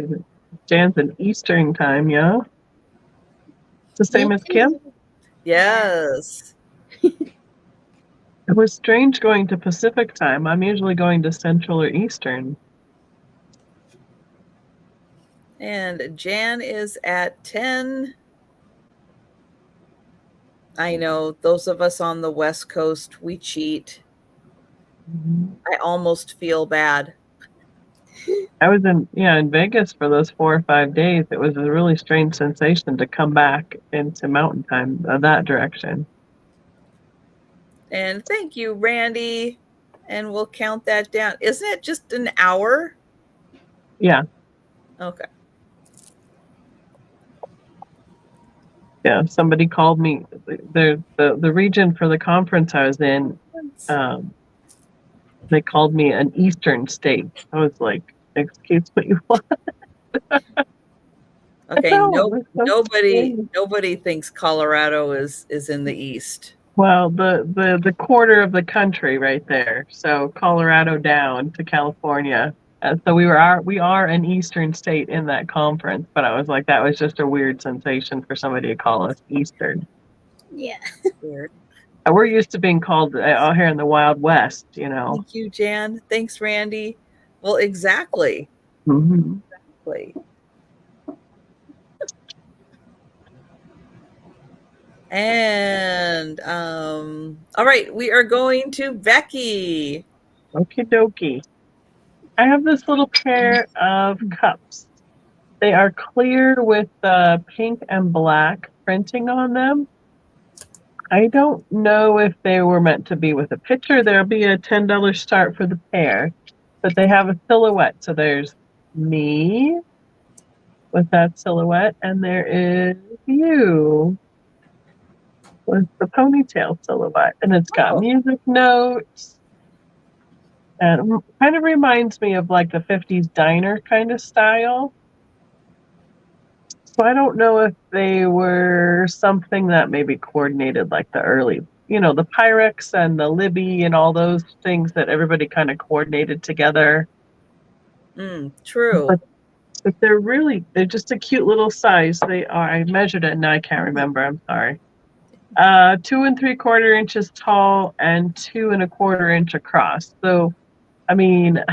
Jan's in Eastern time, yeah? It's the same as Kim? Yes. It was strange going to Pacific time. I'm usually going to Central or Eastern. And Jan is at 10. I know those of us on the West Coast, we cheat. I almost feel bad. I was in Vegas for those 4 or 5 days. It was a really strange sensation to come back into Mountain Time that direction. And thank you, Randy. And we'll count that down. Isn't it just an hour? Yeah. Okay. Yeah, somebody called me. The region for the conference I was in, they called me an Eastern state. I was like, excuse me, what? Okay, nobody thinks Colorado is in the East. Well, the quarter of the country right there. So Colorado down to California. So we are an Eastern state in that conference, but I was like, that was just a weird sensation for somebody to call us Eastern. Yeah. Weird. We're used to being called out here in the Wild West, you know. Thank you, Jan. Thanks, Randy. Well, exactly. Mm-hmm. Exactly. And all right, we are going to Becky. Okie dokie. I have this little pair of cups. They are clear with pink and black printing on them. I don't know if they were meant to be with a picture. There'll be a $10 start for the pair, but they have a silhouette. So there's me with that silhouette, and there is you with the ponytail silhouette, and it's got music notes, and it kind of reminds me of like the 50s diner kind of style. So I don't know if they were something that maybe coordinated like the early, the Pyrex and the Libby and all those things that everybody kind of coordinated together. True. But they're just a cute little size. They are, I measured it and now I can't remember. I'm sorry. 2 3/4 inches tall and 2 1/4 inch across. So, I mean,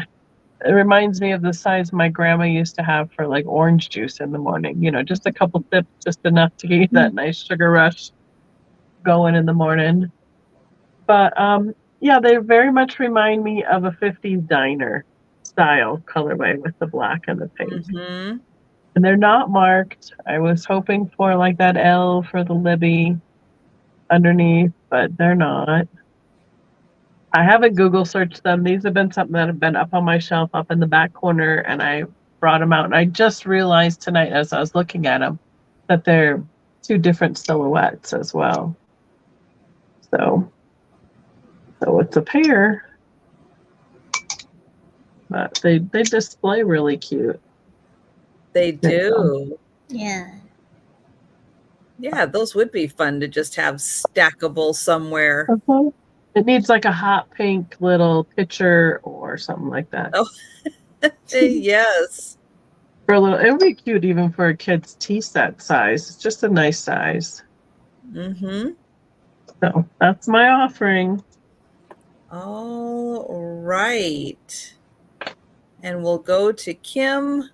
it reminds me of the size my grandma used to have for like orange juice in the morning. Just a couple sips, just enough to get you that nice sugar rush going in the morning. But yeah, they very much remind me of a 50s diner style colorway with the black and the pink. Mm-hmm. And they're not marked. I was hoping for like that L for the Libby underneath, but they're not. I haven't Google searched them. These have been something that have been up on my shelf up in the back corner, and I brought them out. And I just realized tonight as I was looking at them that they're 2 different silhouettes as well. So it's a pair, but they display really cute. They do. Yeah. Yeah, those would be fun to just have stackable somewhere. Uh-huh. It needs like a hot pink little pitcher or something like that. Oh, yes. It would be cute even for a kid's tea set size. It's just a nice size. Mm-hmm. So that's my offering. All right. And we'll go to Kim.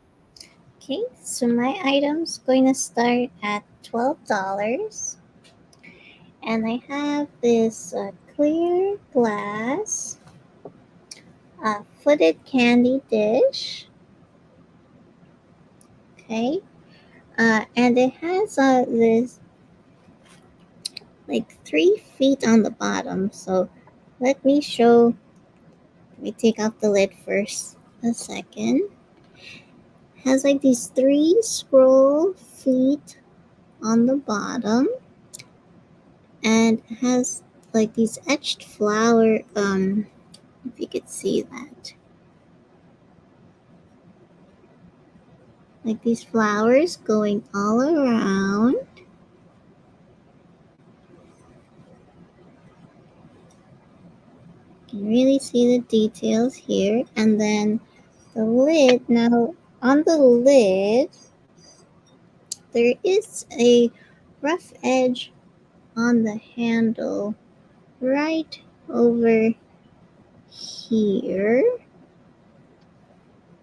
Okay, so my item's going to start at $12. And I have this clear glass footed candy dish. Okay. And it has this like 3 feet on the bottom. So let me show. Let me take off the lid first. A second. Has like these 3 scroll feet on the bottom, and has like these etched flower. If you could see that, like these flowers going all around. You can really see the details here, and then the lid. Now on the lid, there is a rough edge on the handle right over here,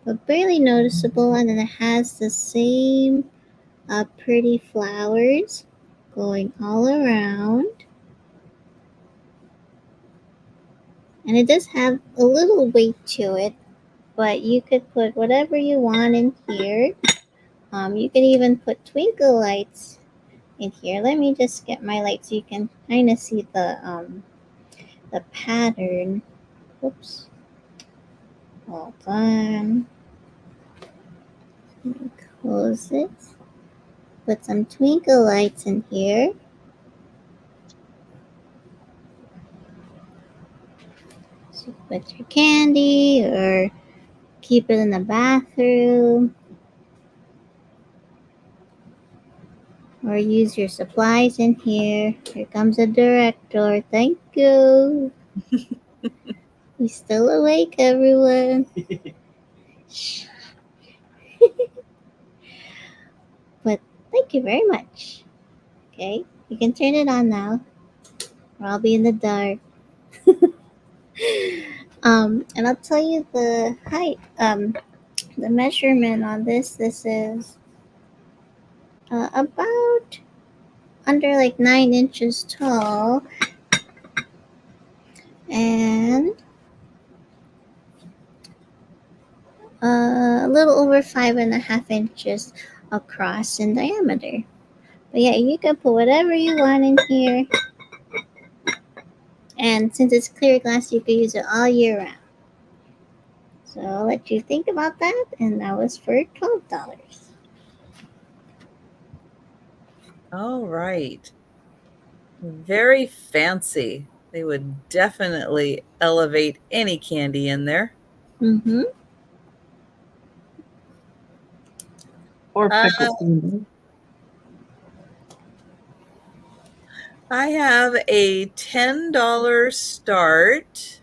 but barely noticeable, and then it has the same pretty flowers going all around, and it does have a little weight to it, but you could put whatever you want in here. You can even put twinkle lights in here. Let me just get my light so you can kind of see the pattern. Oops. Hold on. Let me close it. Put some twinkle lights in here. So put your candy or keep it in the bathroom. Or use your supplies in here. Here comes a director. Thank you. We still awake, everyone. Shh. But thank you very much. Okay, you can turn it on now, or I'll be in the dark. And I'll tell you the height, the measurement on this. This is about under like 9 inches tall, and a little over 5.5 inches across in diameter. But yeah, you can put whatever you want in here. And since it's clear glass, you can use it all year round. So I'll let you think about that. And that was for $12. All right. Very fancy. They would definitely elevate any candy in there. Mm-hmm. Or pickle candy. I have a $10 start.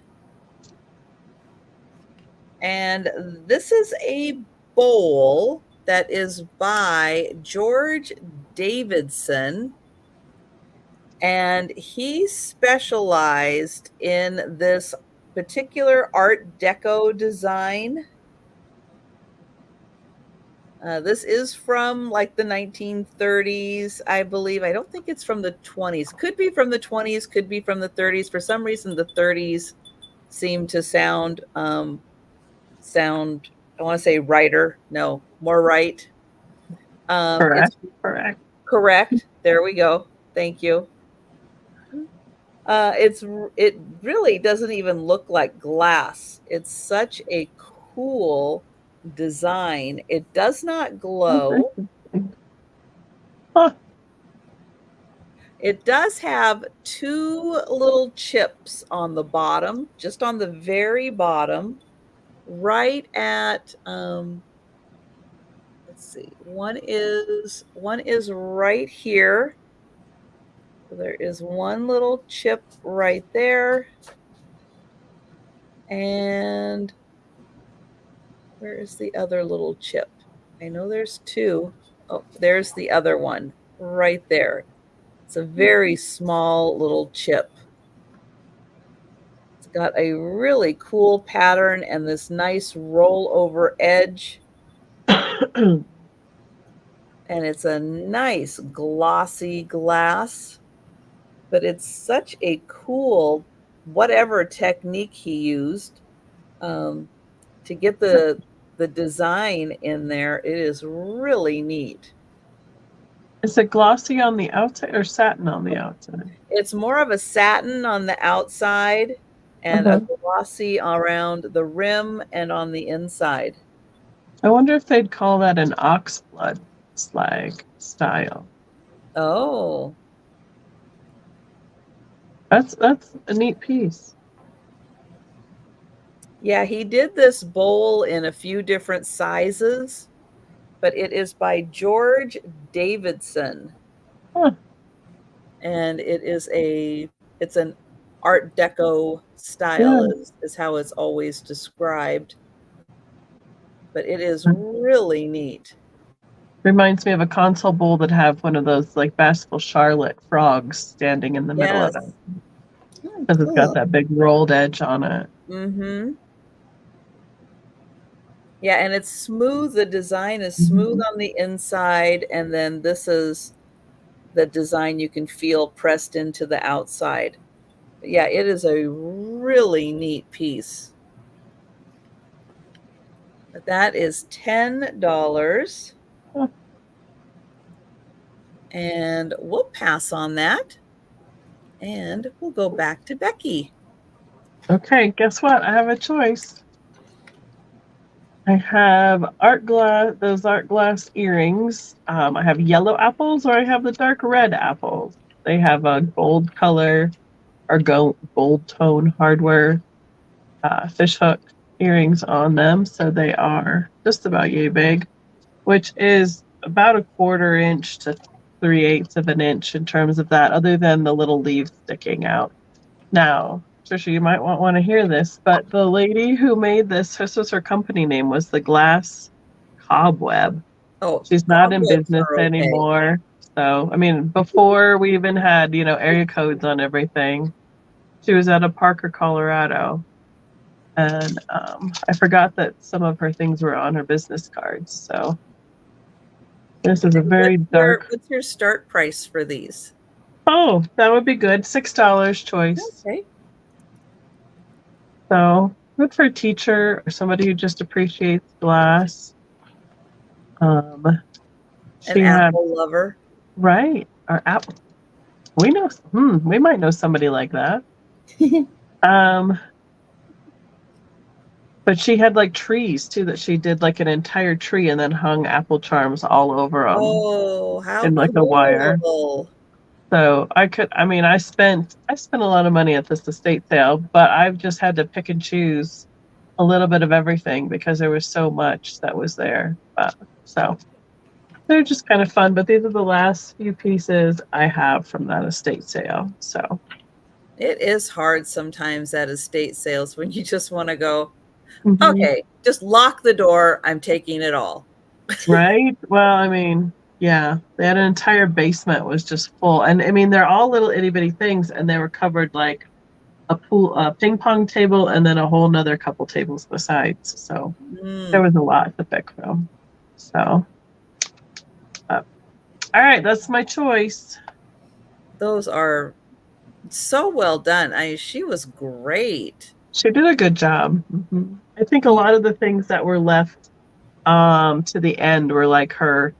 And this is a bowl that is by George Davidson. And he specialized in this particular Art Deco design. This is from like the 1930s, I believe. I don't think it's from the 20s. Could be from the 20s, could be from the 30s. For some reason, the 30s seem to sound, I want to say righter. No, more right. Correct. It's Correct. correct. There we go. Thank you. It really doesn't even look like glass. It's such a cool design. It does not glow. Huh. It does have 2 little chips on the bottom, just on the very bottom, right at let's see. One is right here. So there is one little chip right there. And where is the other little chip? I know there's 2. Oh, there's the other one right there. It's a very small little chip. It's got a really cool pattern and this nice rollover edge. And it's a nice glossy glass. But it's such a cool, whatever technique he used to get the the design in there. It is really neat. Is it glossy on the outside or satin on the outside? It's more of a satin on the outside and a glossy around the rim and on the inside. I wonder if they'd call that an oxblood slag style. Oh, That's a neat piece. yeah, he did this bowl in a few different sizes, but it is by George Davidson. Huh. And it's an Art Deco style is how it's always described. But it is really neat. Reminds me of a console bowl that have one of those like Baskerville Charlotte frogs standing in the middle of it. Oh, Because it's got cool. that big rolled edge on it. Mm-hmm. Yeah, and it's smooth. The design is smooth on the inside, and then this is the design you can feel pressed into the outside. But yeah, it is a really neat piece. But that is $10. Huh. And we'll pass on that. And we'll go back to Becky. Okay, guess what? I have a choice. I have those art glass earrings. I have yellow apples or I have the dark red apples. They have a gold color or gold tone hardware fish hook earrings on them. So they are just about yay big, which is about 1/4 inch to 3/8 of an inch in terms of that, other than the little leaves sticking out. Now, Trisha, you might want to hear this, but the lady who made this was her company name, was the Glass Cobweb. Oh, She's not in cobwebs business are okay. anymore. So, I mean, before we even had, area codes on everything, she was out of Parker, Colorado. And I forgot that some of her things were on her business cards. So this is a very dark. What's your start price for these? Oh, that would be good. $6 choice. Okay. So good for a teacher or somebody who just appreciates glass. An She had apple lover. right or apple. We know. We might know somebody like that. But she had like trees too that she did like an entire tree and then hung apple charms all over them. Oh, how in like cool. a wire. So I spent a lot of money at this estate sale, but I've just had to pick and choose a little bit of everything because there was so much that was there. So they're just kind of fun, but these are the last few pieces I have from that estate sale. So it is hard sometimes at estate sales when you just want to go, Mhm. okay, just lock the door. I'm taking it all. Right? Well, I mean, yeah, they had an entire basement was just full. And I mean, they're all little itty bitty things, and they were covered like a ping pong table and then a whole nother couple tables besides. So there was a lot to pick from. So, all right, that's my choice. Those are so well done. She was great. She did a good job. I think a lot of the things that were left to the end were like her.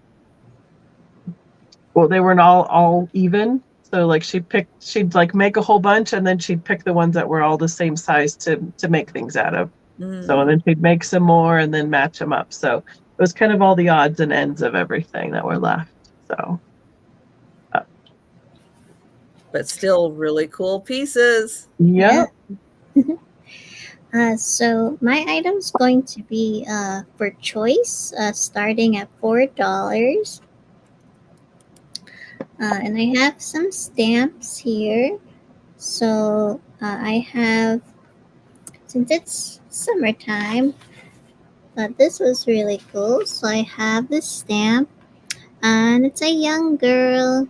Well, they weren't all even. So like she'd like make a whole bunch and then she'd pick the ones that were all the same size to make things out of. So and then she'd make some more and then match them up. So it was kind of all the odds and ends of everything that were left. So. But still really cool pieces. Yep. So my item's going to be for choice, starting at $4. And I have some stamps here. So I have, since it's summertime, this was really cool. So I have this stamp, and it's a young girl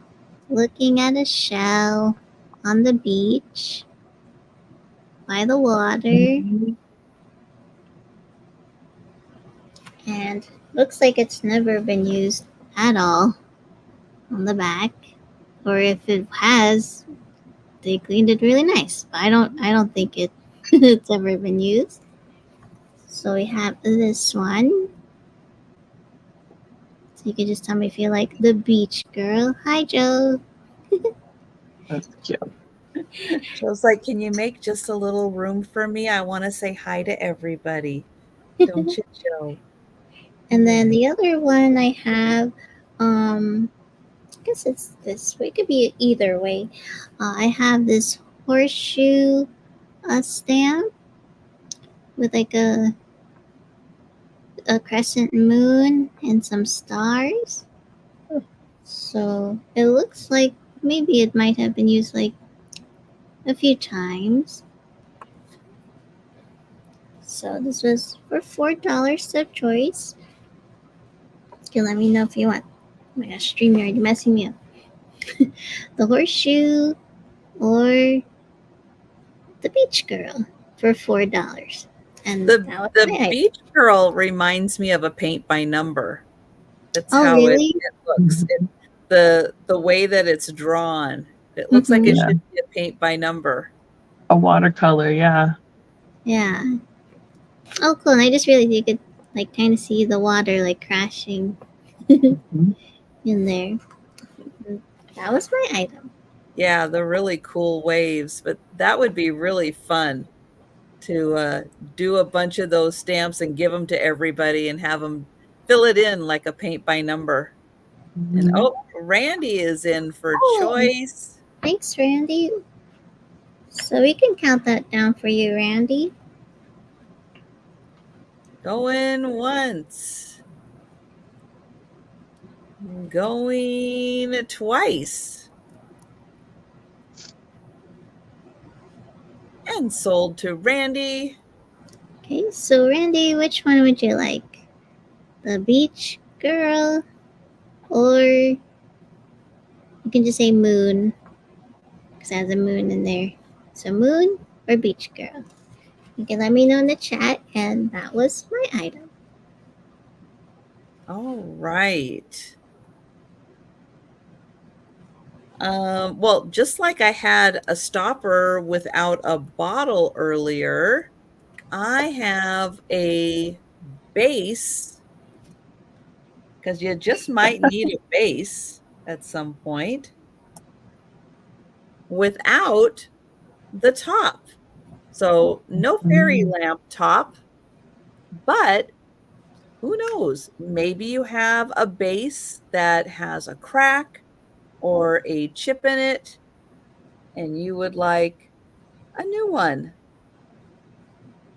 looking at a shell on the beach by the water. And looks like it's never been used at all on the back. Or if it has, they cleaned it really nice. But I don't think it's ever been used. So we have this one. So you can just tell me if you like the beach girl. Hi, Joe. That's cute. Joe's like, can you make just a little room for me? I want to say hi to everybody. Don't you, Joe? And then the other one I have, I guess it's this way. It could be either way. I have this horseshoe stamp with like a crescent moon and some stars. So it looks like maybe it might have been used like a few times. So this was for $4 of choice. You can let me know if you want. Oh my gosh, StreamYard, you're messing me up. The horseshoe or the beach girl for $4. And that was The my item. beach girl reminds me of a paint by number. That's Oh, how really? it looks. The way that it's drawn, it looks like it should be a paint by number. A watercolor, yeah. Yeah. Oh, cool. And I just realized you could like kind of see the water like crashing Mhm. in there. That was my item. Yeah, the really cool waves, but that would be really fun to do a bunch of those stamps and give them to everybody and have them fill it in like a paint by number. And Mhm. Randy is in for Oh, choice. thanks, Randy. So we can count that down for you, Randy. Going once. Going twice. And sold to Randy. Okay, so Randy, which one would you like? The beach girl, or you can just say moon, because it has a moon in there. So moon or beach girl? You can let me know in the chat, and that was my item. All right. Well, just like I had a stopper without a bottle earlier, I have a base because you just might need a base at some point without the top. So no fairy lamp top, but who knows? Maybe you have a base that has a crack or a chip in it and you would like a new one.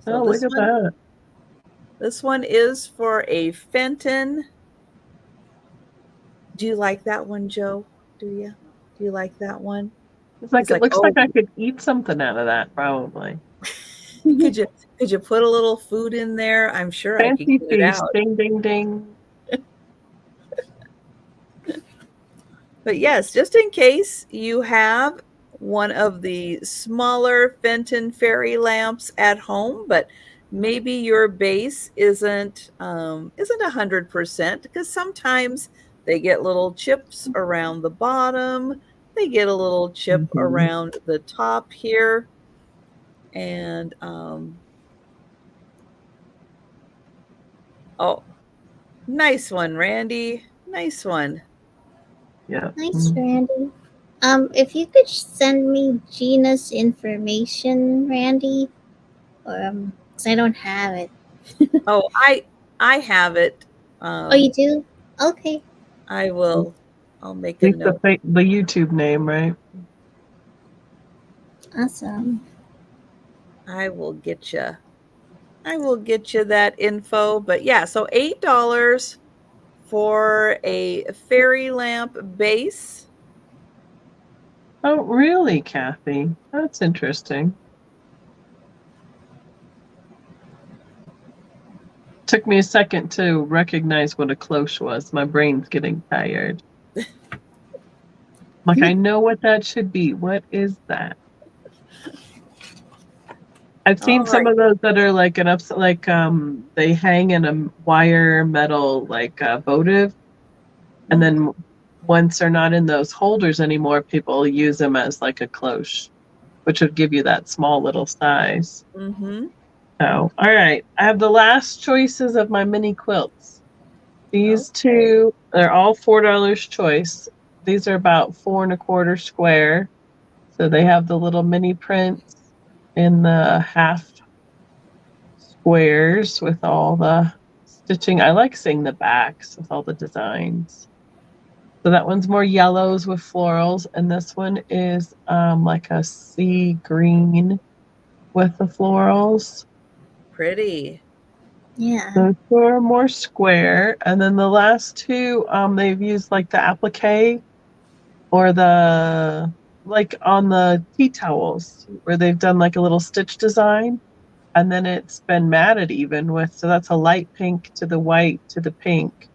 So Oh, look at that. this one is for a Fenton. Do you like that one, Joe? Do you? Do you like that one? It's like, He's it like, looks oh, like I could eat something out of that, probably. could you put a little food in there? I'm sure I could Fancy get it feast. out. Ding, ding, ding. But yes, just in case you have one of the smaller Fenton fairy lamps at home, but maybe your base isn't 100% because sometimes they get little chips around the bottom. They get a little chip around the top here. And oh, nice one, Randy. Nice one. Yeah. Nice, Randy. If you could send me Gina's information, Randy, or because I don't have it. Oh, I have it. Oh, you do? Okay. I will. I'll make a It's note. the YouTube name, right? Awesome. I will get you. I will get you that info. But yeah, so $8 for a fairy lamp base. Oh, really, Kathy? That's interesting. Took me a second to recognize what a cloche was. My brain's getting tired. Like, I know what that should be. What is that? I've seen some of those that are like they hang in a wire metal like votive, and then once they're not in those holders anymore, people use them as like a cloche, which would give you that small little size. Mm-hmm. So, all right. I have the last choices of my mini quilts. These two, they're all $4 choice. These are about 4 1/4 square. So they have the little mini prints in the half squares with all the stitching. I like seeing the backs with all the designs. So that one's more yellows with florals, and this one is like a sea green with the florals. Pretty. Yeah. Those two are more square, and then the last two, they've used like the applique or the like on the tea towels where they've done like a little stitch design, and then it's been matted even with. So that's a light pink to the white to the pink,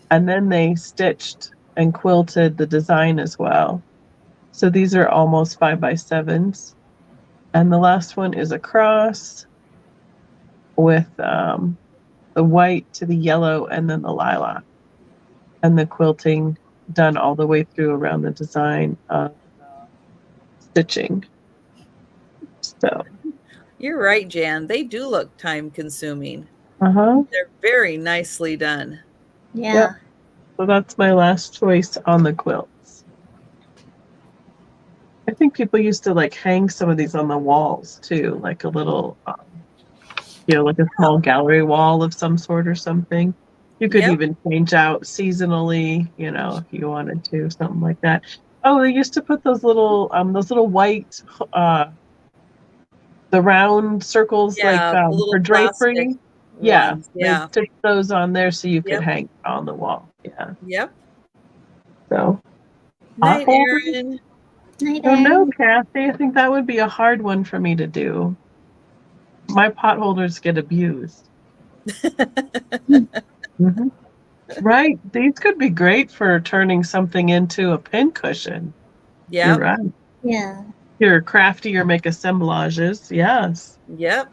and then they stitched and quilted the design as well. So these are almost 5x7s, and the last one is a cross with the white to the yellow and then the lilac, and the quilting done all the way through around the design of stitching. So You're right, Jan. They do look time consuming. uh-huh. They're very nicely done. Yeah. Yep. So that's my last choice on the quilts. I think people used to like hang some of these on the walls too, like a little like a small gallery wall of some sort or something. You could Yep. even change out seasonally, if you wanted to, something like that. Oh, they used to put those little white the round circles Yeah, the little for drapery. plastic Yeah, ones. they Yeah. stick those on there so you could Yep. hang on the wall. Yeah. Yep. So Night, pot holders? Erin. Night, Oh no, Erin. Kathy. I think that would be a hard one for me to do. My pot holders get abused. Mhm. Right. These could be great for turning something into a pin cushion. You're Yep. right. Yeah. You're crafty or make assemblages. Yes. Yep.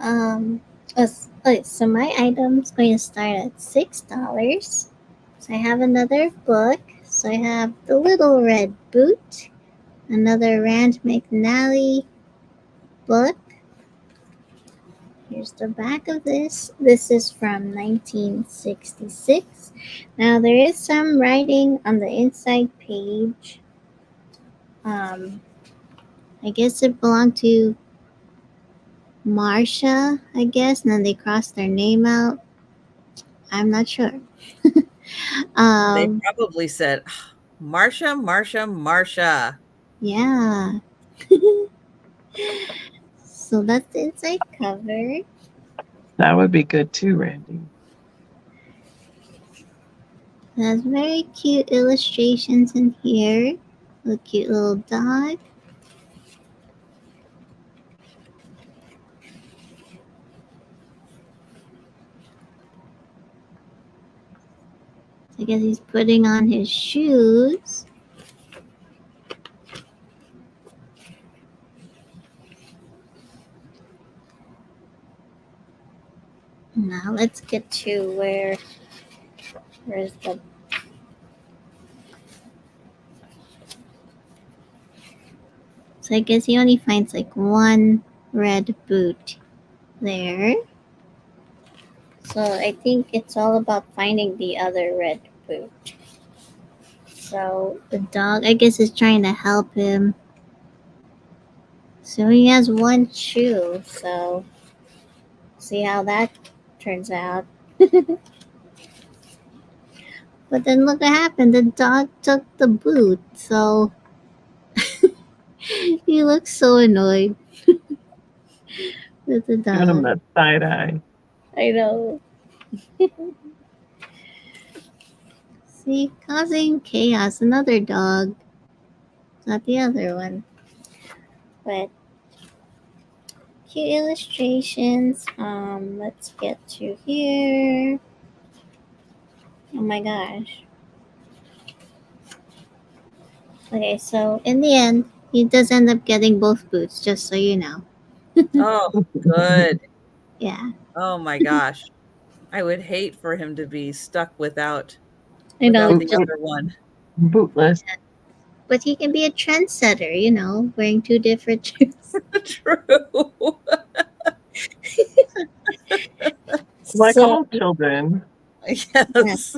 Okay, so my item's going to start at $6. So I have another book. So I have The Little Red Boot, another Rand McNally book. Here's the back of this. This is from 1966. Now there is some writing on the inside page. I guess it belonged to Marsha, I guess, and then they crossed their name out. I'm not sure. They probably said, Marsha, Marsha, Marsha. Yeah. So that's the inside cover. That would be good too, Randy. It has very cute illustrations in here. A cute little dog. I guess he's putting on his shoes. Now let's get to where's the So I guess he only finds like one red boot there. So I think it's all about finding the other red boot. So the dog, I guess, is trying to help him. So he has one shoe. So see how that turns out. But then look what happened. The dog took the boot. So he looks so annoyed with the Giving him dog. that side eye. I know. See, causing chaos. Another dog. Not the other one. But cute illustrations. Let's get to here. Oh my gosh. Okay, so in the end, he does end up getting both boots, just so you know. Oh, good. Yeah. Oh my gosh. I would hate for him to be stuck without I know. the other one. Bootless. But he can be a trendsetter, wearing two different shoes. True. Like So all children. Yes.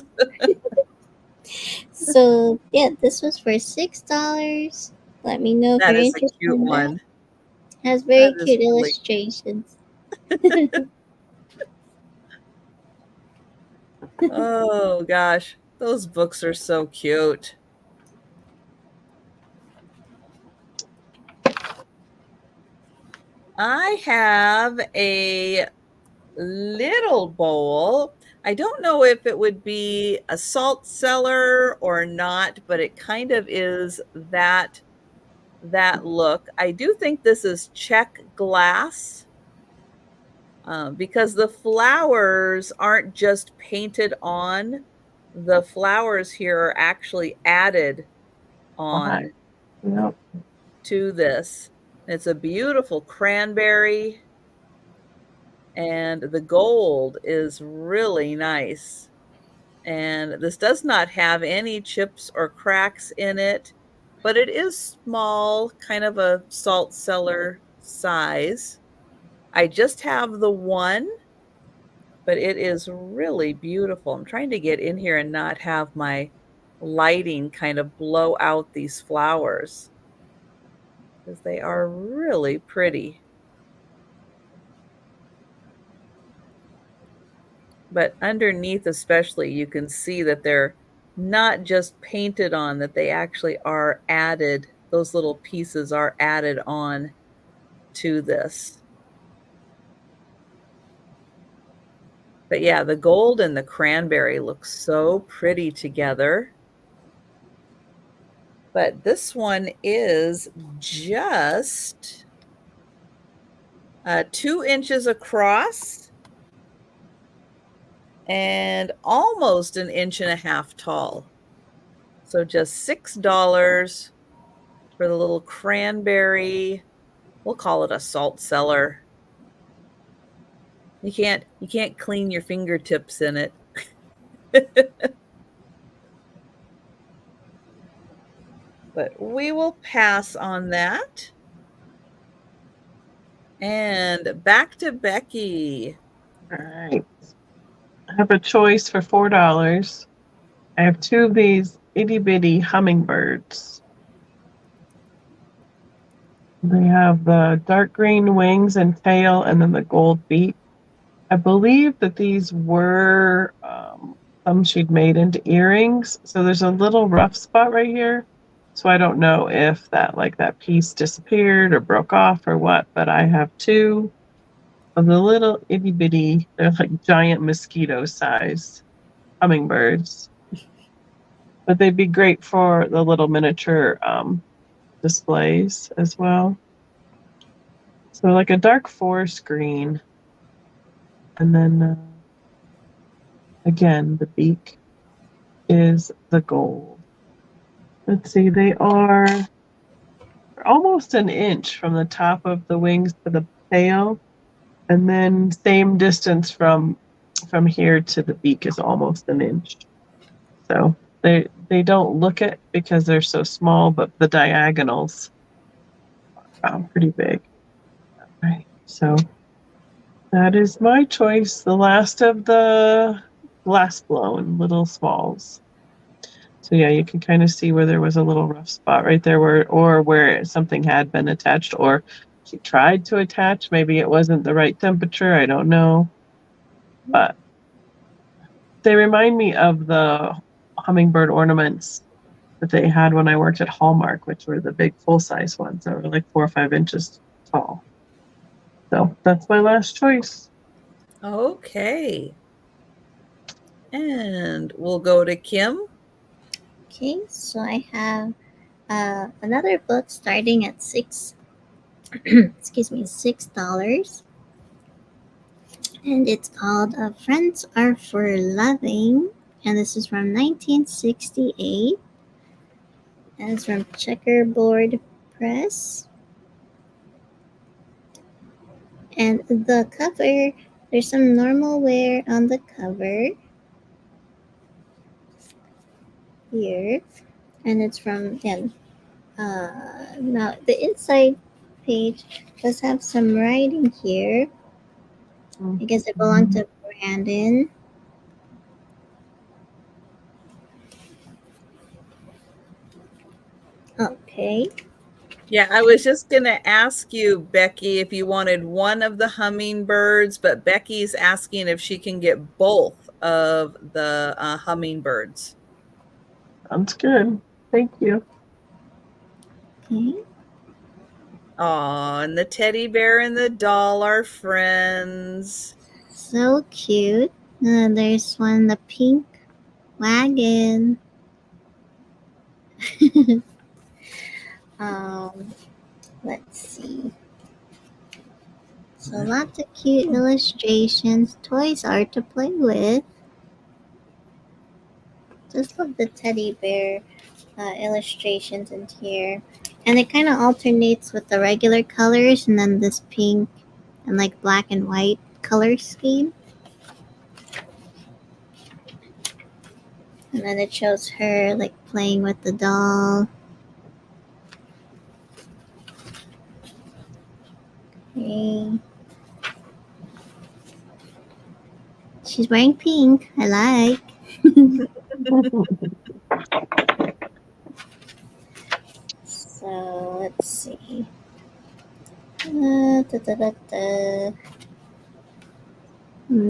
so yeah, this was for $6. Let me know if That you're is a interested cute in that. one. Has That very is cute really illustrations. Oh gosh, those books are so cute. I have a little bowl. I don't know if it would be a salt cellar or not, but it kind of is that look. I do think this is check glass because the flowers aren't just painted on. The flowers here are actually added Why? on Yep. to this. It's a beautiful cranberry, and the gold is really nice. And this does not have any chips or cracks in it, but it is small, kind of a salt cellar size. I just have the one, but it is really beautiful. I'm trying to get in here and not have my lighting kind of blow out these flowers because they are really pretty. But underneath especially, you can see that they're not just painted on, that they actually are added. Those little pieces are added on to this. But yeah, the gold and the cranberry look so pretty together. But this one is just 2 inches across and almost an inch and a half tall. So just $6 for the little cranberry. We'll call it a salt cellar. You can't clean your fingertips in it. But we will pass on that. And back to Becky. All right. I have a choice for $4. I have 2 of these itty bitty hummingbirds. They have the dark green wings and tail, and then the gold beak. I believe that these were some she'd made into earrings. So there's a little rough spot right here. So I don't know if that piece disappeared or broke off or what, but I have 2 of the little itty bitty, they're like giant mosquito sized hummingbirds. But they'd be great for the little miniature displays as well. So like a dark forest green. And then again, the beak is the gold. Let's see, they are almost an inch from the top of the wings to the tail. And then same distance from here to the beak is almost an inch. So they don't look it because they're so small, but the diagonals are pretty big. All right, so that is my choice. The last of the glass blown little smalls. So yeah, you can kind of see where there was a little rough spot right there where something had been attached, or she tried to attach. Maybe it wasn't the right temperature. I don't know. But they remind me of the hummingbird ornaments that they had when I worked at Hallmark, which were the big full-size ones that were like 4 or 5 inches tall. So that's my last choice. Okay. And we'll go to Kim. Okay, so I have another book starting at $6, and it's called Friends Are for Loving, and this is from 1968, and it's from Checkerboard Press. And the cover, there's some normal wear on the cover here, and it's from now the inside page does have some writing here. I guess it belonged to Brandon. Okay. Yeah, I was just going to ask you, Becky, if you wanted one of the hummingbirds, but Becky's asking if she can get both of the hummingbirds. Sounds good. Thank you. Okay. Oh, and the teddy bear and the doll are friends. So cute. There's one, the pink wagon. Let's see. So lots of cute illustrations. Toys are to play with. Just love the teddy bear illustrations in here. And it kind of alternates with the regular colors and then this pink and like black and white color scheme. And then it shows her like playing with the doll. Okay. She's wearing pink. I like. So let's see. And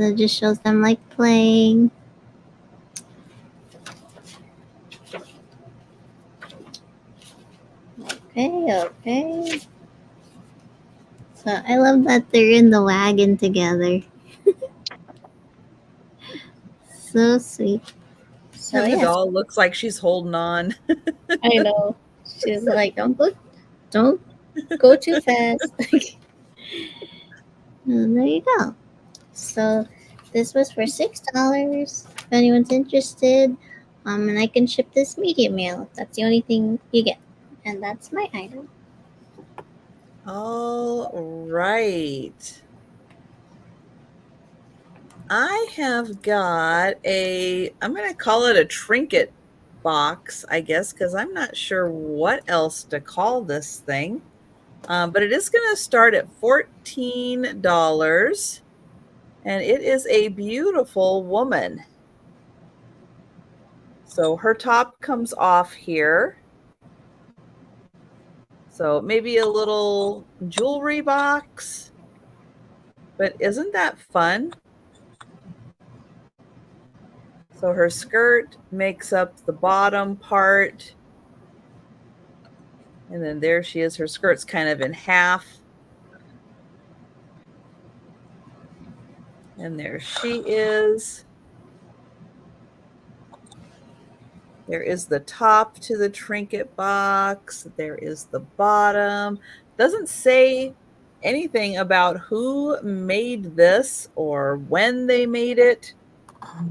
it just shows them like playing. Okay. So I love that they're in the wagon together. So sweet. So And the yeah, doll looks like she's holding on. I know. She's like, don't go too fast. And there you go. So this was for $6. If anyone's interested, and I can ship this medium mail. That's the only thing you get, and that's my item. All right. I have got I'm going to call it a trinket box, I guess, because I'm not sure what else to call this thing. But it is going to start at $14. And it is a beautiful woman. So her top comes off here. So maybe a little jewelry box. But isn't that fun? So her skirt makes up the bottom part. And then there she is. Her skirt's kind of in half. And there she is. There is the top to the trinket box. There is the bottom. Doesn't say anything about who made this or when they made it.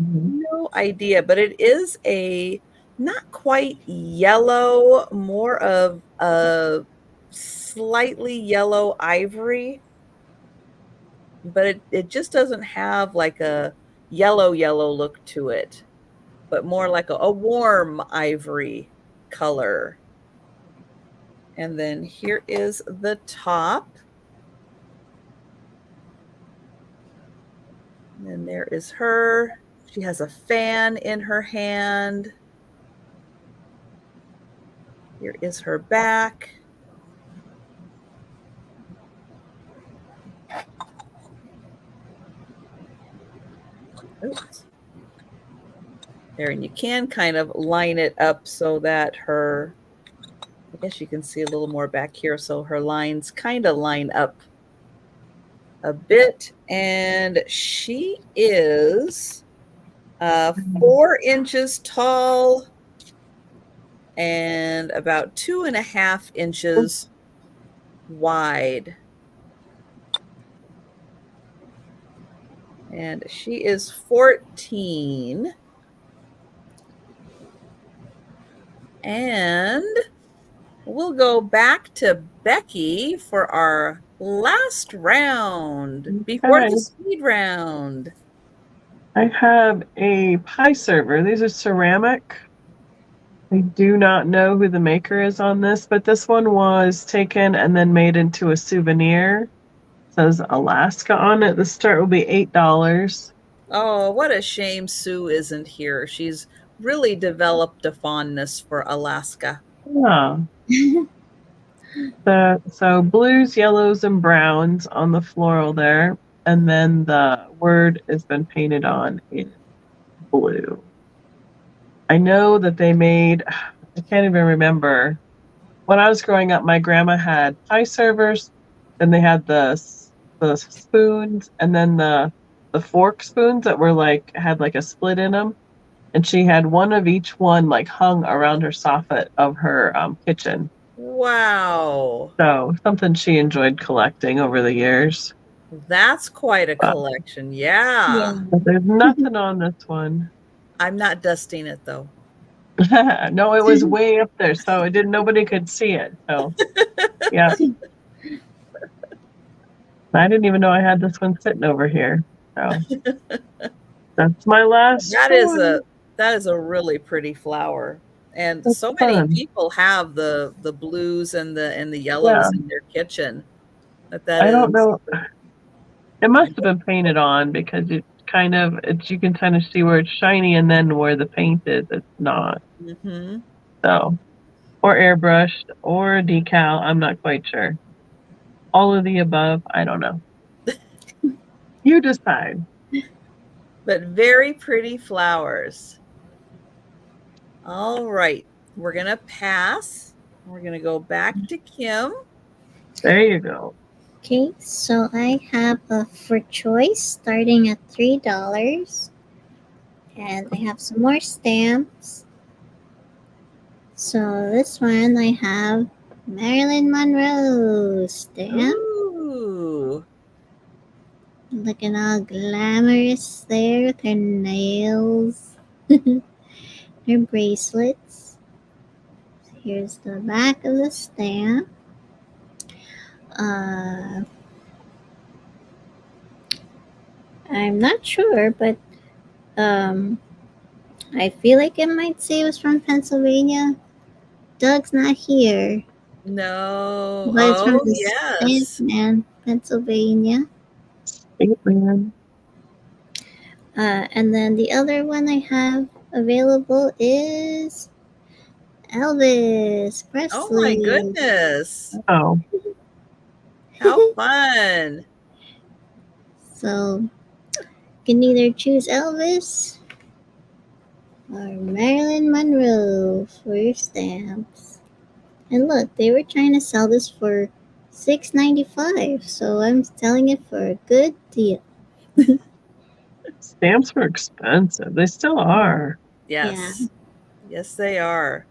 No idea, but it is a not quite yellow, more of a slightly yellow ivory. But it just doesn't have like a yellow look to it, but more like a warm ivory color. And then here is the top. And there is her. She has a fan in her hand. Here is her back. Oops. There, and you can kind of line it up so that I guess you can see a little more back here, so her lines kind of line up a bit. And she is 4 inches tall and about 2.5 inches wide. And she is 14. And we'll go back to Becky for our last round before the speed round. I have a pie server. These are ceramic. I do not know who the maker is on this, but this one was taken and then made into a souvenir. says Alaska on it. The start will be $8. Oh, what a shame Sue isn't here. She's really developed a fondness for Alaska. Yeah. So blues, yellows, and browns on the floral there. And then the word has been painted on in blue. I know that they made, I can't even remember. When I was growing up, my grandma had pie servers, then they had the spoons, and then the fork spoons that were had a split in them. And she had one of each one hung around her soffit of her kitchen. Wow. So something she enjoyed collecting over the years. That's quite a collection. Yeah. But there's nothing on this one. I'm not dusting it though. No, it was way up there, so nobody could see it. So yeah. I didn't even know I had this one sitting over here. So that's my last one. That is a really pretty flower. And That's so many fun. people have the blues and the yellows in their kitchen. I don't know. It must have been painted on because you can kind of see where it's shiny and then where the paint is, it's not. Mm-hmm. So, or airbrushed or decal. I'm not quite sure. All of the above. I don't know. You decide. But very pretty flowers. All right. We're going to pass. We're going to go back to Kim. There you go. Okay, so I have a for choice starting at $3. And I have some more stamps. So this one I have Marilyn Monroe stamp. Ooh. Looking all glamorous there with her nails, her bracelets. Here's the back of the stamp. I'm not sure, but I feel like it might say it was from Pennsylvania. Doug's not here. No. But it's from Oh, the yes. State Man, Pennsylvania. State Man. And then the other one I have available is Elvis Presley. Oh, my goodness. Oh. How fun. So you can either choose Elvis or Marilyn Monroe for your stamps. And look, they were trying to sell this for $6.95, so I'm selling it for a good deal. Stamps were expensive. They still are. Yes. Yeah. Yes, they are.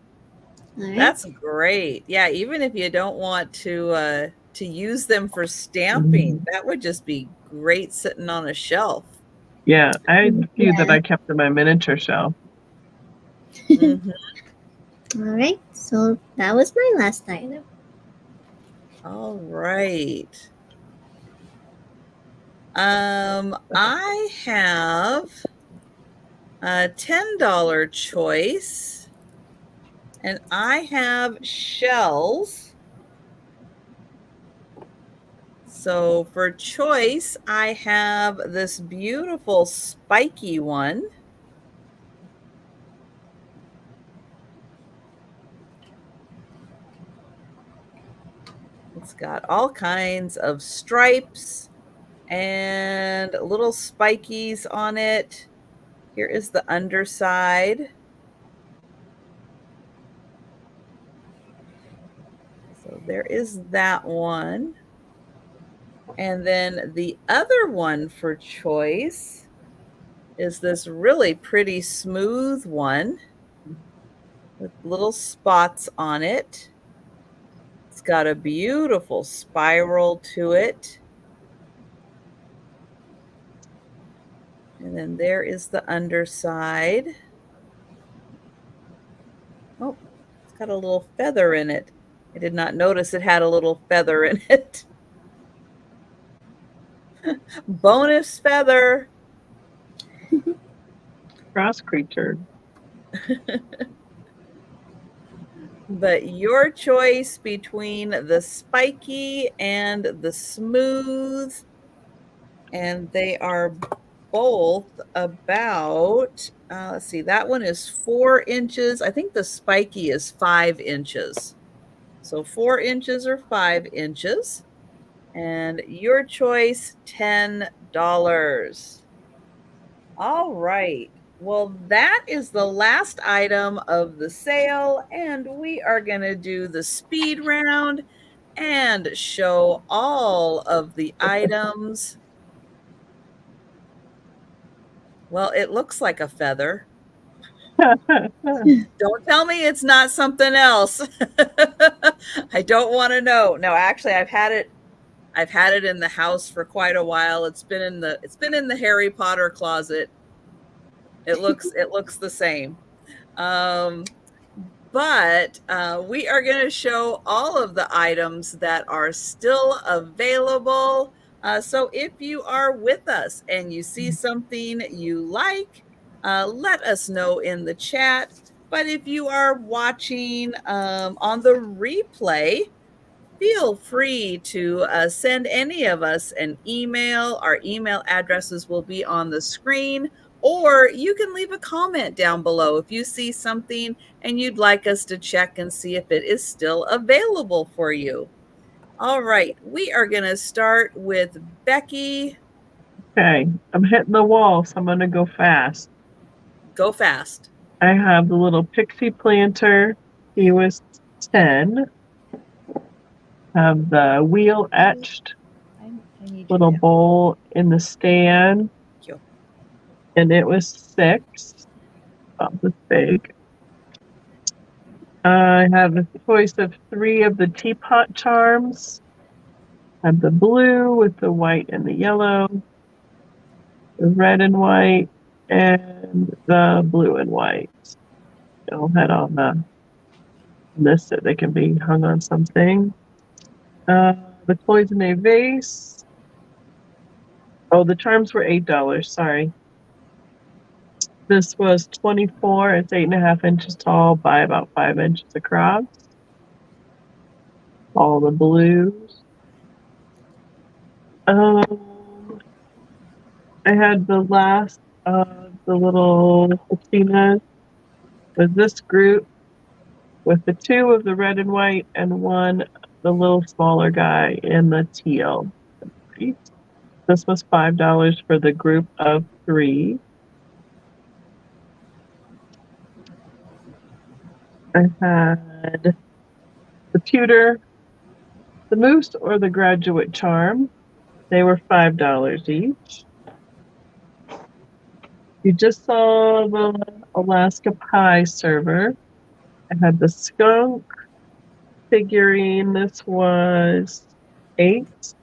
All right. That's great. Yeah, even if you don't want to use them for stamping, that would just be great sitting on a shelf. Yeah, I had a few that I kept in my miniature shelf. Mhm. All right, so that was my last item. All right. I have a $10 choice, and I have shells. So for choice, I have this beautiful spiky one. It's got all kinds of stripes and little spikies on it. Here is the underside. So there is that one. And then the other one for choice is this really pretty smooth one with little spots on it. It's got a beautiful spiral to it. And then there is the underside. Oh, it's got a little feather in it. I did not notice it had a little feather in it. Bonus feather. Cross creature. But your choice between the spiky and the smooth, and they are both about, let's see, that one is 4 inches. I think the spiky is 5 inches. So 4 inches or 5 inches. And your choice, $10. All right. Well, that is the last item of the sale, and we are going to do the speed round and show all of the items. Well, it looks like a feather. Don't tell me it's not something else. I don't want to know. No, actually, I've had it in the house for quite a while. It's been in the Harry Potter closet. It looks the same. But we are going to show all of the items that are still available. So if you are with us and you see something you like, let us know in the chat. But if you are watching on the replay, feel free to send any of us an email. Our email addresses will be on the screen, or you can leave a comment down below if you see something and you'd like us to check and see if it is still available for you. All right, we are going to start with Becky. Okay, I'm hitting the wall, so I'm going to go fast. Go fast. I have the little pixie planter. He was 10. Have the wheel etched little bowl in the stand. Thank you. And it was 6. About this big. I have a choice of 3 of the teapot charms. I have the blue with the white and the yellow, the red and white, and the blue and white. I'll head on this so they can be hung on something. The cloisonne vase. Oh, the charms were $8. Sorry. This was 24. It's 8.5 inches tall by about 5 inches across. All the blues. I had the last of the little patinas with this group with the 2 of the red and white and 1 the little smaller guy in the teal. This was $5 for the group of 3. I had the pewter, the moose, or the graduate charm. They were $5 each. You just saw the Alaska pie server. I had the skunk figurine. This was $8.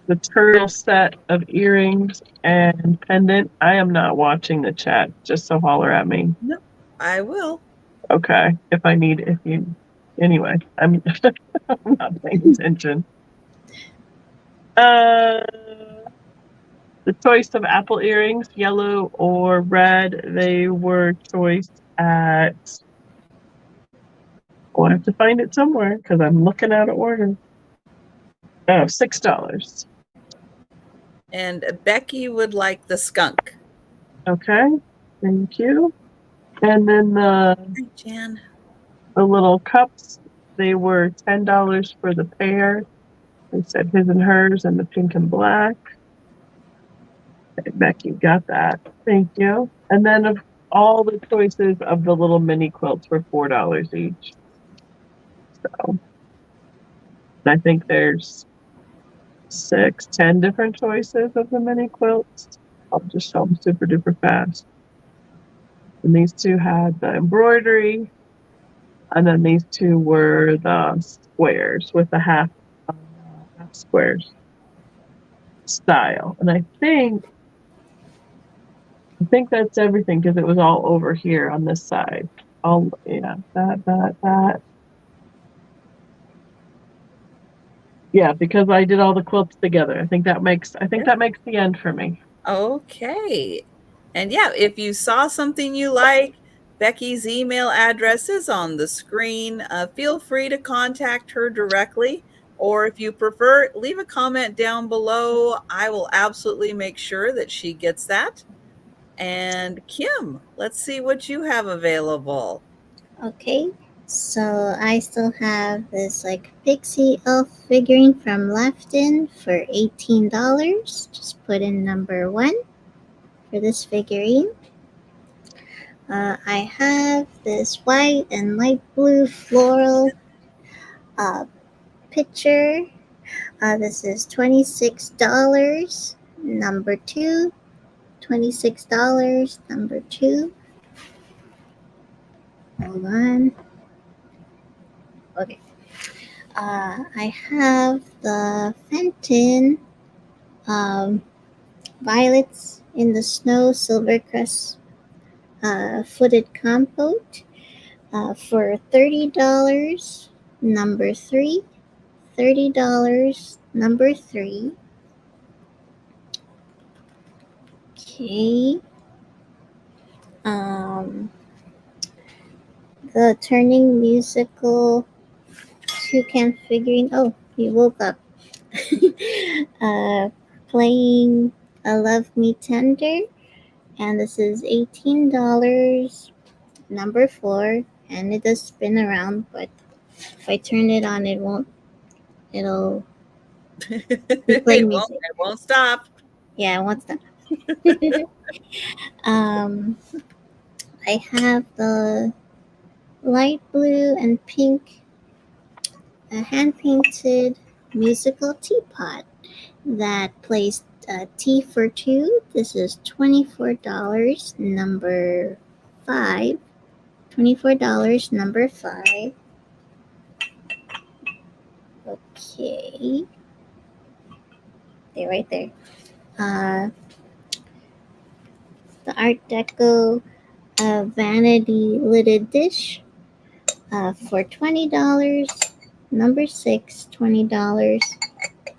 The turtle set of earrings and pendant. I am not watching the chat, just so holler at me. No, I will. Okay, anyway, I'm not paying attention. The choice of apple earrings, yellow or red, they were choiced at, I have to find it somewhere because I'm looking out of order. Oh, $6. And Becky would like the skunk. Okay, thank you. And then Hi, Jan. the little cups, they were $10 for the pair. They said his and hers and the pink and black. Okay, Becky got that. Thank you. And then of all the choices of the little mini quilts were $4 each. So I think there's 10 different choices of the mini quilts. I'll just show them super duper fast. And these 2 had the embroidery, and then these 2 were the squares with the half squares style. And I think that's everything because it was all over here on this side. That. Yeah, because I did all the quilts together. I think that makes the end for me. Okay. And yeah, if you saw something you like, Becky's email address is on the screen. Feel free to contact her directly, or if you prefer, leave a comment down below. I will absolutely make sure that she gets that. And Kim, let's see what you have available. Okay, so I still have this like pixie elf figurine from Lefton for $18. Just put in number 1 for this figurine. I have this white and light blue floral picture. This is $26. Number 2. $26. Number 2. Hold on. Okay. I have the Fenton Violets in the Snow Silvercrest Footed Compote for $30. Number 3. $30. Number 3. Okay. The Turning Musical Toucan figurine. Oh, he woke up. Playing a Love Me Tender. And this is $18. Number 4. And it does spin around, but if I turn it on, it'll play music. It won't stop. Yeah, it won't stop. I have the light blue and pink hand-painted musical teapot that plays tea for 2. This is $24. Number 5. $24. Number 5. Okay. They're right there. The Art Deco vanity lidded dish for $20. Number 6. $20.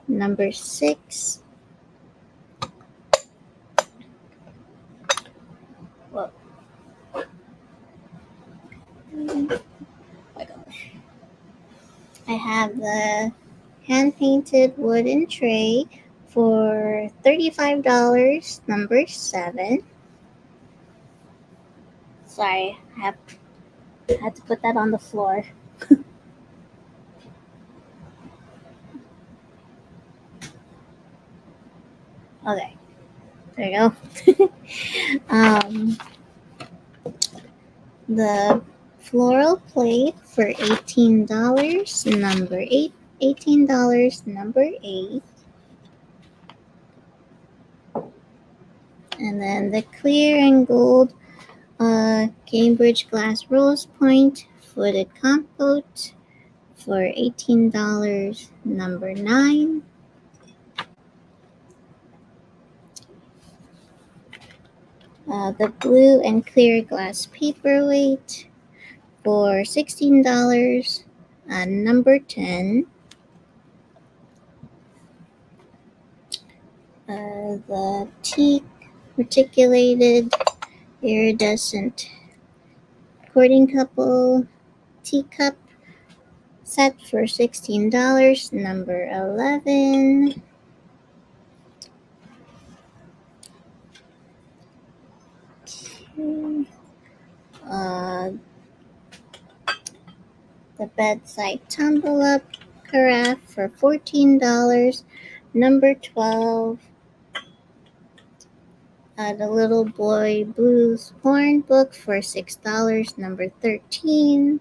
Number 6. Whoa. Oh my gosh. I have the hand-painted wooden tray for $35. Number 7. Sorry, I had to put that on the floor. Okay, there you go. The floral plate for $18. Number 8. $18. Number 8. And then the clear and gold Cambridge glass rose point footed compote for $18. Number 9. The blue and clear glass paperweight for $16. Number 10. The teak reticulated iridescent courting couple teacup set for $16. Number 11. The bedside tumble up carafe for $14. Number 12. The Little Boy Blues Horn book for $6. Number 13.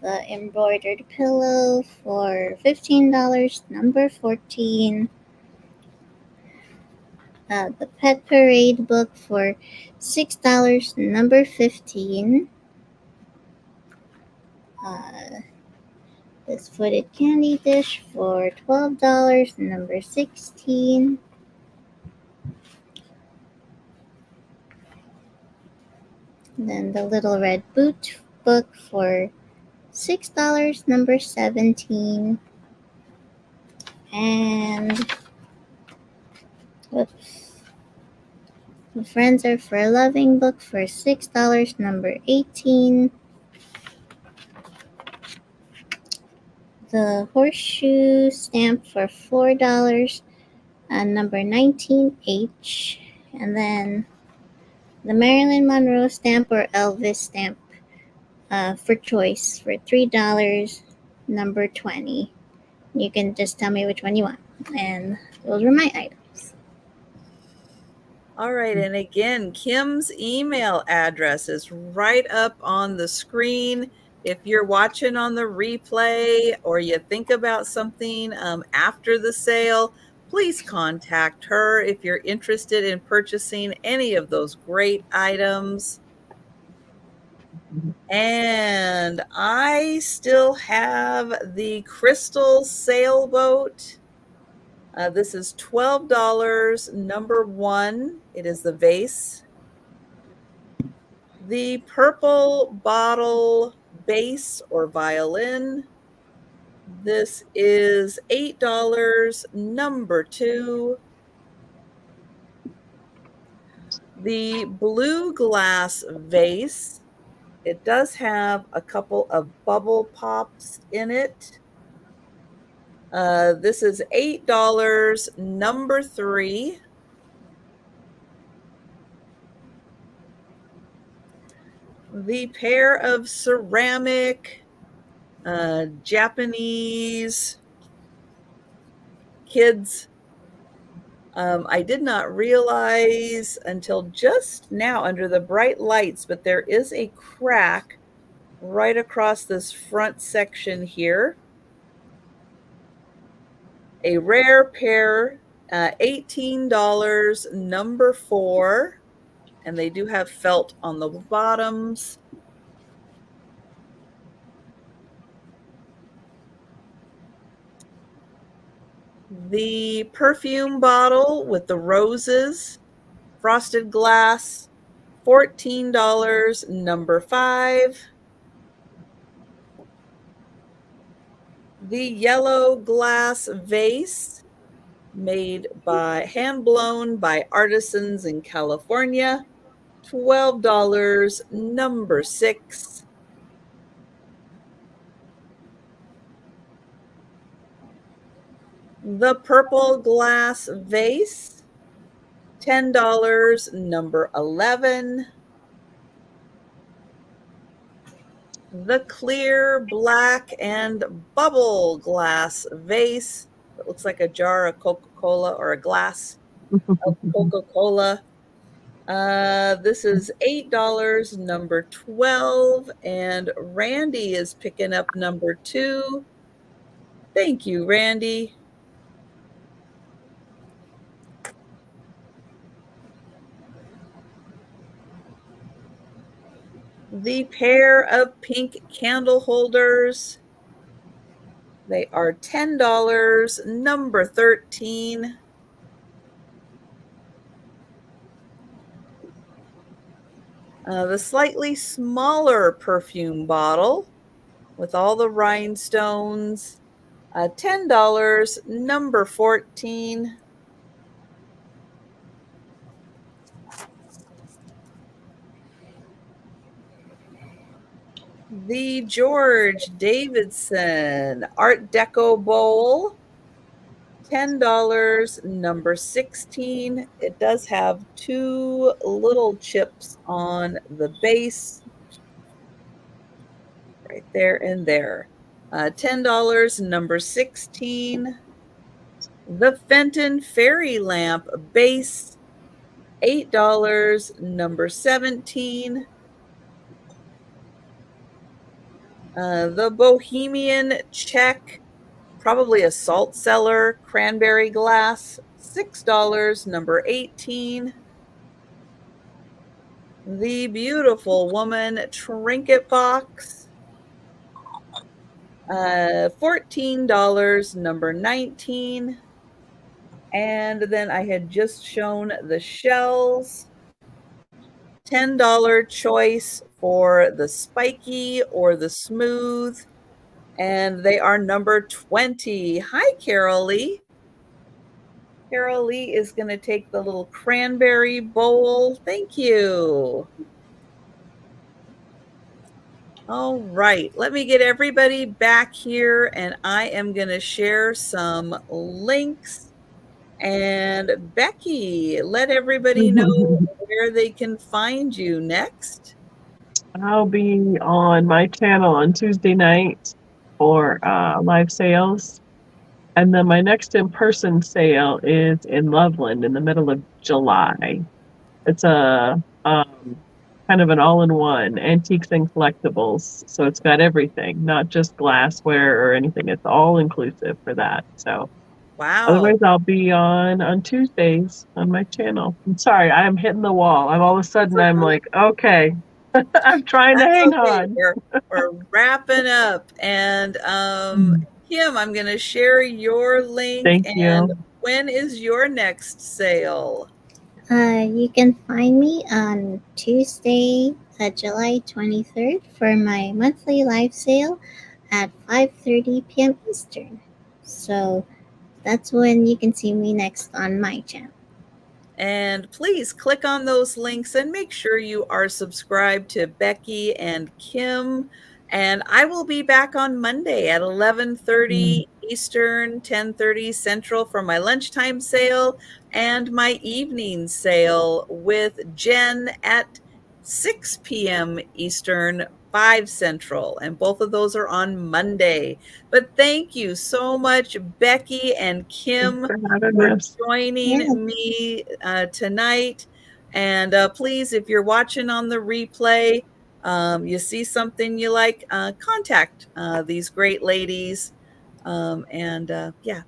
The embroidered pillow for $15. Number 14. The Pet Parade book for $6. Number 15. This footed candy dish for $12. Number 16. Then the Little Red Boot book for $6. Number 17. And whoops. The Friends Are for Loving book for $6, number 18. The Horseshoe stamp for $4, number 19H. And then the Marilyn Monroe stamp or Elvis stamp for choice for $3, number 20. You can just tell me which one you want. And those were my items. All right, and again, Kim's email address is right up on the screen. If you're watching on the replay or you think about something after the sale, please contact her if you're interested in purchasing any of those great items. And I still have the crystal sailboat. This is $12, number 1. It is the vase. The purple bottle bass or violin. This is $8, number 2. The blue glass vase. It does have a couple of bubble pops in it. This is $8, number 3. The pair of ceramic Japanese kids. I did not realize until just now under the bright lights, but there is a crack right across this front section here. A rare pair, $18, number 4, and they do have felt on the bottoms. The perfume bottle with the roses, frosted glass, $14, number 5. The yellow glass vase made by hand blown by artisans in California, $12, number 6. The purple glass vase, $10, number 11. The clear black and bubble glass vase. It looks like a jar of Coca-Cola or a glass of Coca-Cola. This is $8, number 12. And Randy is picking up number 2. Thank you, Randy. The pair of pink candle holders. They are $10, number 13. The slightly smaller perfume bottle with all the rhinestones, $10, number 14. The George Davidson Art Deco bowl, $10, number 16. It does have 2 little chips on the base, right there and there. $10, number 16. The Fenton Fairy Lamp base, $8, number 17. The Bohemian Check, probably a salt cellar cranberry glass, $6, number 18. The Beautiful Woman trinket box, $14, number 19. And then I had just shown the shells, $10 choice for the spiky or the smooth, and they are number 20. Hi, Carol Lee. Carol Lee is going to take the little cranberry bowl. Thank you. All right, let me get everybody back here, and I am going to share some links. And Becky, let everybody know where they can find you next. I'll be on my channel on Tuesday night for live sales. And then my next in-person sale is in Loveland in the middle of July. It's a kind of an all-in-one antiques and collectibles. So it's got everything, not just glassware or anything. It's all inclusive for that. So Wow. otherwise, I'll be on Tuesdays on my channel. I'm sorry, I'm hitting the wall. All of a sudden, I'm like, okay, I'm trying to hang on. We're wrapping up. And Kim, I'm going to share your link. Thank you. When is your next sale? You can find me on Tuesday, July 23rd for my monthly live sale at 5:30 p.m. Eastern. So that's when you can see me next on my channel. And please click on those links and make sure you are subscribed to Becky and Kim. And I will be back on Monday at 11:30 Eastern, 10:30 Central for my lunchtime sale and my evening sale with Jen at 6 p.m. Eastern, 5 Central. And both of those are on Monday. But thank you so much, Becky and Kim, for joining me tonight. And please, if you're watching on the replay, you see something you like, contact these great ladies. Yeah,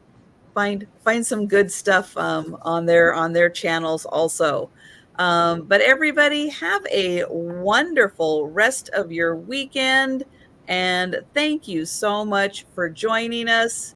find some good stuff on their channels also. But everybody, have a wonderful rest of your weekend, and thank you so much for joining us.